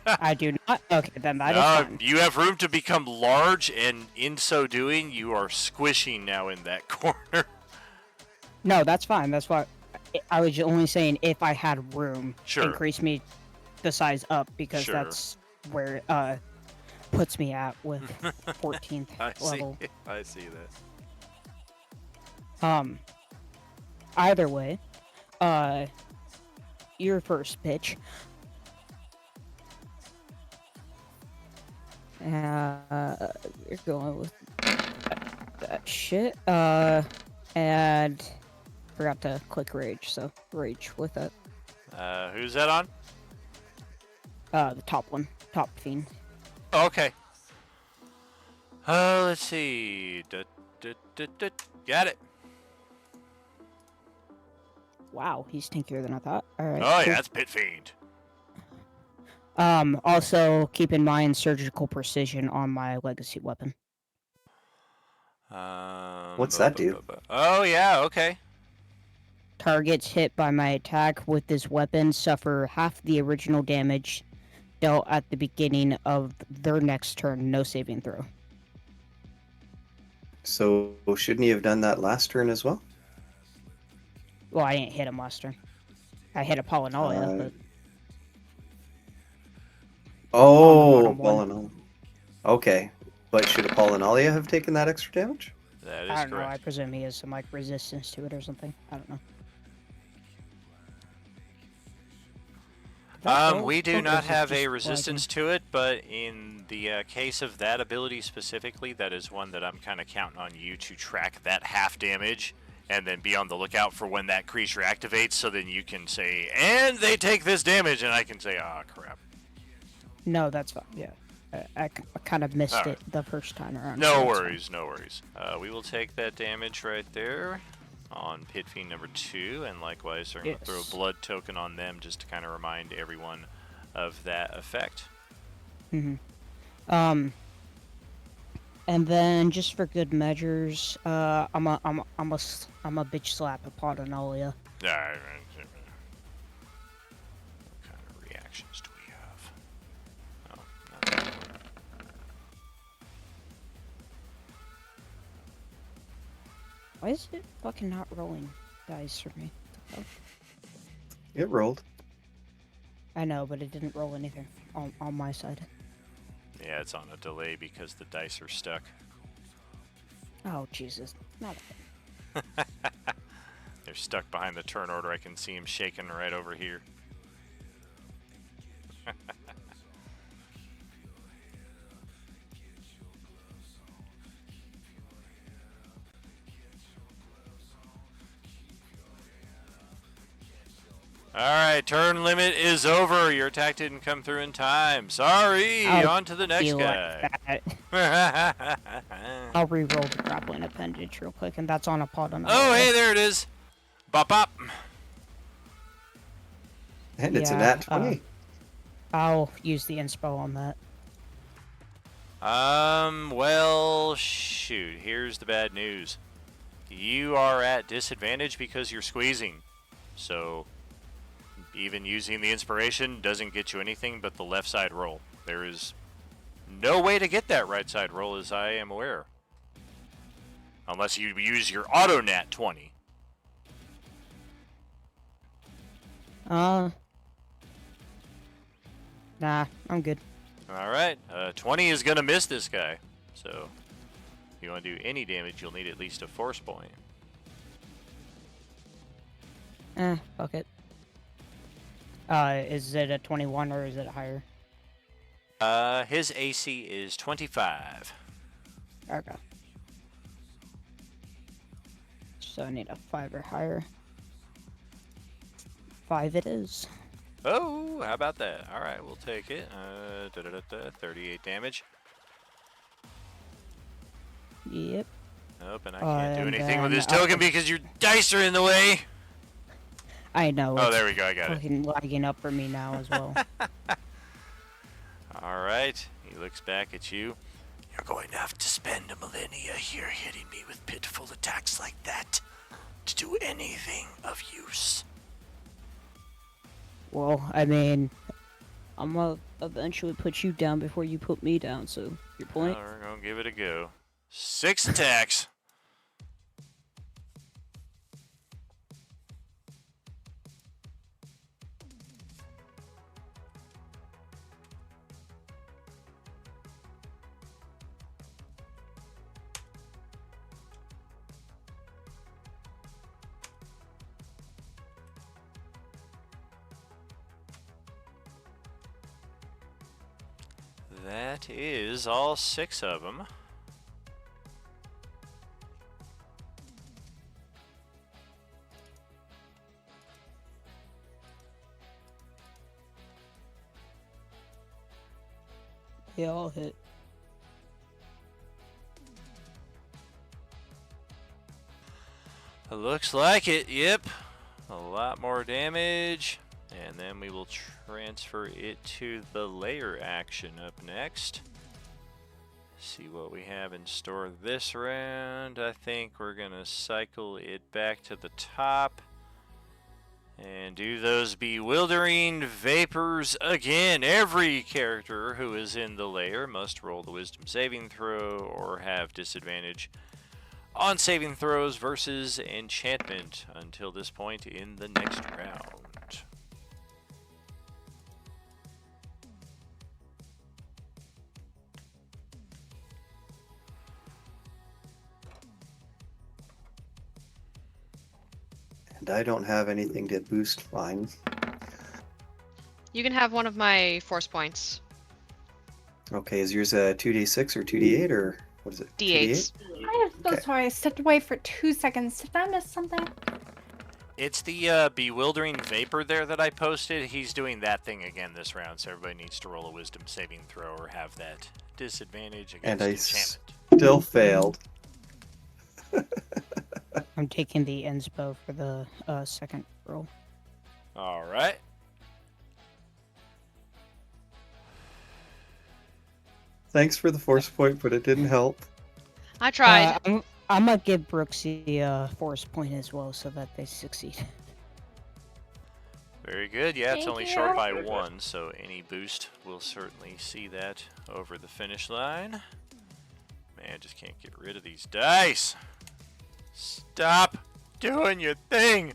I do not? Okay, then that is fine. You have room to become large, and in so doing, you are squishing now in that corner. No, that's fine. That's why I was only saying if I had room, increase me the size up, because that's where it puts me at with 14th level. I see that. Either way, your first pitch. You're going with that shit. And forgot to click rage, so rage with it. Who's that on? The top one, top fiend. Oh, okay. Let's see. Got it. Wow, he's stinkier than I thought. All right. Oh, cool. yeah, that's Pit Fiend. Also keep in mind surgical precision on my legacy weapon. What's that do? Oh, yeah, okay. Targets hit by my attack with this weapon suffer half the original damage dealt at the beginning of their next turn, no saving throw. So shouldn't he have done that last turn as well? Well, I didn't hit him last turn. I hit Abhaddanayla, but... Oh, one. Apollinalia. Okay. But should Apollinalia have taken that extra damage? That is I don't correct. know, I presume he has some, like, resistance to it or something. I don't know. We do Or not is it have just a resistance to it, but in the case of that ability specifically, that is one that I'm kind of counting on you to track that half damage and then be on the lookout for when that creature activates, so then you can say, and they take this damage, and I can say, ah, crap. No, that's fine, yeah. I kind of missed Alright. it the first time around. No so that's worries, no worries. We will take that damage right there on Pit Fiend number 2, and likewise they're going to throw a blood token on them just to kind of remind everyone of that effect. fine. And then just for good measures, I'm a bitch slap Abhaddanayla. What kind of reactions do we have? Oh, no. Why is it fucking not rolling dice for me? It rolled. I know, but it didn't roll anything on my side. Yeah, it's on a delay because the dice are stuck. Oh, Jesus. Not They're stuck behind the turn order. I can see them shaking right over here. Alright, turn limit is over. Your attack didn't come through in time. Sorry, on to the next guy. I'll re-roll the grappling appendage real quick, and that's on Abhaddanayla. Oh, hey, there it is. Bop, bop. And it's a nat 20. I'll use the inspo on that. Well, shoot. Here's the bad news. You are at disadvantage because you're squeezing. So, even using the inspiration doesn't get you anything but the left side roll. There is no way to get that right side roll, as I am aware. Unless you use your auto nat 20. Nah, I'm good. Alright, 20 is going to miss this guy. So, if you want to do any damage, you'll need at least a force point. Fuck it. Is it a 21 or is it higher? His AC is 25. Okay. So I need a 5 or higher. 5 it is. Oh, how about that? Alright, we'll take it. 38 damage. Yep. Nope, and I can't do And anything with then this token because your dice are in the way. I know. Oh, it's there we go. I got it. fucking lagging up for me now as well. Alright, he looks back at you. You're going to have to spend a millennia here hitting me with pitiful attacks like that to do anything of use. Well, I mean, I'm gonna eventually put you down before you put me down, so your point? Well, we're going to give it a go. 6 attacks. That is all 6 of them. They all hit. Looks like it, yep. A lot more damage. And then we will transfer it to the layer action up next. See what we have in store this round. I think we're going to cycle it back to the top. And do those bewildering vapors again. Every character who is in the layer must roll the wisdom saving throw or have disadvantage on saving throws versus enchantment until this point in the next round. And I don't have anything to boost mine. You can have one of my force points. Okay, is yours a 2d6 or 2d8 or what is it? D8s. I am so Okay. sorry. I stepped away for 2 seconds. Did I miss something? It's the bewildering vapor there that I posted. He's doing that thing again this round, so everybody needs to roll a wisdom saving throw or have that disadvantage against And I enchantment. still failed. I'm taking the inspo for the second roll. All right. Thanks for the force point, but it didn't help. I tried. I'm gonna give Brooksy a force point as well so that they succeed. Very good. Yeah, it's Thank only you. short by 1, so any boost will certainly see that over the finish line. Man, just can't get rid of these dice. Stop doing your thing.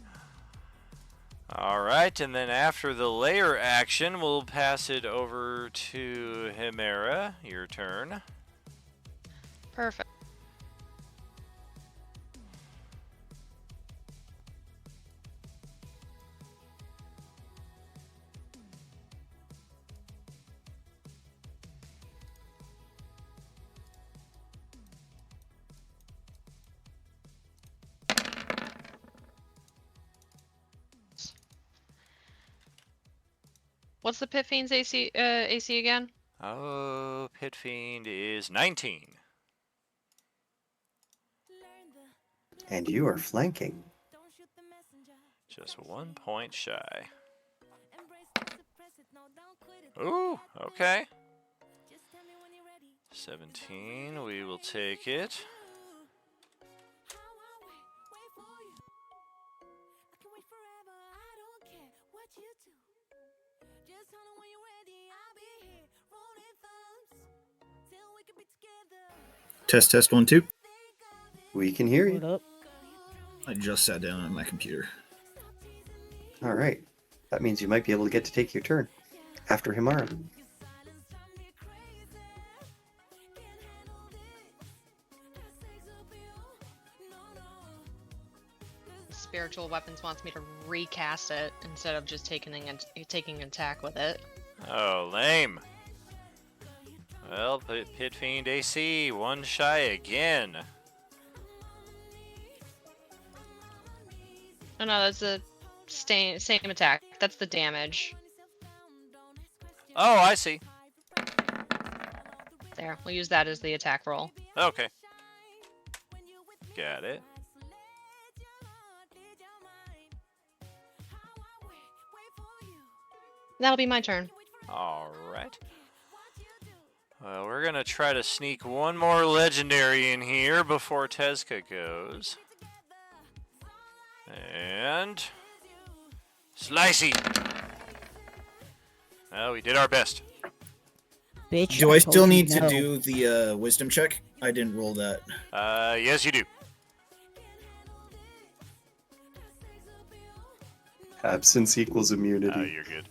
All right, and then after the layer action, we'll pass it over to Himera. Your turn. Perfect. What's the Pit Fiend's AC again? Oh, Pit Fiend is 19. And you are flanking. Just 1 point shy. Ooh, okay. 17, we will take it. Test, test, 1, 2. We can hear Hold you. up. I just sat down on my computer. All right. That means you might be able to get to take your turn after Himara. Spiritual Weapons wants me to recast it instead of just taking an attack with it. Oh, lame. Well, Pit Fiend AC, 1 shy again. Oh no, that's the same attack. That's the damage. Oh, I see. There, we'll use that as the attack roll. Okay. Got it. That'll be my turn. All right. Well, we're going to try to sneak one more legendary in here before Tezka goes. And... Slicey! Well, we did our best. Bitch. Do I told still you need to no. do the wisdom check? I didn't roll that. Yes, you do. Absence equals immunity. Oh, you're good.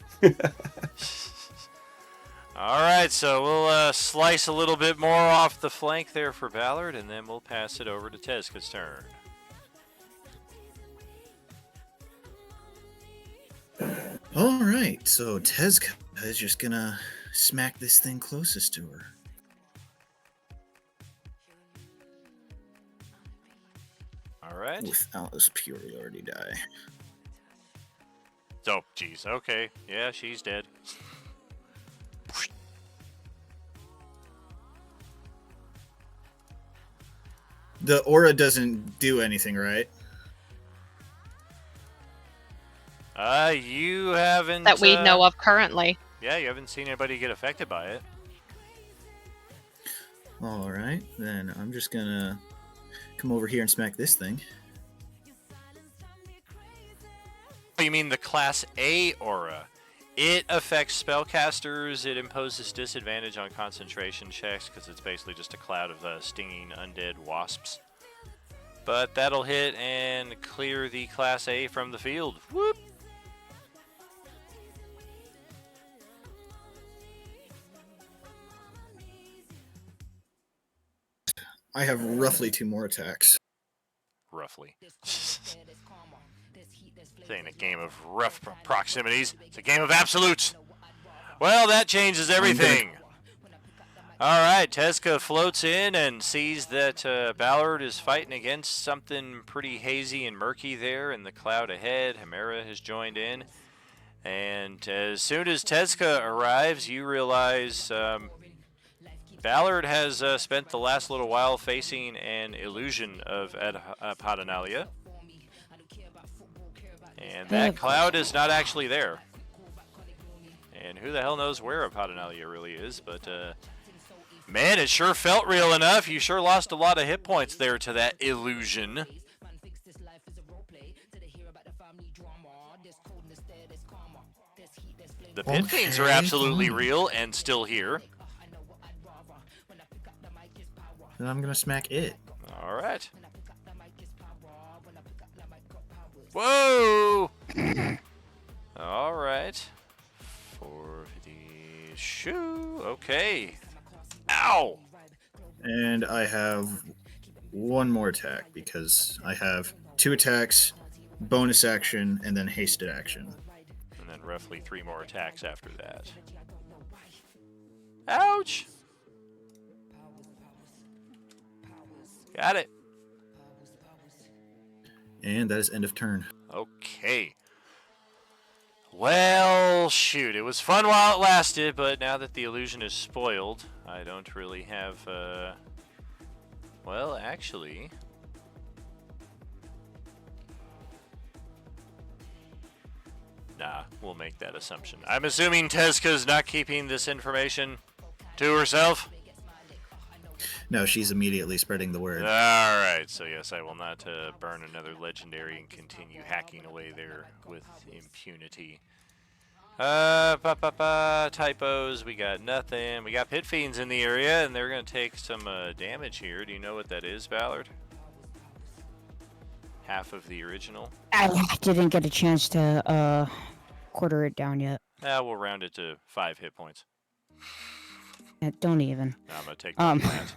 All right, so we'll slice a little bit more off the flank there for Ballard, and then we'll pass it over to Tezka's turn. All right, so Tezka is just gonna smack this thing closest to her. All right. Without this superiority die. Oh, geez. Okay. Yeah, she's dead. The aura doesn't do anything, right? You haven't... that we know of currently. Yeah, you haven't seen anybody get affected by it. All right, then I'm just gonna come over here and smack this thing. You mean the Class A aura? It affects spellcasters. It imposes disadvantage on concentration checks because it's basically just a cloud of stinging undead wasps. But that'll hit and clear the Class A from the field. Whoop! I have roughly 2 more attacks. Roughly. This ain't a game of rough proximities. It's a game of absolutes. Well, that changes everything. All right, Tezca floats in and sees that Ballard is fighting against something pretty hazy and murky there in the cloud ahead. Himera has joined in. And as soon as Tezca arrives, you realize Ballard has spent the last little while facing an illusion of Abhaddanayla. And that cloud is not actually there. And who the hell knows where Abhaddanayla really is, but man, it sure felt real enough. You sure lost a lot of hit points there to that illusion. The pit fiends are absolutely real and still here. Then I'm gonna smack it. All right. Whoa! All right. For the shoe. Okay. Ow! And I have 1 more attack because I have 2 attacks, bonus action, and then hasted action. And then roughly 3 more attacks after that. Ouch! Got it. And that is end of turn. Okay. Well, shoot. It was fun while it lasted, but now that the illusion is spoiled, I don't really have, well, actually... Nah, we'll make that assumption. I'm assuming Tezca's not keeping this information to herself? No, she's immediately spreading the word. Alright, so yes, I will not burn another legendary and continue hacking away there with impunity. Typos, we got nothing. We got pit fiends in the area, and they're going to take some damage here. Do you know what that is, Ballard? Half of the original? I didn't get a chance to quarter it down yet. We'll round it to 5 hit points. Don't even. I'm going to take that.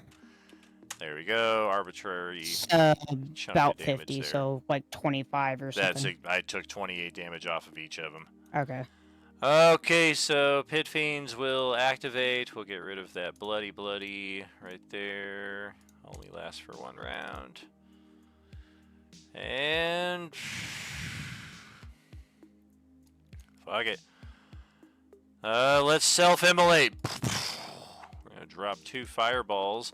There we go. Arbitrary. About 50, so like 25 or something. I took 28 damage off of each of them. Okay. Okay, so Pit Fiends will activate. We'll get rid of that bloody right there. Only lasts for 1 round. And... fuck it. Let's self-immolate. We're going to drop 2 fireballs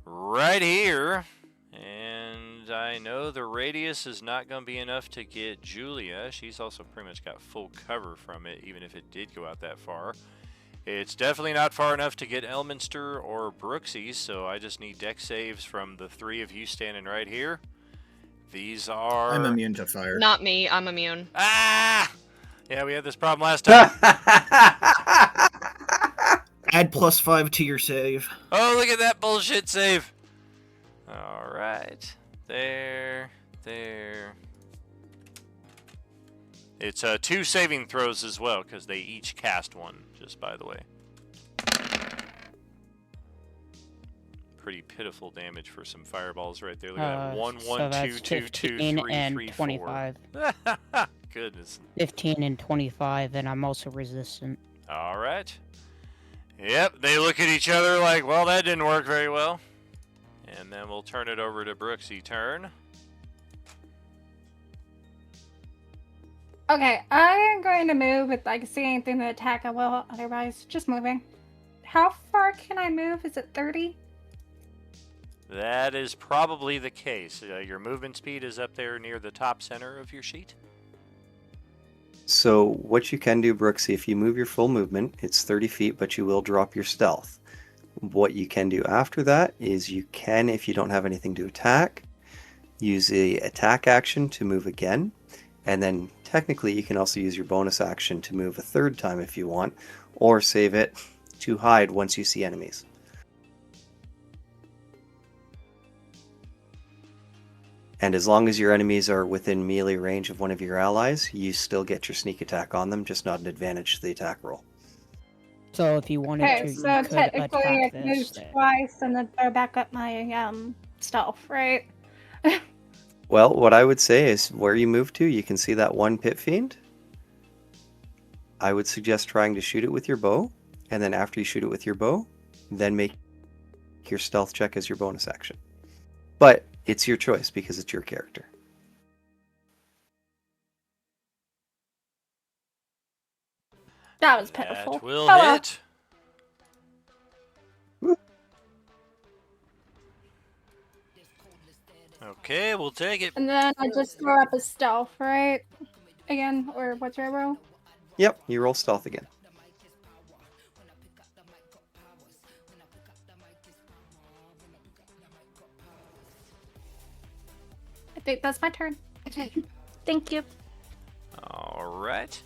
right here. And I know the radius is not going to be enough to get Julia. She's also pretty much got full cover from it, even if it did go out that far. It's definitely not far enough to get Elminster or Brooksy, so I just need deck saves from the 3 of you standing right here. These are... I'm immune to fire. Not me, I'm immune. Ah! Yeah, we had this problem last time. Add +5 to your save. Oh, look at that bullshit save. Alright. There. It's 2 saving throws as well, because they each cast 1, just by the way. Pretty pitiful damage for some fireballs right there. Look at that. 1, 1, so 2, 2, 2, 3, and 3, 25. 4. Goodness. 15 and 25, and I'm also resistant. Alright. Yep, they look at each other like, well, that didn't work very well. And then we'll turn it over to Brooksy turn. Okay, I am going to move. If I can see anything to attack, I will. Otherwise, just moving. How far can I move? Is it 30? That is probably the case. Your movement speed is up there near the top center of your sheet. So what you can do, Brooksy, if you move your full movement, it's 30 feet, but you will drop your stealth. What you can do after that is you can, if you don't have anything to attack, use the attack action to move again. And then technically you can also use your bonus action to move a third time if you want, or save it to hide once you see enemies. And as long as your enemies are within melee range of one of your allies, you still get your sneak attack on them, just not an advantage to the attack roll. So if you wanted Okay, to, so you could technically I attack can this. move Then. twice and then throw back up my stealth, right? Well, what I would say is where you move to, you can see that one pit fiend. I would suggest trying to shoot it with your bow, and then after you shoot it with your bow, then make your stealth check as your bonus action. But it's your choice because it's your character. That was pitiful. That will well. hit. Okay, we'll take it. And then I just throw up a stealth, right? Again, or what's your roll? Yep, you roll stealth again. I think that's my turn. Thank you. All right.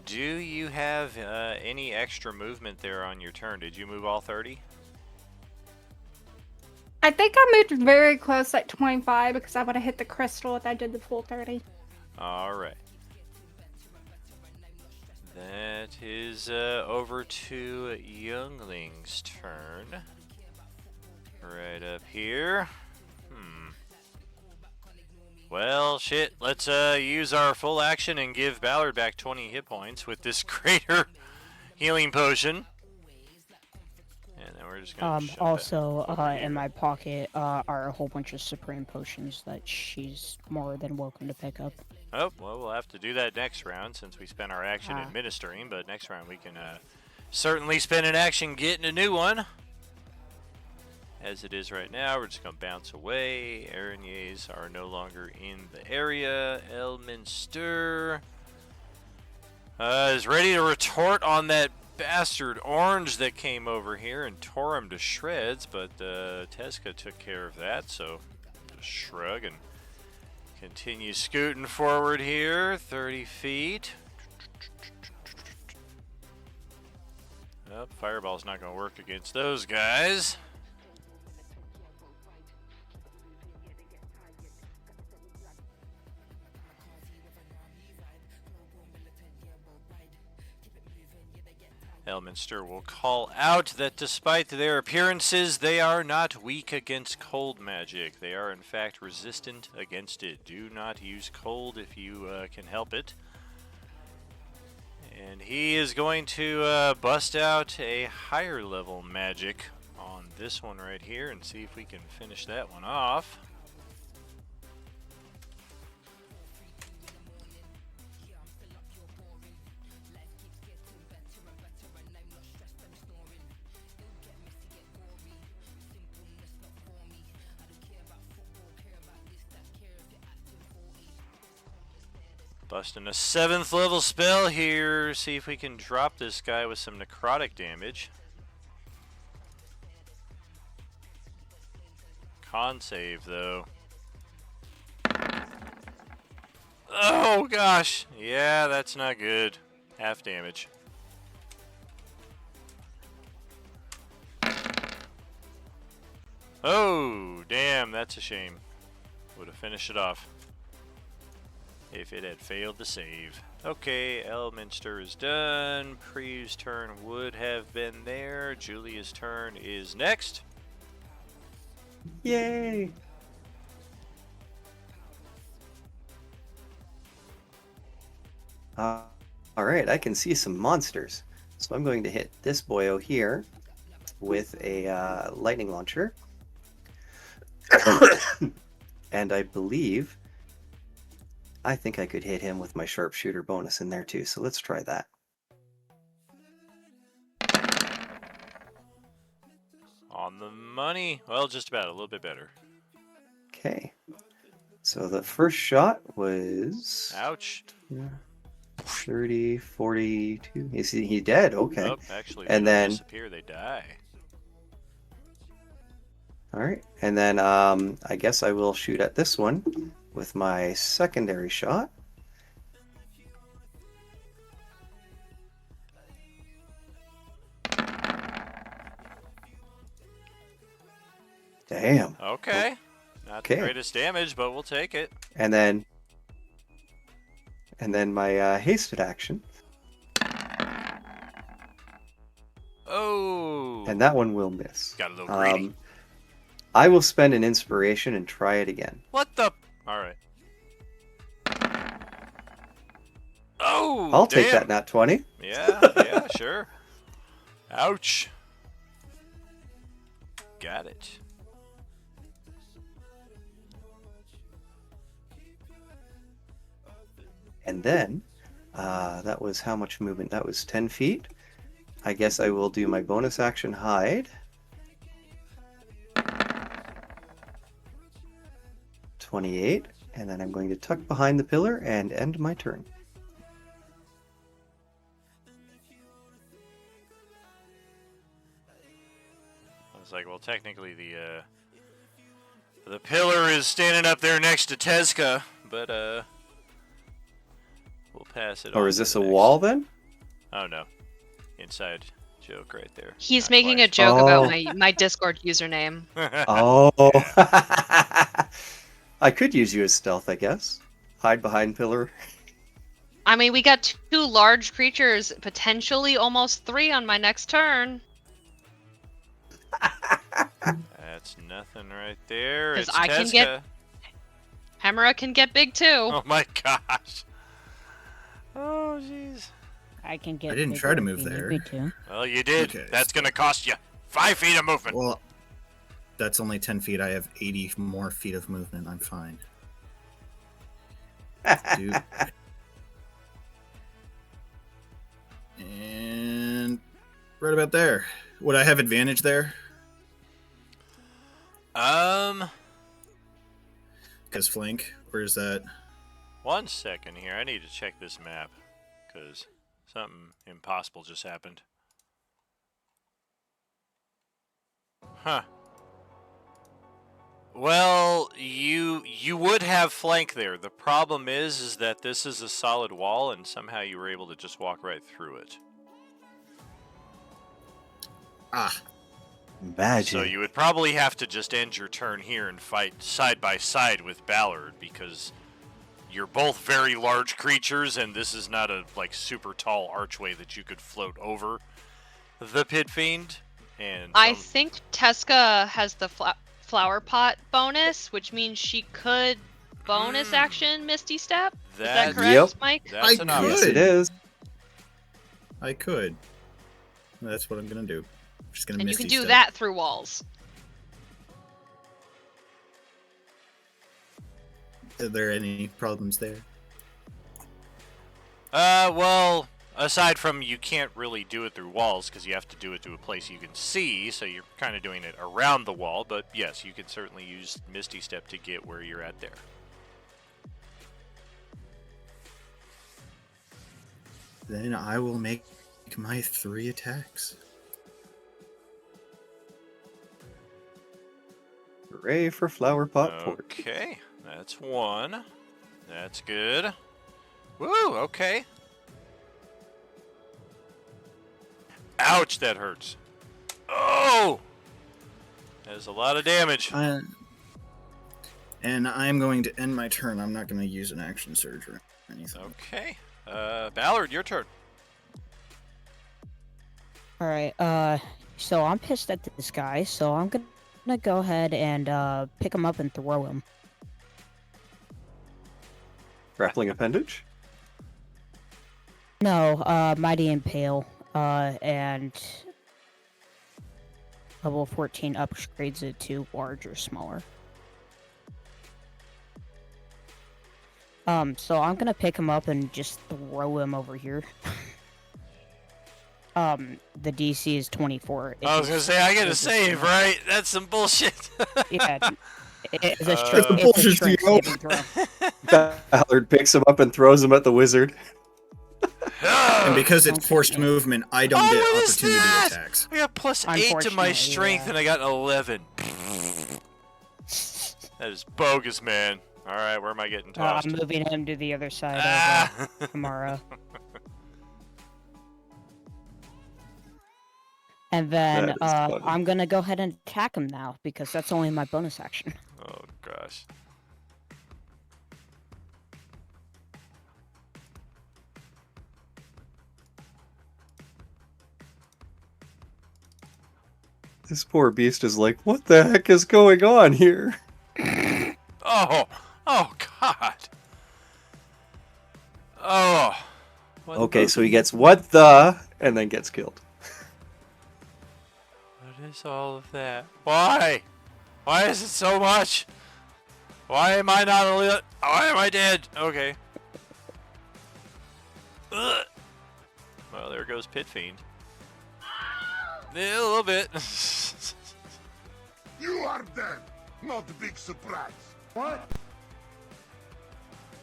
Do you have any extra movement there on your turn? Did you move all 30? I think I moved very close, like 25, because I would have hit the crystal if I did the full 30. All right. That is over to Youngling's turn. Right up here. Well, shit. Let's use our full action and give Ballard back 20 hit points with this greater healing potion. And then we're just gonna shove Also, that over in here. my pocket are a whole bunch of supreme potions that she's more than welcome to pick up. Oh, well, we'll have to do that next round since we spent our action administering, but next round we can certainly spend an action getting a new one. As it is right now, we're just going to bounce away. Araignées are no longer in the area. Elminster is ready to retort on that bastard orange that came over here and tore him to shreds, but Teska took care of that, so just shrug and continue scooting forward here. 30 feet. Oh, Fireball's not going to work against those guys. Elminster will call out that despite their appearances, they are not weak against cold magic. They are in fact resistant against it. Do not use cold if you can help it. And he is going to bust out a higher level magic on this one right here and see if we can finish that one off. Busting a 7th level spell here. See if we can drop this guy with some necrotic damage. Con save though. Oh gosh. Yeah, that's not good. Half damage. Oh, damn, that's a shame. Would have finished it off if it had failed to save. Okay, Elminster is done. Pre's turn would have been there. Julia's turn is next. Yay! Alright, I can see some monsters. So I'm going to hit this boyo here with a lightning launcher. And I think I could hit him with my sharpshooter bonus in there too, so let's try that. On the money. Well, just about a little bit better. Okay. So the first shot was... Ouch. Yeah. 30, 42. Is he dead? Okay. Oh, actually, And they don't then- disappear, they die. All right. And then I guess I will shoot at this one with my secondary shot. Damn. Okay. Not the Okay. greatest damage, but we'll take it. And then my hasted action. Oh. And that one will miss. Got a little greedy. I will spend an inspiration and try it again. What the? All right. Oh. I'll take damn. that nat 20. Yeah, sure. Ouch. Got it. And then, that was how much movement? That was 10 feet. I guess I will do my bonus action hide. 28. And then I'm going to tuck behind the pillar and end my turn. I was like, well, technically the pillar is standing up there next to Tezca, but we'll pass it on. Or is to this the a next. wall then? Oh no, inside joke right there. He's Not making quite. a joke Oh. about my Discord username. Oh. Yeah. I could use you as stealth, I guess. Hide behind pillar. I mean, we got two large creatures, potentially almost 3 on my next turn. That's nothing right there. 'Cause It's I can Tezca. get- Hemera can get big too. Oh my gosh. Oh jeez. I can get. I didn't bigger try to if move you need there. me to. Well, you did. Okay. That's gonna cost you 5 feet of movement. Well, that's only 10 feet. I have 80 more feet of movement. I'm fine. Dude. And right about there. Would I have advantage there? Because flank? Or is that... 1 second here. I need to check this map because something impossible just happened. Huh. Well, you would have flank there. The problem is that this is a solid wall, and somehow you were able to just walk right through it. Ah. Magic. So you would probably have to just end your turn here and fight side by side with Ballard because you're both very large creatures, and this is not a like super tall archway that you could float over the Pit Fiend. And I think Tezca has the flower pot bonus, which means she could bonus action Misty Step. Is that correct, Yep. Mike? That's an option. Yes, it is. I could. That's what I'm going to do. I'm just going to And you Misty can do Step. that through walls. Are there any problems there? Well, aside from you can't really do it through walls because you have to do it to a place you can see, so you're kind of doing it around the wall, but yes, you can certainly use Misty Step to get where you're at there. Then I will make my 3 attacks. Hooray for Flower Pot Port. Okay, that's 1. That's good. Woo, okay. Ouch, that hurts. Oh! That is a lot of damage. And I'm going to end my turn. I'm not going to use an action surge or anything. Okay. Ballard, your turn. All right. So I'm pissed at this guy. So I'm gonna go ahead and pick him up and throw him. Grappling appendage? No. Mighty Impale. And level 14 upgrades it to large or smaller. So I'm gonna pick him up and just throw him over here. The DC is 24. I was gonna say, I get a save, right? That's some bullshit. Yeah. It's a That's strength, a it's a bullshit strength deal. saving throw. Ballard picks him up and throws him at the wizard. And because it's forced movement, I don't get what is opportunity that? attacks. I got plus 8 to my strength yeah. and I got an 11. That is bogus, man. Alright, where am I getting tossed? I'm moving him to the other side of Kamara. And then That is funny. I'm gonna go ahead and attack him now because that's only my bonus action. Oh gosh. This poor beast is like, what the heck is going on here? Oh god. Oh. Okay, so he gets what the, and then gets killed. What is all of that? Why? Why is it so much? Why am I not only? Why am I dead? Okay. Ugh. Well, there goes Pit Fiend. Yeah, a little bit. You are dead. Not a big surprise. What?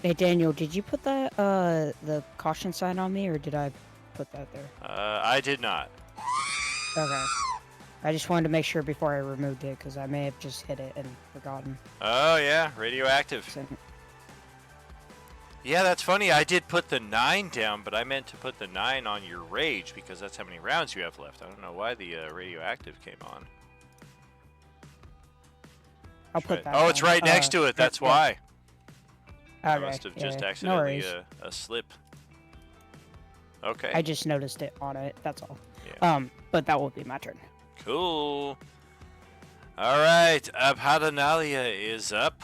Hey Daniel, did you put that the caution sign on me, or did I put that there? I did not. Okay. I just wanted to make sure before I removed it, because I may have just hit it and forgotten. Oh yeah, radioactive. Yeah, that's funny. I did put the 9 down, but I meant to put the 9 on your rage because that's how many rounds you have left. I don't know why the radioactive came on. I'll put that. Oh, it's right next to it. That's why. I Okay, must have just yeah, accidentally no worries. a slip. Okay. I just noticed it on it. That's all. Yeah. But that will be my turn. Cool. All right, Abhaddanayla is up.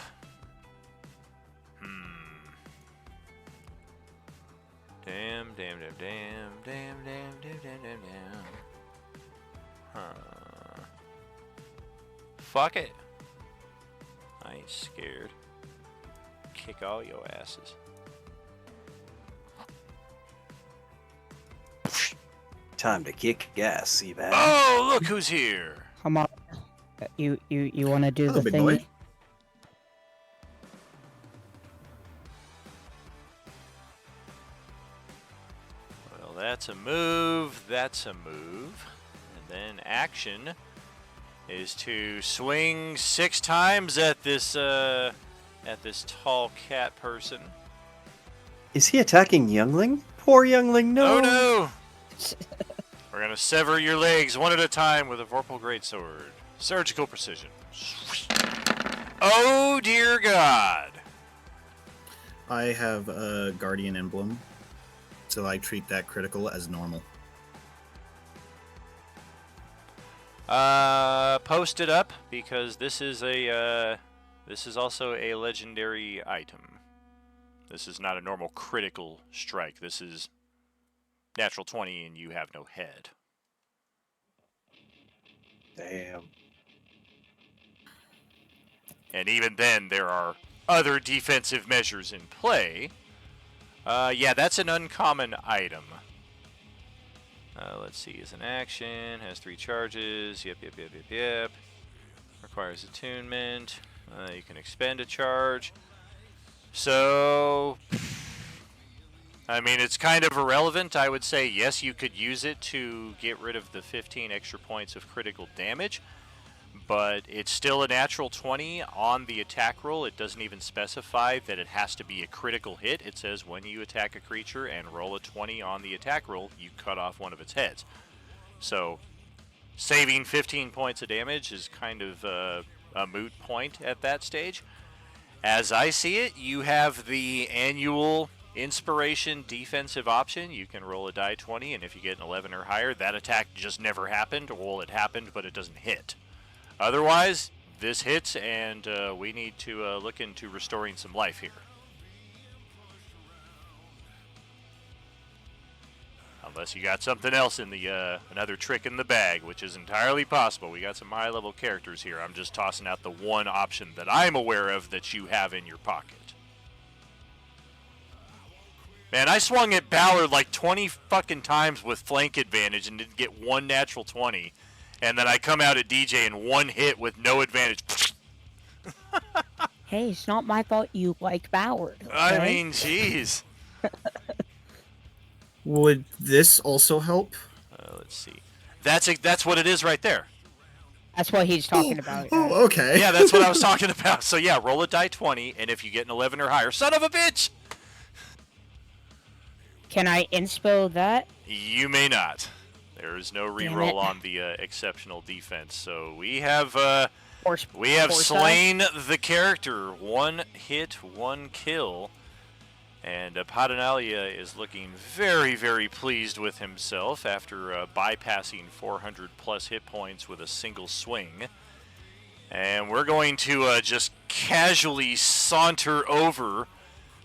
Damn. Huh. Fuck it. I ain't scared. Kick all your asses. Time to kick gas, Seabass. Oh, look who's here. Come on. You want to do Hello, the big thing? boy. Well, that's a move. That's a move. And then action is to swing 6 times at this tall cat person. Is he attacking Youngling? Poor Youngling, no. Oh no! We're gonna sever your legs one at a time with a Vorpal Greatsword. Surgical precision. Oh dear God! I have a Guardian Emblem, so I treat that critical as normal. Post it up because this is also a legendary item. This is not a normal critical strike. This is natural 20 and you have no head. Damn. And even then, there are other defensive measures in play. Yeah, that's an uncommon item. Let's see, is an action, has 3 charges, yep. Requires attunement, you can expend a charge. So, I mean, it's kind of irrelevant. I would say, yes, you could use it to get rid of the 15 extra points of critical damage, but it's still a natural 20 on the attack roll. It doesn't even specify that it has to be a critical hit. It says when you attack a creature and roll a 20 on the attack roll, you cut off one of its heads. So, saving 15 points of damage is kind of a moot point at that stage. As I see it, you have the annual inspiration defensive option. You can roll a die 20, and if you get an 11 or higher, that attack just never happened, or it happened, but it doesn't hit. Otherwise, this hits, and we need to look into restoring some life here. Unless you got something else in the another trick in the bag, which is entirely possible. We got some high-level characters here. I'm just tossing out the one option that I'm aware of that you have in your pocket. Man, I swung at Ballard like 20 fucking times with flank advantage and didn't get one natural 20. And then I come out at DJ and one hit with no advantage. Hey, it's not my fault you like Ballard. Okay? I mean, jeez. Would this also help? Let's see. That's what it is right there. That's what he's talking about. Oh, okay. Yeah, that's what I was talking about. So yeah, roll a die 20, and if you get an 11 or higher, son of a bitch! Can I inspo that? You may not. There is no Damn reroll it. on the exceptional defense. So we have Force slain the character. 1 hit, 1 kill. And Abhaddanayla is looking very, very pleased with himself after bypassing 400 plus hit points with a single swing. And we're going to just casually saunter over,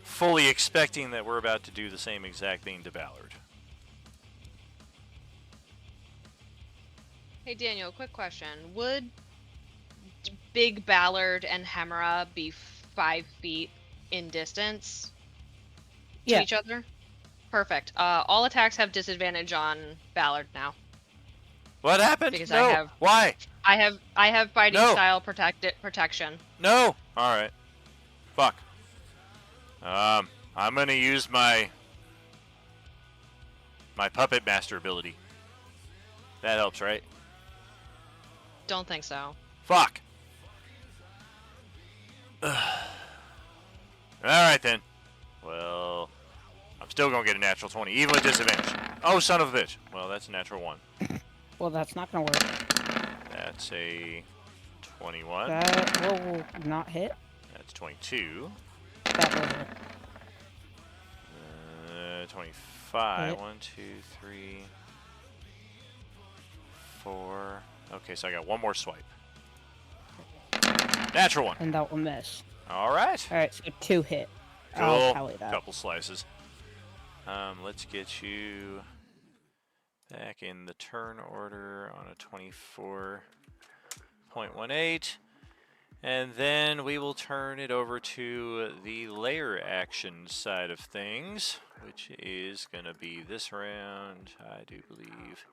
fully expecting that we're about to do the same exact thing to Ballard. Hey Daniel, quick question. Would Big Ballard and Hemera be 5 feet in distance to each other? Perfect. All attacks have disadvantage on Ballard now. What happened? Because no. Why? I have fighting style protection. No. All right. Fuck. I'm gonna use my puppet master ability. That helps, right? Don't think so. Fuck. All right then. Well, I'm still gonna get a natural 20, even with disadvantage. Oh, son of a bitch. Well, that's a natural 1. Well, that's not gonna work. That's a 21. That will not hit. That's 22. That will hit. 25. Hit. 1, 2, 3, 4. Okay, so I got one more swipe. Natural 1. And that will miss. All right. All right, so 2 hit. Cool. I'll tally that. Couple slices. Let's get you back in the turn order on a 24.18. And then we will turn it over to the layer action side of things, which is going to be this round, I do believe.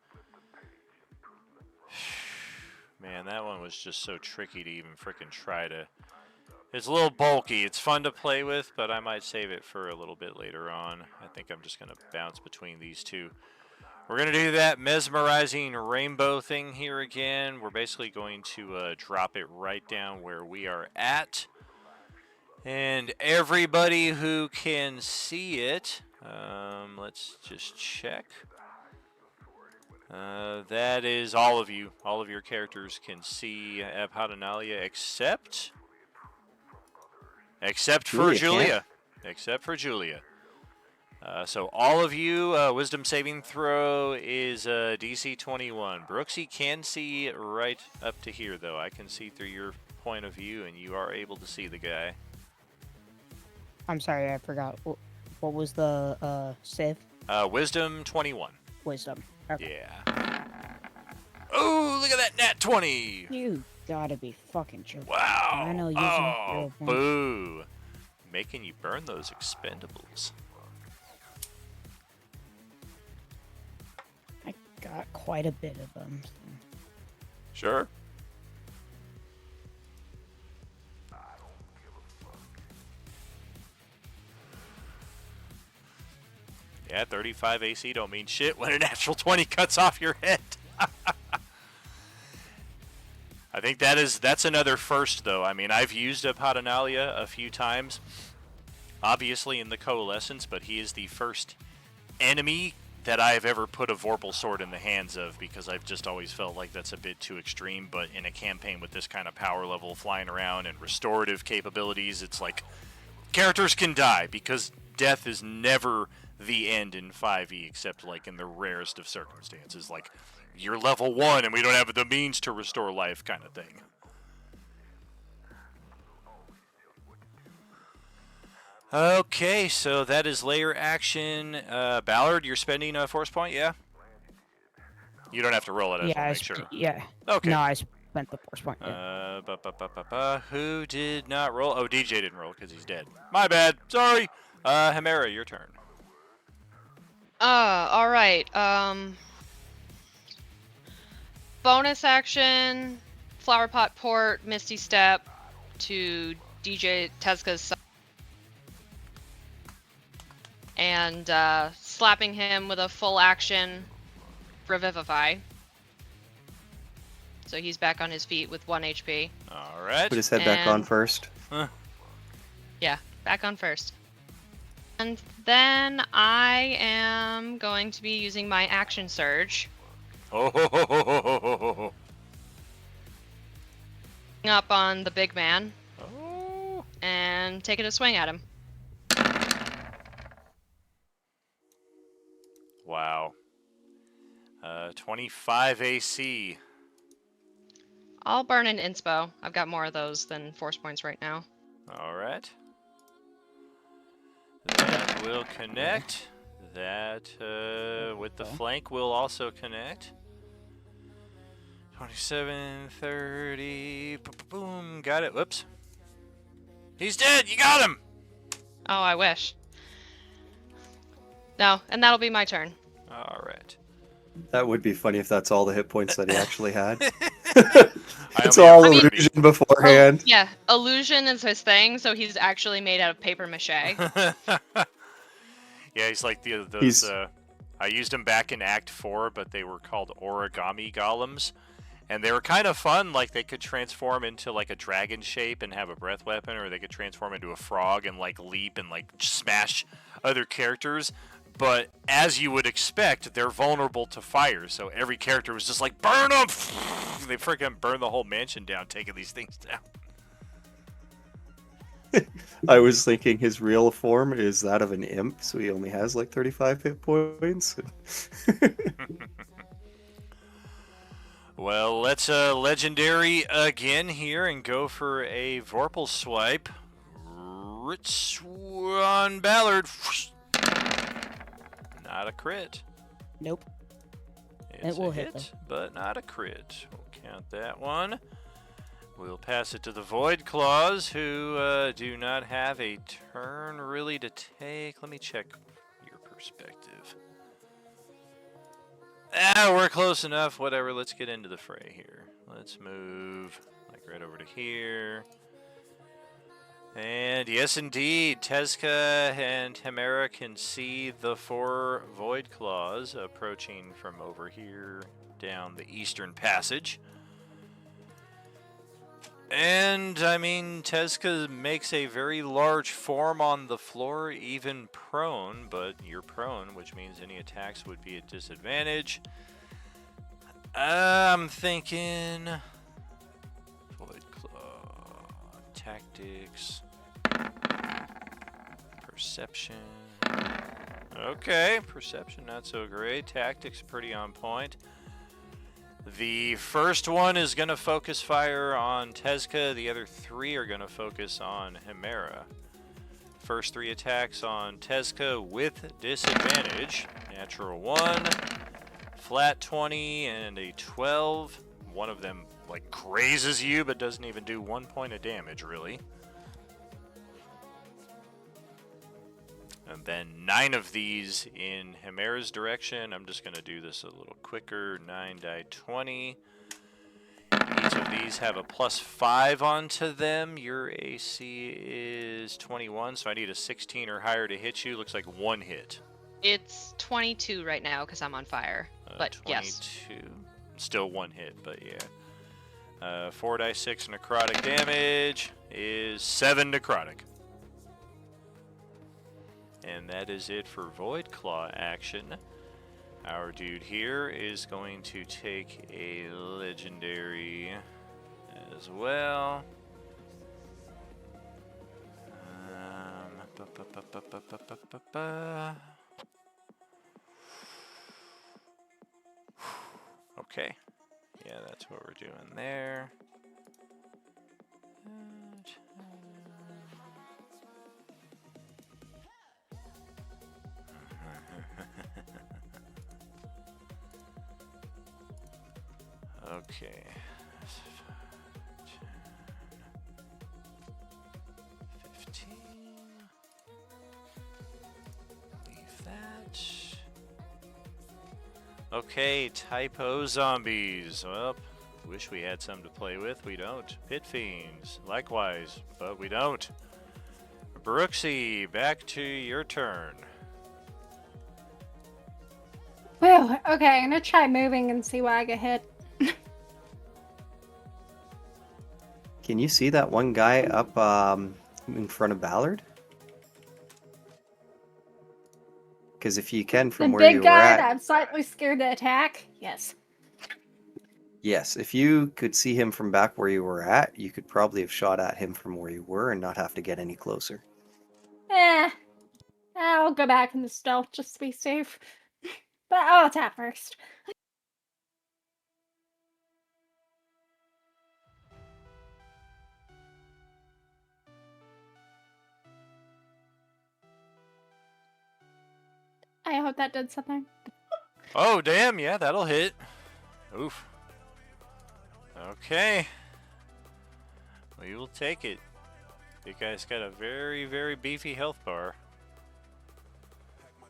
Man, that one was just so tricky to even frickin' try to... It's a little bulky. It's fun to play with, but I might save it for a little bit later on. I think I'm just going to bounce between these two. We're going to do that mesmerizing rainbow thing here again. We're basically going to drop it right down where we are at. And everybody who can see it, let's just check. That is all of you. All of your characters can see Abhaddanayla except for Julia. Except for Julia. So all of you, wisdom saving throw is DC 21. Brooksy can see right up to here, though. I can see through your point of view, and you are able to see the guy. I'm sorry, I forgot. What was the save? Wisdom 21. Wisdom. Okay. Yeah. Oh, look at that nat 20! You gotta be fucking joking. Wow. I know you Oh, boo. Making you burn those expendables. I got quite a bit of them. Sure. Yeah, 35 AC don't mean shit when a natural 20 cuts off your head. I think that's another first, though. I mean, I've used Abhaddanayla a few times, obviously in the Coalescence, but he is the first enemy that I've ever put a Vorpal Sword in the hands of, because I've just always felt like that's a bit too extreme. But in a campaign with this kind of power level flying around and restorative capabilities, it's like characters can die, because death is never the end in 5e, except like in the rarest of circumstances, like you're level 1 and we don't have the means to restore life kind of thing. Okay, so that is layer action. Ballard, you're spending a force point, yeah? You don't have to roll it, I just want to make sure. Yeah. Okay. No, I spent the force point. Yeah. Who did not roll? Oh, DJ didn't roll because he's dead. My bad. Sorry. Hemera, your turn. Alright, bonus action, Flower Pot Port, Misty Step to DJ Tezca's side, and slapping him with a full action Revivify. So he's back on his feet with 1 HP. All right. Put his head back on first. Yeah, back on first. And then I am going to be using my action surge. Oh. Up on the big man. Oh. And taking a swing at him. Wow. 25 AC. I'll burn an inspo. I've got more of those than force points right now. All right. That will connect. That with the flank will also connect. 27, 30. Boom. Got it. Whoops. He's dead. You got him. Oh, I wish. No, and that'll be my turn. All right. That would be funny if that's all the hit points that he actually had. I It's only have all 30. illusion beforehand. Yeah, illusion is his thing, so he's actually made out of paper mache. Yeah, he's like those. He's- I used them back in Act 4, but they were called origami golems, and they were kind of fun. Like they could transform into like a dragon shape and have a breath weapon, or they could transform into a frog and like leap and like smash other characters. But as you would expect, they're vulnerable to fire, so every character was just like, burn them! They freaking burn the whole mansion down, taking these things down. I was thinking his real form is that of an imp, so he only has like 35 hit points. Well, let's legendary again here and go for a Vorpal swipe. Rich on Ballard. Not a crit. Nope. It's will a hit, hit, but not a crit. We'll count that one. We'll pass it to the Void Claws, who do not have a turn really to take. Let me check your perspective. We're close enough. Whatever, let's get into the fray here. Let's move like right over to here. And yes, indeed, Tezca and Hemera can see the 4 Void Claws approaching from over here down the Eastern Passage. And, I mean, Tezca makes a very large form on the floor, even prone, but you're prone, which means any attacks would be at disadvantage. I'm thinking Void Claw, Tactics, Perception. Okay, Perception not so great. Tactics pretty on point. The first one is going to focus fire on Tezca. The other 3 are going to focus on Hemera. First 3 attacks on Tezca with disadvantage. Natural 1, flat 20, and a 12. One of them like grazes you but doesn't even do 1 point of damage really. And then 9 of these in Hemera's direction. I'm just going to do this a little quicker. 9 die 20. Each of these have a +5 onto them. Your AC is 21, so I need a 16 or higher to hit you. Looks like 1 hit. It's 22 right now because I'm on fire. But 22. yes. Still 1 hit, but yeah. 4 die 6 necrotic damage is 7 necrotic. And that is it for Void Claw action. Our dude here is going to take a legendary as well. Okay. Yeah, that's what we're doing there. Okay. 15. Leave that. Okay, typo zombies. Well, wish we had some to play with. We don't. Pit fiends. Likewise, but we don't. Brooksy, back to your turn. Well, okay, I'm gonna try moving and see why I get hit. Can you see that one guy up in front of Ballard? Because if you can, The from where big you were guy at, that I'm slightly scared to attack? Yes. yes, if you could see him from back where you were at, you could probably have shot at him from where you were and not have to get any closer. I'll go back in the stealth just to be safe. But I'll attack first. I hope that did something. Oh, damn, yeah, that'll hit. Oof. Okay. We will take it. Big guy's got a very, very beefy health bar.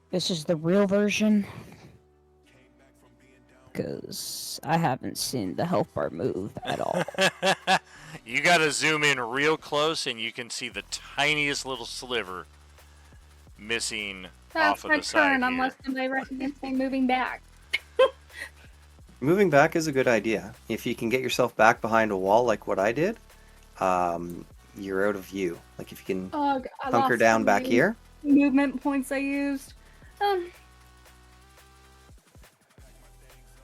This is the real version. Because I haven't seen the health bar move at all. You gotta zoom in real close and you can see the tiniest little sliver missing That's off of my the side turn here. unless somebody recommends me moving back. Moving back is a good idea. If you can get yourself back behind a wall like what I did, you're out of view. Like if you can I hunker lost down so back many here. movement points I used.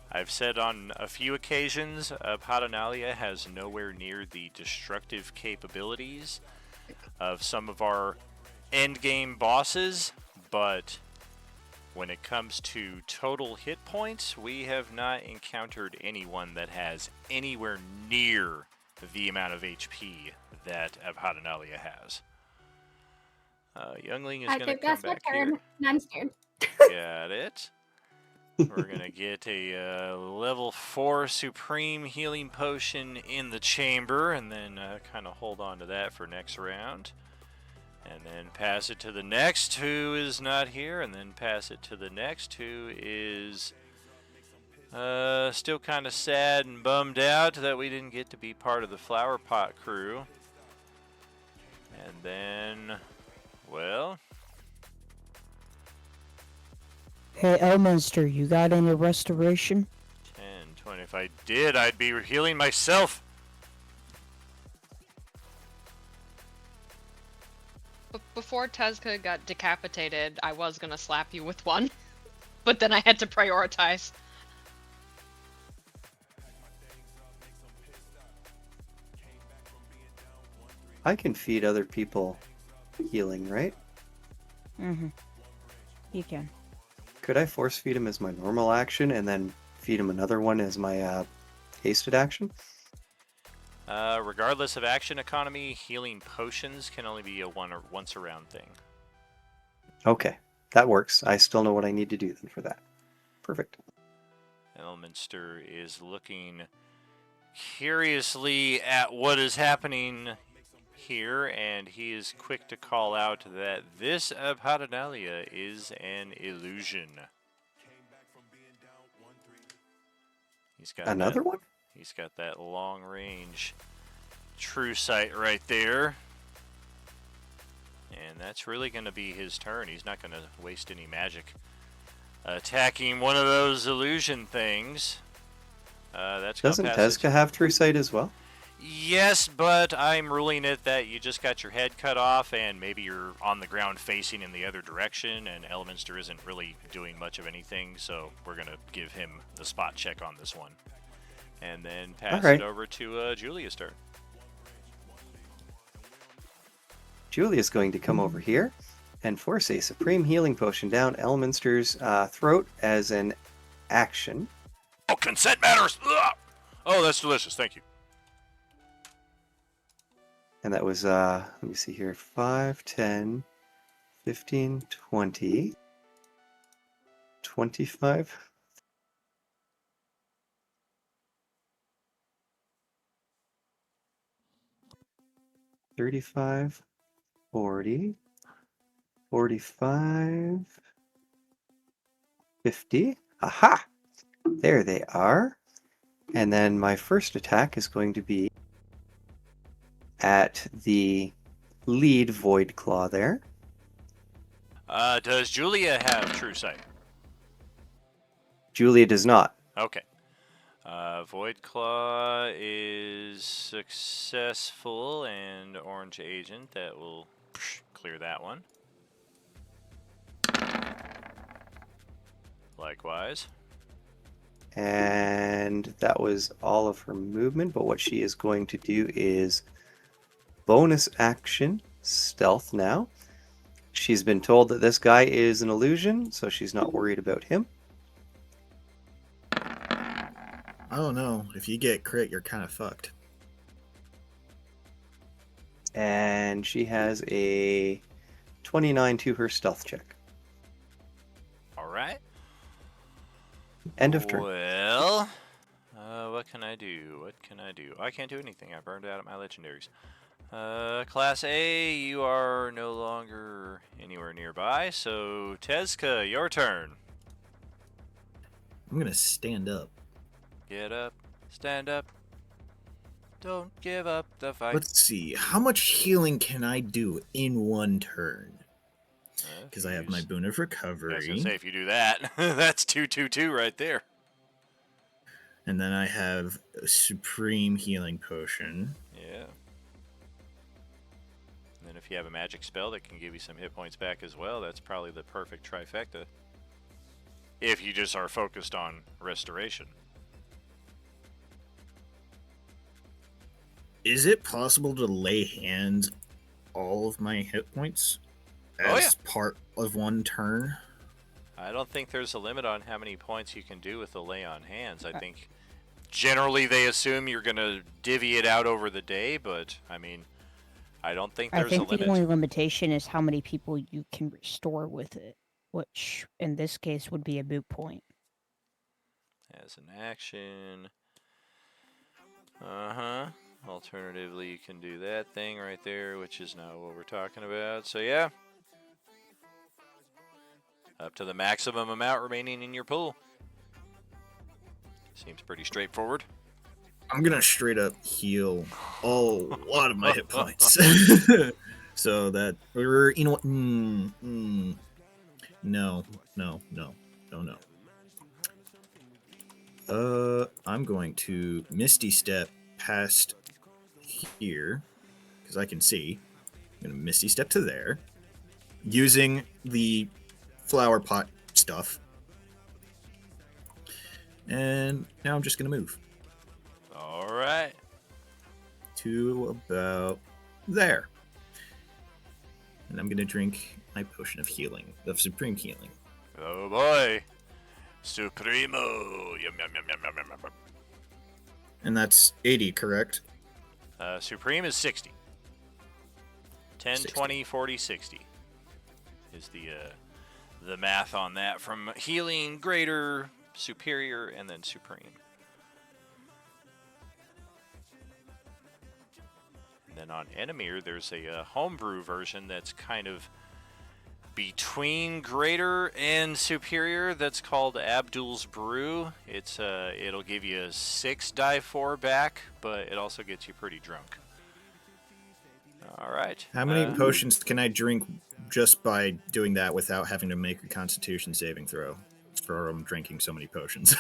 I've said on a few occasions, Abhaddanayla has nowhere near the destructive capabilities of some of our endgame bosses, but when it comes to total hit points, we have not encountered anyone that has anywhere near the amount of HP that Abhaddanayla has. Youngling is going to come back here. I'm scared. Got it. We're going to get a level 4 Supreme Healing Potion in the chamber, and then kind of hold on to that for next round. And then pass it to the next who is not here, and then pass it to the next who is still kind of sad and bummed out that we didn't get to be part of the Flower Pot crew. And then, well... Hey, Elminster, you got any restoration? 10, 20. If I did, I'd be healing myself. Before Tezka got decapitated, I was gonna slap you with one, but then I had to prioritize. I can feed other people healing, right? Mm-hmm. You can. Could I force feed him as my normal action and then feed him another one as my hasted action? Regardless of action economy, healing potions can only be a once around thing. Okay, that works. I still know what I need to do then for that. Perfect. Elminster is looking curiously at what is happening here, and he is quick to call out that this Abhaddanayla is an illusion. He's got Another one? He's got that long range true sight right there. And that's really going to be his turn. He's not going to waste any magic attacking one of those illusion things. Doesn't Tezka have true sight as well? Yes, but I'm ruling it that you just got your head cut off and maybe you're on the ground facing in the other direction, and Elminster isn't really doing much of anything, so we're going to give him the spot check on this one. And then pass it over to Julia's turn. Julia's going to come over here and force a Supreme Healing Potion down Elminster's throat as an action. Oh, consent matters! Ugh! Oh, that's delicious. Thank you. And that was, let me see here, 5, 10, 15, 20, 25. $35, 40, 45, 50. Aha! There they are. And then my first attack is going to be at the lead Void Claw there. Does Julia have true sight? Julia does not. Okay. Void Claw is successful, and Orange Agent, that will clear that one. Likewise. And that was all of her movement, but what she is going to do is bonus action stealth now. She's been told that this guy is an illusion, so she's not worried about him. I don't know. If you get crit, you're kind of fucked. And she has a 29 to her stealth check. All right. End of turn. Well, what can I do? What can I do? I can't do anything. I burned out my legendaries. Class A, you are no longer anywhere nearby, so Tezka, your turn. I'm gonna stand up. Get up, stand up. Don't give up the fight. Let's see. How much healing can I do in one turn? Because I have my boon of I was recovery. gonna say, if you do that, that's 222 right there. And then I have a supreme healing potion. Yeah. And then if you have a magic spell that can give you some hit points back as well, that's probably the perfect trifecta. If you just are focused on restoration. Is it possible to lay hands all of my hit points as part of one turn? I don't think there's a limit on how many points you can do with the lay on hands. I think generally they assume you're going to divvy it out over the day, but I mean, I don't think there's a limit. I think the only limitation is how many people you can restore with it, which in this case would be a moot point. As an action. Uh-huh. Alternatively, you can do that thing right there, which is not what we're talking about. So yeah. Up to the maximum amount remaining in your pool. Seems pretty straightforward. I'm gonna straight up heal a lot of my hit points. So that we're, you know what? No. I'm going to Misty Step past here because I can see. I'm gonna Misty Step to there, using the flower pot stuff, and now I'm just gonna move. All right. To about there. And I'm going to drink my potion of healing, of supreme healing. Oh boy. Supremo. Yum, yum, yum, yum, yum, yum, yum. And that's 80, correct? Supreme is 60. 10, 60. 20, 40, 60 is the math on that from healing, greater, superior, and then supreme. And then on Enemir, there's a homebrew version that's kind of between greater and superior. That's called Abdul's Brew. It's it'll give you a 6 die 4 back, but it also gets you pretty drunk. All right. How many potions can I drink just by doing that without having to make a Constitution saving throw from drinking so many potions?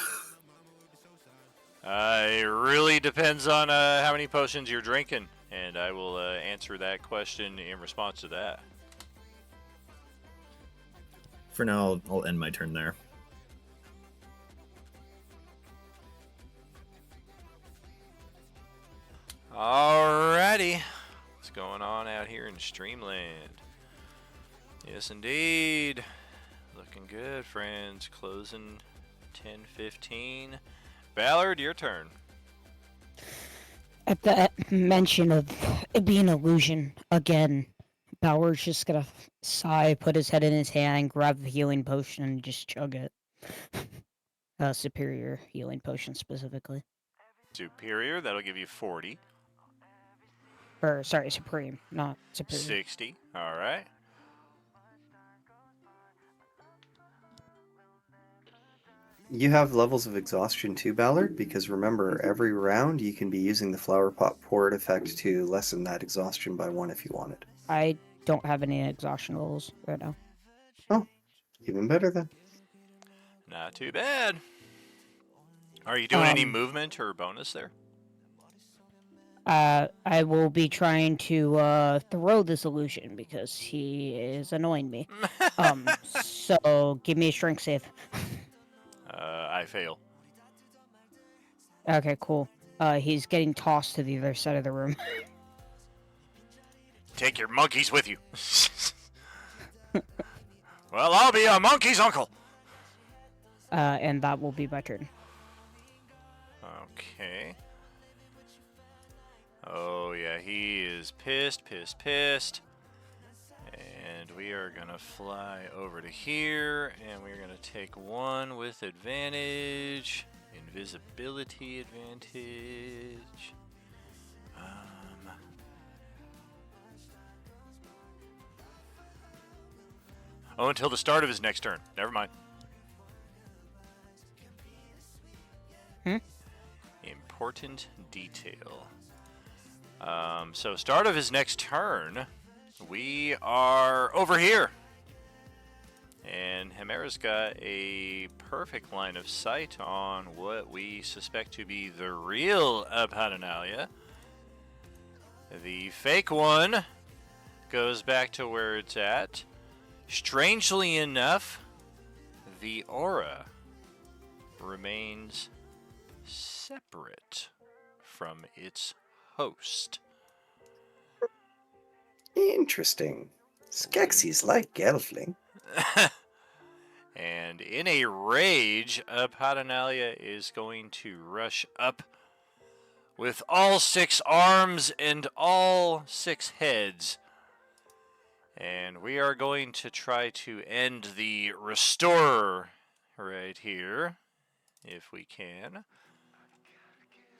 It really depends on how many potions you're drinking, and I will answer that question in response to that. For now, I'll end my turn there. Alrighty. What's going on out here in Streamland? Yes, indeed. Looking good, friends. Closing 10:15. Ballard, your turn. At the mention of it being an illusion, again, Ballard's just gonna sigh, put his head in his hand, grab the healing potion, and just chug it. Superior healing potion specifically. Superior, that'll give you 40. Or, sorry, supreme, not superior. 60. Alright. You have levels of exhaustion too, Ballard, because remember, every round you can be using the flower pot port effect to lessen that exhaustion by 1 if you wanted. I don't have any exhaustion levels right now. Oh, even better then. Not too bad. Are you doing any movement or bonus there? I will be trying to throw this illusion because he is annoying me. So give me a strength save. I fail. Okay, cool. He's getting tossed to the other side of the room. Take your monkeys with you. Well, I'll be a monkey's uncle. And that will be my turn. Okay. Oh, yeah, he is pissed. And we are going to fly over to here, and we're going to take one with advantage. Invisibility advantage. Oh, until the start of his next turn. Never mind. Important detail. So start of his next turn, we are over here. And Chimera's got a perfect line of sight on what we suspect to be the real Abhaddanayla. The fake one goes back to where it's at. Strangely enough, the aura remains separate from its host. Interesting. Skeksis like Gelfling. And in a rage, Abhaddanayla is going to rush up with all 6 arms and all 6 heads. And we are going to try to end the Restorer right here, if we can.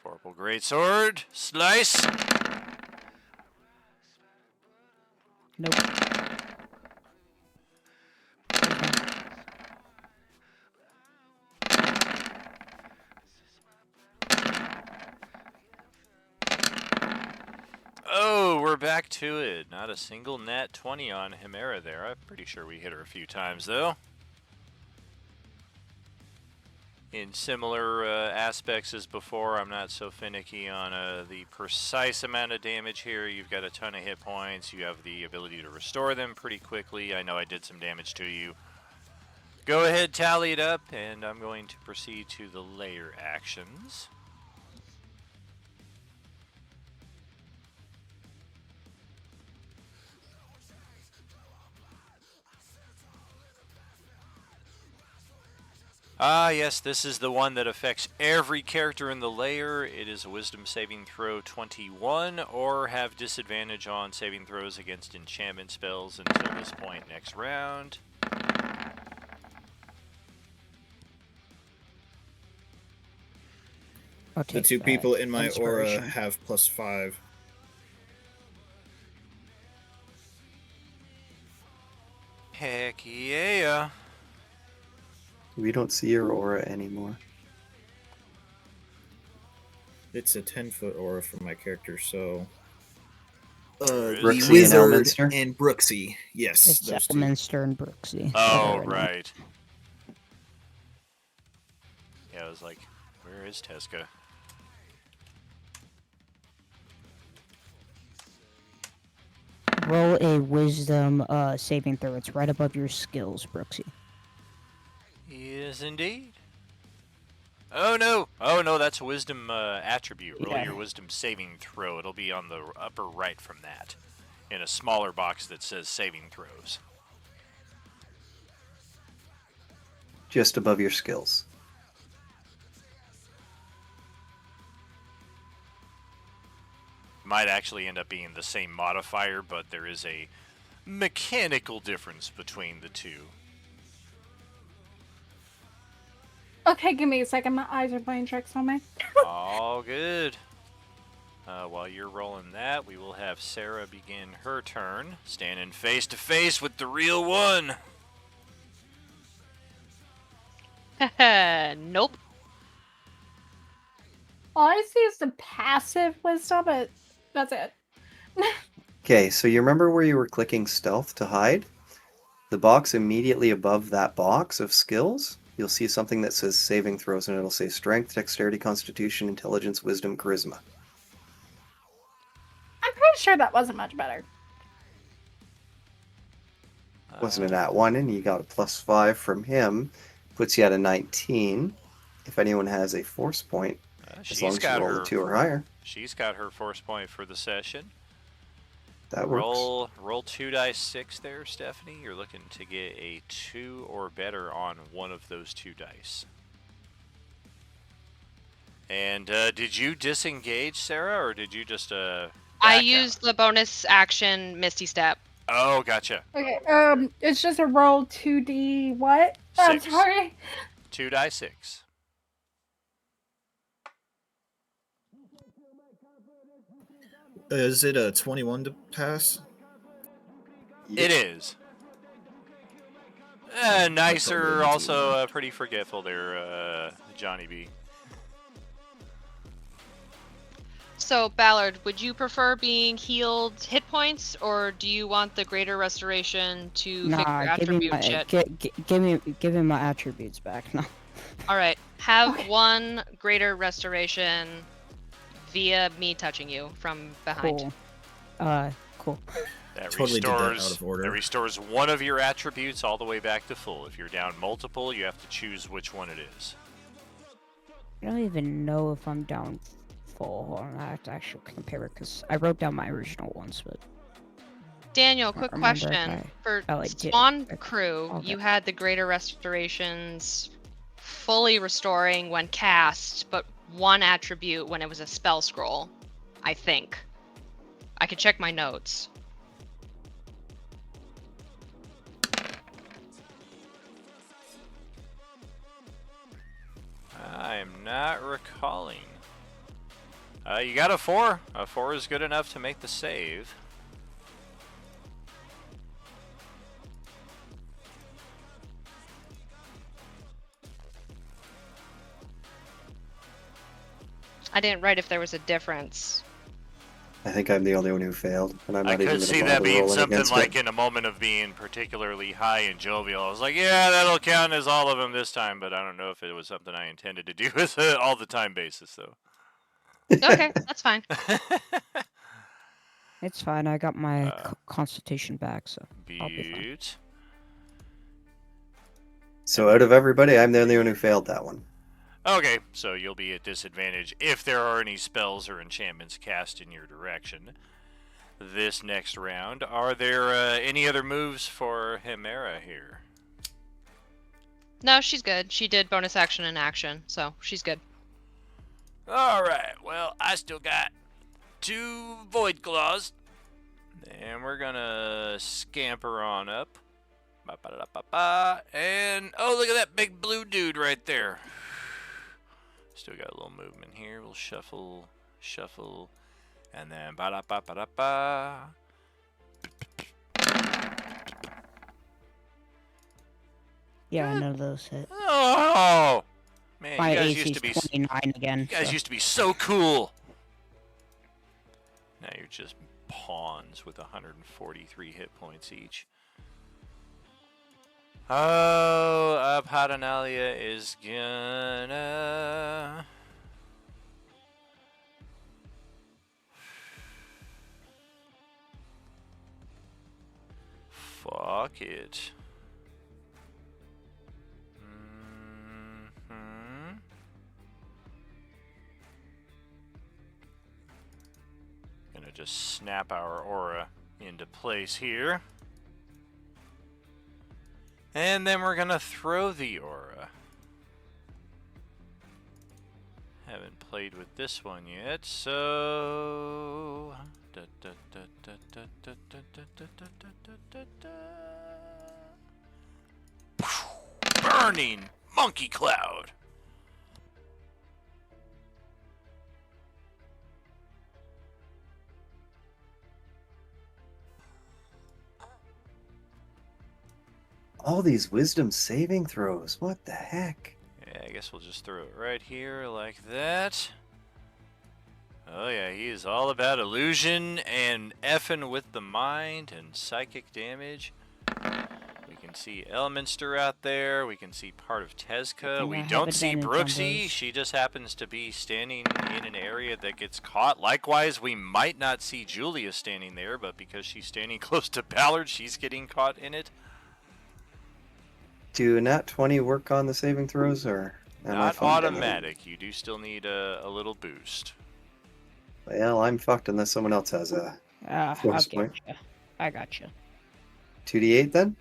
Purple Greatsword, slice! Nope. Oh, we're back to it. Not a single nat 20 on Chimera there. I'm pretty sure we hit her a few times, though. In similar aspects as before, I'm not so finicky on the precise amount of damage here. You've got a ton of hit points. You have the ability to restore them pretty quickly. I know I did some damage to you. Go ahead, tally it up, and I'm going to proceed to the layer actions. Ah, yes, this is the one that affects every character in the layer. It is a Wisdom saving throw 21, or have disadvantage on saving throws against enchantment spells until this point next round. The 2 people in my aura have +5. Heck yeah. We don't see your aura anymore. It's a 10-foot aura for my character, so... Brooksy Wizard and Elminster? and Brooksy. Yes, It's those 2. Elminster and Brooksy. Oh, right. Yeah, I was like, where is Teska? Roll a wisdom saving throw. It's right above your skills, Brooksy. Yes, indeed. Oh no, that's a wisdom attribute. Roll your wisdom saving throw. It'll be on the upper right from that, in a smaller box that says saving throws. Just above your skills. Might actually end up being the same modifier, but there is a mechanical difference between the two. Okay, give me a second. My eyes are playing tricks on me. All good. While you're rolling that, we will have Sarah begin her turn, standing face to face with the real one. Nope. All I see is the passive wisdom, but that's it. Okay, so you remember where you were clicking stealth to hide? The box immediately above that box of skills you'll see something that says saving throws, and it'll say strength, dexterity, constitution, intelligence, wisdom, charisma. I'm pretty sure that wasn't much better. Wasn't it at 1, and you got a +5 from him. Puts you at a 19. If anyone has a force point, as long as you roll a 2 or higher. She's got her force point for the session. That works. Roll 2 dice 6 there, Stephanie. You're looking to get a 2 or better on one of those 2 dice. And did you disengage, Sarah, or did you just I used the bonus action Misty Step. Oh, gotcha. Okay, it's just a roll 2d what? I'm 6. sorry. 2 die 6. Is it a 21 to pass? It is. Nicer, also pretty forgetful there, Johnny B. So, Ballard, would you prefer being healed hit points, or do you want the greater restoration to fix your attribute shit? Give me my attributes back. No. Alright, have 1 greater restoration via me touching you from behind. Cool. Cool. That Totally did that out of order. That restores one of your attributes all the way back to full. If you're down multiple, you have to choose which one it is. I don't even know if I'm down full. Hold on, I have to actually compare it because I wrote down my original ones, but. Daniel, quick remember question. For did. Spawn Crew, Okay. you had the greater restorations fully restoring when cast, but 1 attribute when it was a spell scroll, I think. I could check my notes. I'm not recalling. You got a 4. A 4 is good enough to make the save. I didn't write if there was a difference. I think I'm the only one who failed, and I'm I not even could gonna see bother that being rolling something against like it. in a moment of being particularly high and jovial. I was like, yeah, that'll count as all of them this time, but I don't know if it was something I intended to do as an all the time basis, though. Okay, that's fine. It's fine. I got my constitution back, so I'll be fine. Butte. So out of everybody, I'm the only one who failed that one. Okay, so you'll be at disadvantage if there are any spells or enchantments cast in your direction. This next round, are there any other moves for Hemera here? No, she's good. She did bonus action and action, so she's good. Alright, well, I still got 2 Void Claws. And we're gonna scamper on up. Ba-ba-da-ba-ba. And, oh, look at that big blue dude right there. Still got a little movement here. We'll shuffle, and then ba-da-ba-ba-da-ba. Yeah, none of those hit. Oh! Man, My you guys AC used is to be 29 again. You guys so. used to be so cool. Now you're just pawns with 143 hit points each. Oh, Abhaddanayla is gonna... Fuck it. Gonna just snap our aura into place here. And then we're gonna throw the aura. Haven't played with this one yet, so... Burning monkey cloud! All these wisdom saving throws. What the heck? Yeah, I guess we'll just throw it right here like that. Oh yeah, he is all about illusion and effing with the mind and psychic damage. We can see Elminster out there. We can see part of Tezca. think We I have don't see advantage on Brooksy. those. She just happens to be standing in an area that gets caught. Likewise, we might not see Julia standing there, but because she's standing close to Ballard, she's getting caught in it. Do nat 20 work on the saving throws, or am I Not fucked? automatic. You do still need a little boost. Well, I'm fucked unless someone else has a I'll bonus get point. you. I got you. 2d8 then?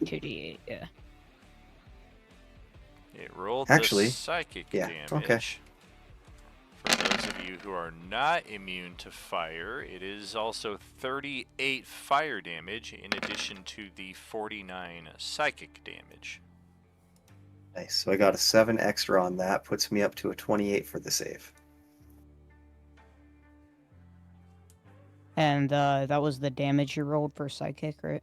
2d8, yeah. It rolled Actually, the psychic yeah, damage. okay. For those of you who are not immune to fire, it is also 38 fire damage in addition to the 49 psychic damage. Nice. So I got a 7 extra on that. Puts me up to a 28 for the save. And that was the damage you rolled for psychic, right?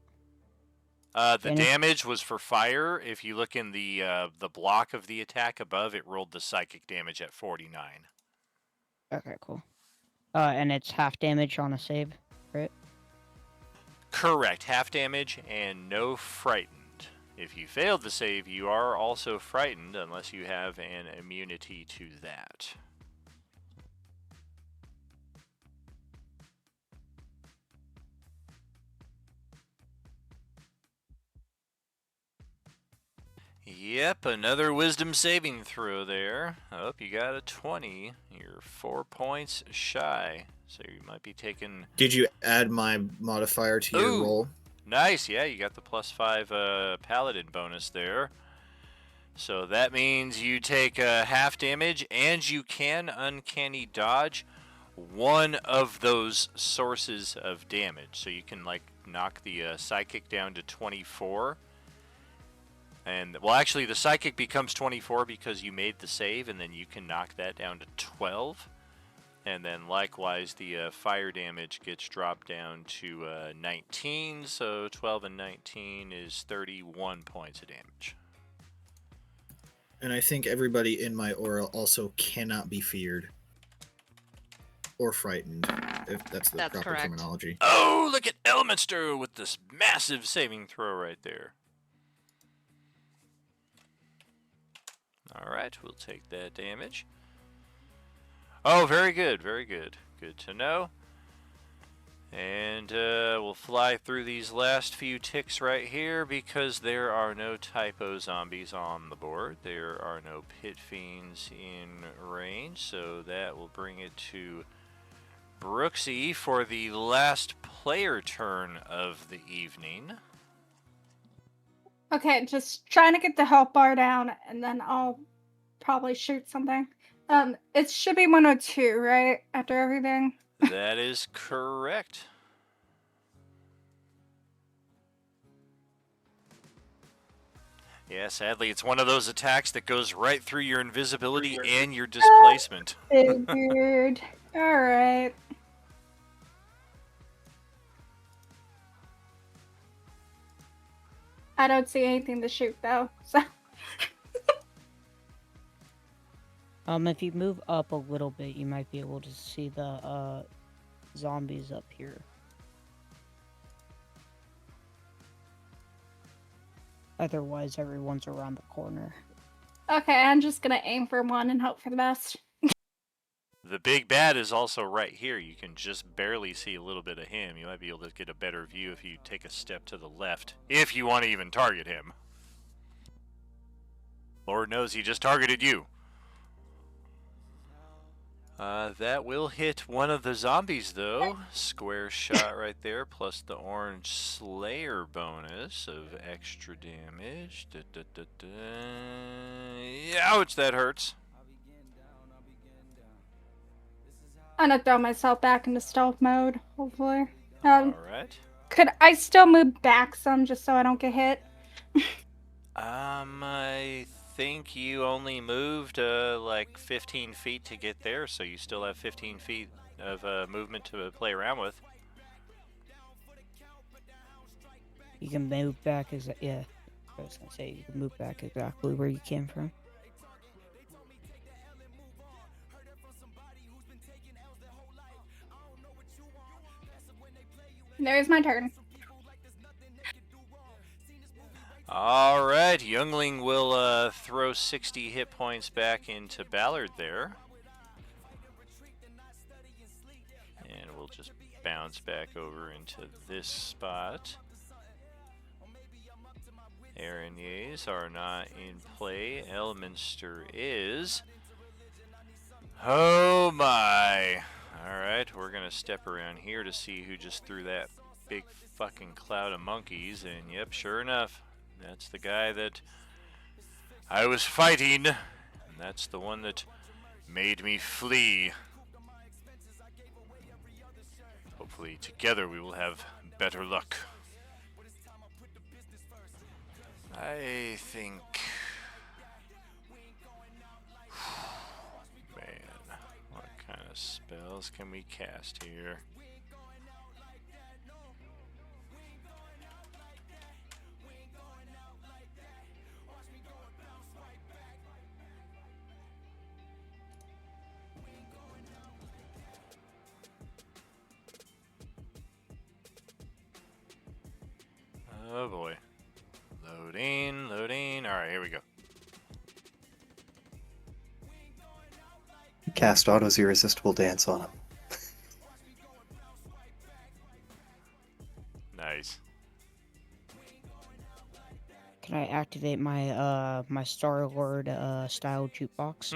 The Daniel? damage was for fire. If you look in the block of the attack above, it rolled the psychic damage at 49. Okay, cool. And it's half damage on a save, right? Correct. Half damage and no frightened. If you failed the save, you are also frightened unless you have an immunity to that. Yep, another wisdom saving throw there. Oh, you got a 20. You're 4 points shy. So you might be taking... Did you add my modifier to your Ooh. roll? Nice, yeah, you got the +5 paladin bonus there. So that means you take half damage, and you can uncanny dodge one of those sources of damage. So you can like knock the psychic down to 24. And well, actually, the psychic becomes 24 because you made the save, and then you can knock that down to 12. And then likewise, the fire damage gets dropped down to 19. So 12 and 19 is 31 points of damage. And I think everybody in my aura also cannot be feared or frightened, if that's the proper correct. terminology. Oh, look at Elminster with this massive saving throw right there. All right, we'll take that damage. Oh, very good, very good. Good to know. And we'll fly through these last few ticks right here because there are no typo zombies on the board. There are no pit fiends in range, so that will bring it to Brooksy for the last player turn of the evening. Okay, just trying to get the health bar down, and then I'll probably shoot something. It should be 102, right? After everything. That is correct. Yeah, sadly, it's one of those attacks that goes right through your invisibility and your displacement. Figured. Alright. I don't see anything to shoot, though, so... If you move up a little bit, you might be able to see the zombies up here. Otherwise, everyone's around the corner. Okay, I'm just gonna aim for one and hope for the best. The big bad is also right here. You can just barely see a little bit of him. You might be able to get a better view if you take a step to the left, if you want to even target him. Lord knows he just targeted you. That will hit one of the zombies, though. Square shot right there, plus the orange slayer bonus of extra damage. Ouch, that hurts. I'm gonna throw myself back into stealth mode, hopefully. Alright. Could I still move back some just so I don't get hit? I think you only moved like 15 feet to get there, so you still have 15 feet of movement to play around with. You can move back yeah. I was gonna say you can move back exactly where you came from. There's my turn. All right, Youngling will throw 60 hit points back into Ballard there. And we'll just bounce back over into this spot. Araignées are not in play. Elminster is. Oh my. Alright, we're going to step around here to see who just threw that big fucking cloud of monkeys. And yep, sure enough, that's the guy that I was fighting. And that's the one that made me flee. Hopefully together we will have better luck. I think... Man, what kind of spells can we cast here? Oh boy. Loading, loading. Alright, here we go. Cast Otto's Irresistible Dance on him. Nice. Can I activate my my Star-Lord style jukebox?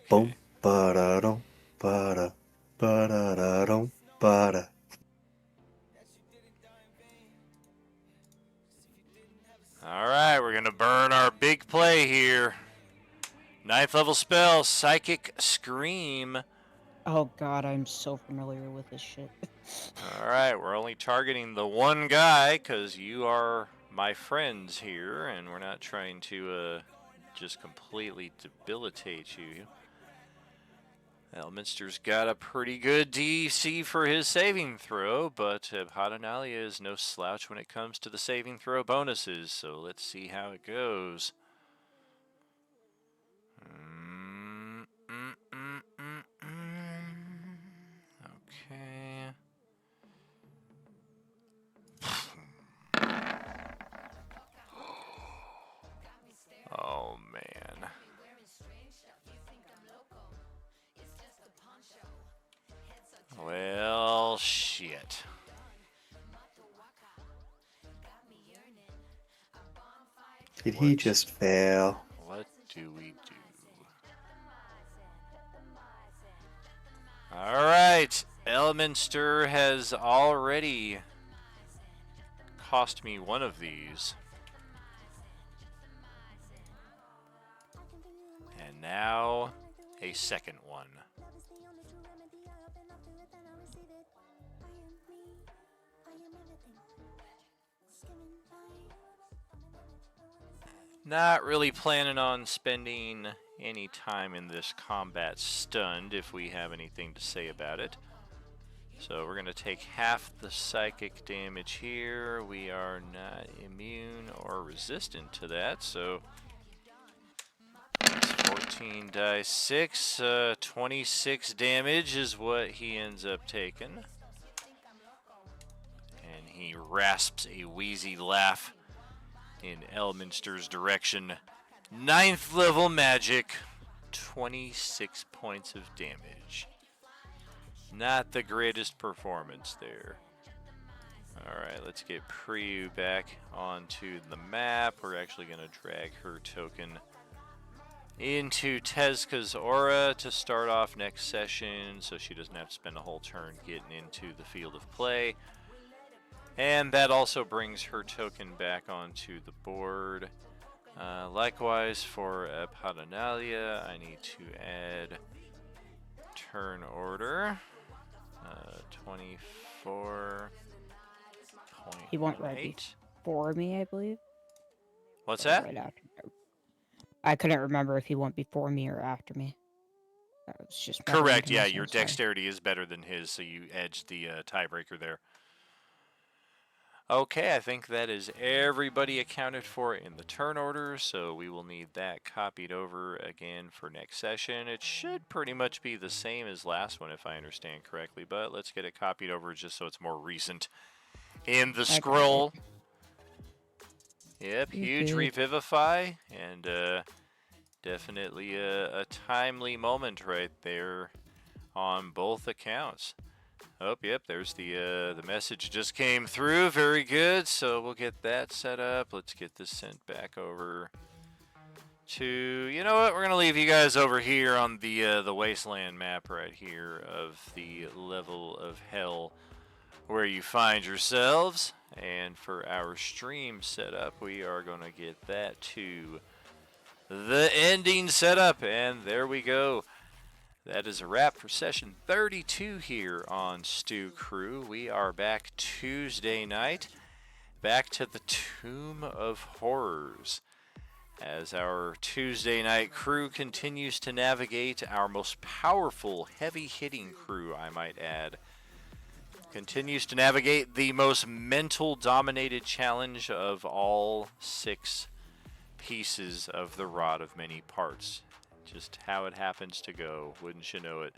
Boom, ba-da-dum, ba-da, ba-da-da-dum, ba-da. Alright, we're gonna burn our big play here. 9th level spell, Psychic Scream. Oh god, I'm so familiar with this shit. Alright, we're only targeting the one guy because you are my friends here, and we're not trying to just completely debilitate you. Elminster's got a pretty good DC for his saving throw, but Abhaddanayla is no slouch when it comes to the saving throw bonuses, so let's see how it goes. Okay. Oh, man. Well, shit. Did he just fail? What do we do? Alright, Elminster has already cost me one of these. And now, a second one. Not really planning on spending any time in this combat stunned if we have anything to say about it. So we're going to take half the psychic damage here. We are not immune or resistant to that, so 14 dice 6, 26 damage is what he ends up taking. And he rasps a wheezy laugh in Elminster's direction. 9th level magic, 26 points of damage. Not the greatest performance there. Alright, let's get Priyu back onto the map. We're actually going to drag her token into Tezka's aura to start off next session, so she doesn't have to spend a whole turn getting into the field of play. And that also brings her token back onto the board. Likewise for Abhaddanayla, I need to add turn order. 24. He went right before me, I believe. What's that? Right after. I couldn't remember if he went before me or after me. That was just correct. Yeah, your dexterity is better than his, so you edged the tiebreaker there. Okay, I think that is everybody accounted for in the turn order, so we will need that copied over again for next session. It should pretty much be the same as last one if I understand correctly, but let's get it copied over just so it's more recent in the scroll. Yep, huge revivify, and definitely a timely moment right there on both accounts. Oh, yep, there's the message just came through. Very good. So we'll get that set up. Let's get this sent back over to, you know what? We're going to leave you guys over here on the wasteland map right here of the level of hell where you find yourselves. And for our stream setup, we are going to get that to the ending setup. And there we go. That is a wrap for session 32 here on Stew Crew. We are back Tuesday night, back to the Tomb of Horrors, as our Tuesday night crew continues to navigate, our most powerful, heavy-hitting crew, I might add, continues to navigate the most mental-dominated challenge of all 6 pieces of the Rod of Many Parts. Just how it happens to go, wouldn't you know it?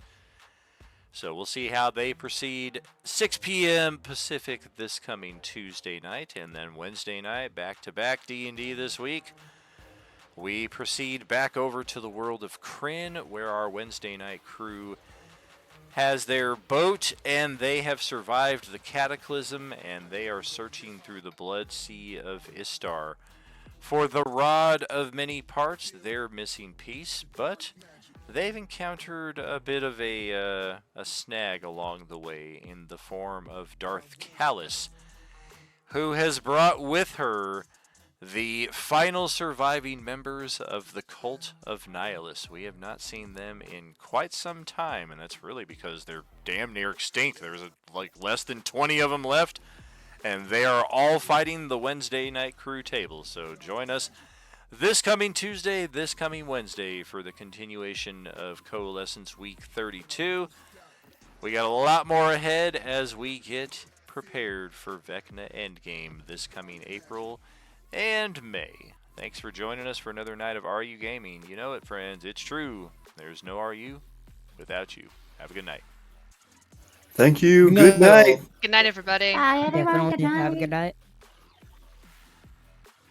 So we'll see how they proceed. 6 p.m. Pacific this coming Tuesday night, and then Wednesday night, back-to-back D&D this week. We proceed back over to the world of Kryn, where our Wednesday night crew has their boat, and they have survived the cataclysm, and they are searching through the Blood Sea of Istar for the Rod of Many Parts, their missing piece, but they've encountered a bit of a snag along the way in the form of Darth Callus, who has brought with her the final surviving members of the Cult of Nihilus. We have not seen them in quite some time, and that's really because they're damn near extinct. There's like less than 20 of them left. And they are all fighting the Wednesday night crew table. So join us this coming Tuesday, this coming Wednesday for the continuation of Coalescence Week 32. We got a lot more ahead as we get prepared for Vecna Endgame this coming April and May. Thanks for joining us for another night of RU Gaming. You know it, friends. It's true. There's no RU without you. Have a good night. Thank you. Good night. Good night, everybody. Bye, everyone. Good night. Have a good night.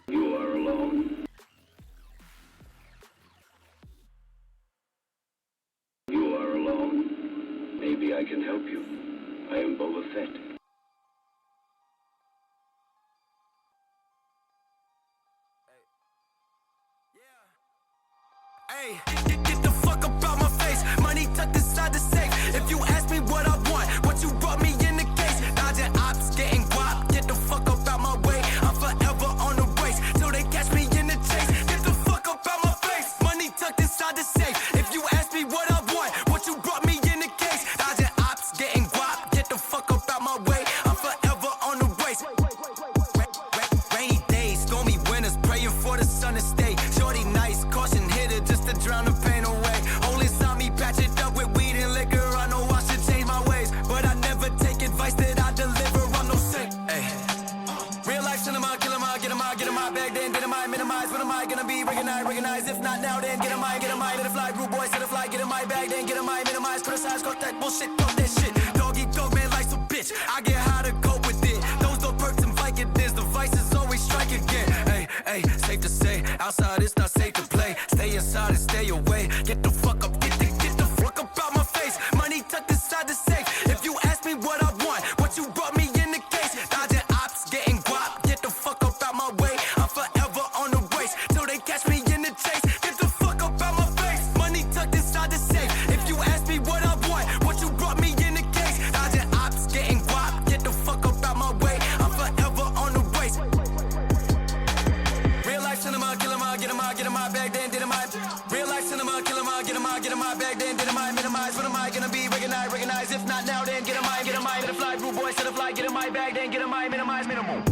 You are alone. You are alone. Maybe I can help you. I am Boba Fett. Hey, get the fuck up out my face. Money tucked inside the safe. If you ask me what I want, what you brought me in the case. Dodging ops, getting guap. Get the fuck up out my way. I'm forever on the race till they catch me in the chase. Get the fuck up out my face. Money tucked inside the safe. If you ask me what I want, what you brought me in the case. Dodging ops, getting guap. Get the fuck up out my way. I'm forever on the race. Rainy days, stormy winters, praying for the sun to stay. Shorty nice, caution hitter just to drown the pain away. Holy saw me patch it up with weed and liquor. I know I should change my ways, but I never take advice that I deliver. I'm no saint. Ay. Real life cinema, kill 'em all, get 'em all, get 'em all back then, did 'em I minimize? When am I gonna be recognized? If not now, then get 'em I, let it fly, rude boys, let it fly, get 'em I back then, get 'em I minimize, criticize, got that bullshit, talk that shit. Dog eat dog, man, life's a bitch. I get how to cope with it. Those don't perks and Vicodins, the vices always strike again. Hey, safe to say, outside it's not safe to play. Stay inside and stay away. Get the fuck up, get the fuck up out my face. Money tucked inside the safe. If you ask me what I want, what you brought me in the case. Dodging ops, getting guap. Get the fuck up out my way. I'm forever on the race till they catch me in the chase. Get the fuck up out my face. Money tucked inside the safe. If you ask me what I want, what you brought me in the case. Dodging ops, getting guap. Get the fuck up out my way. I'm forever on the race. Real life cinema, kill 'em all, get 'em all back then, did 'em I. Real life cinema, kill 'em all, get 'em all back then, did 'em I minimize? When am I gonna be recognized? If not now, then get 'em I, let it fly, rude boys, let it fly, get 'em I back then, get 'em I minimize, minimum.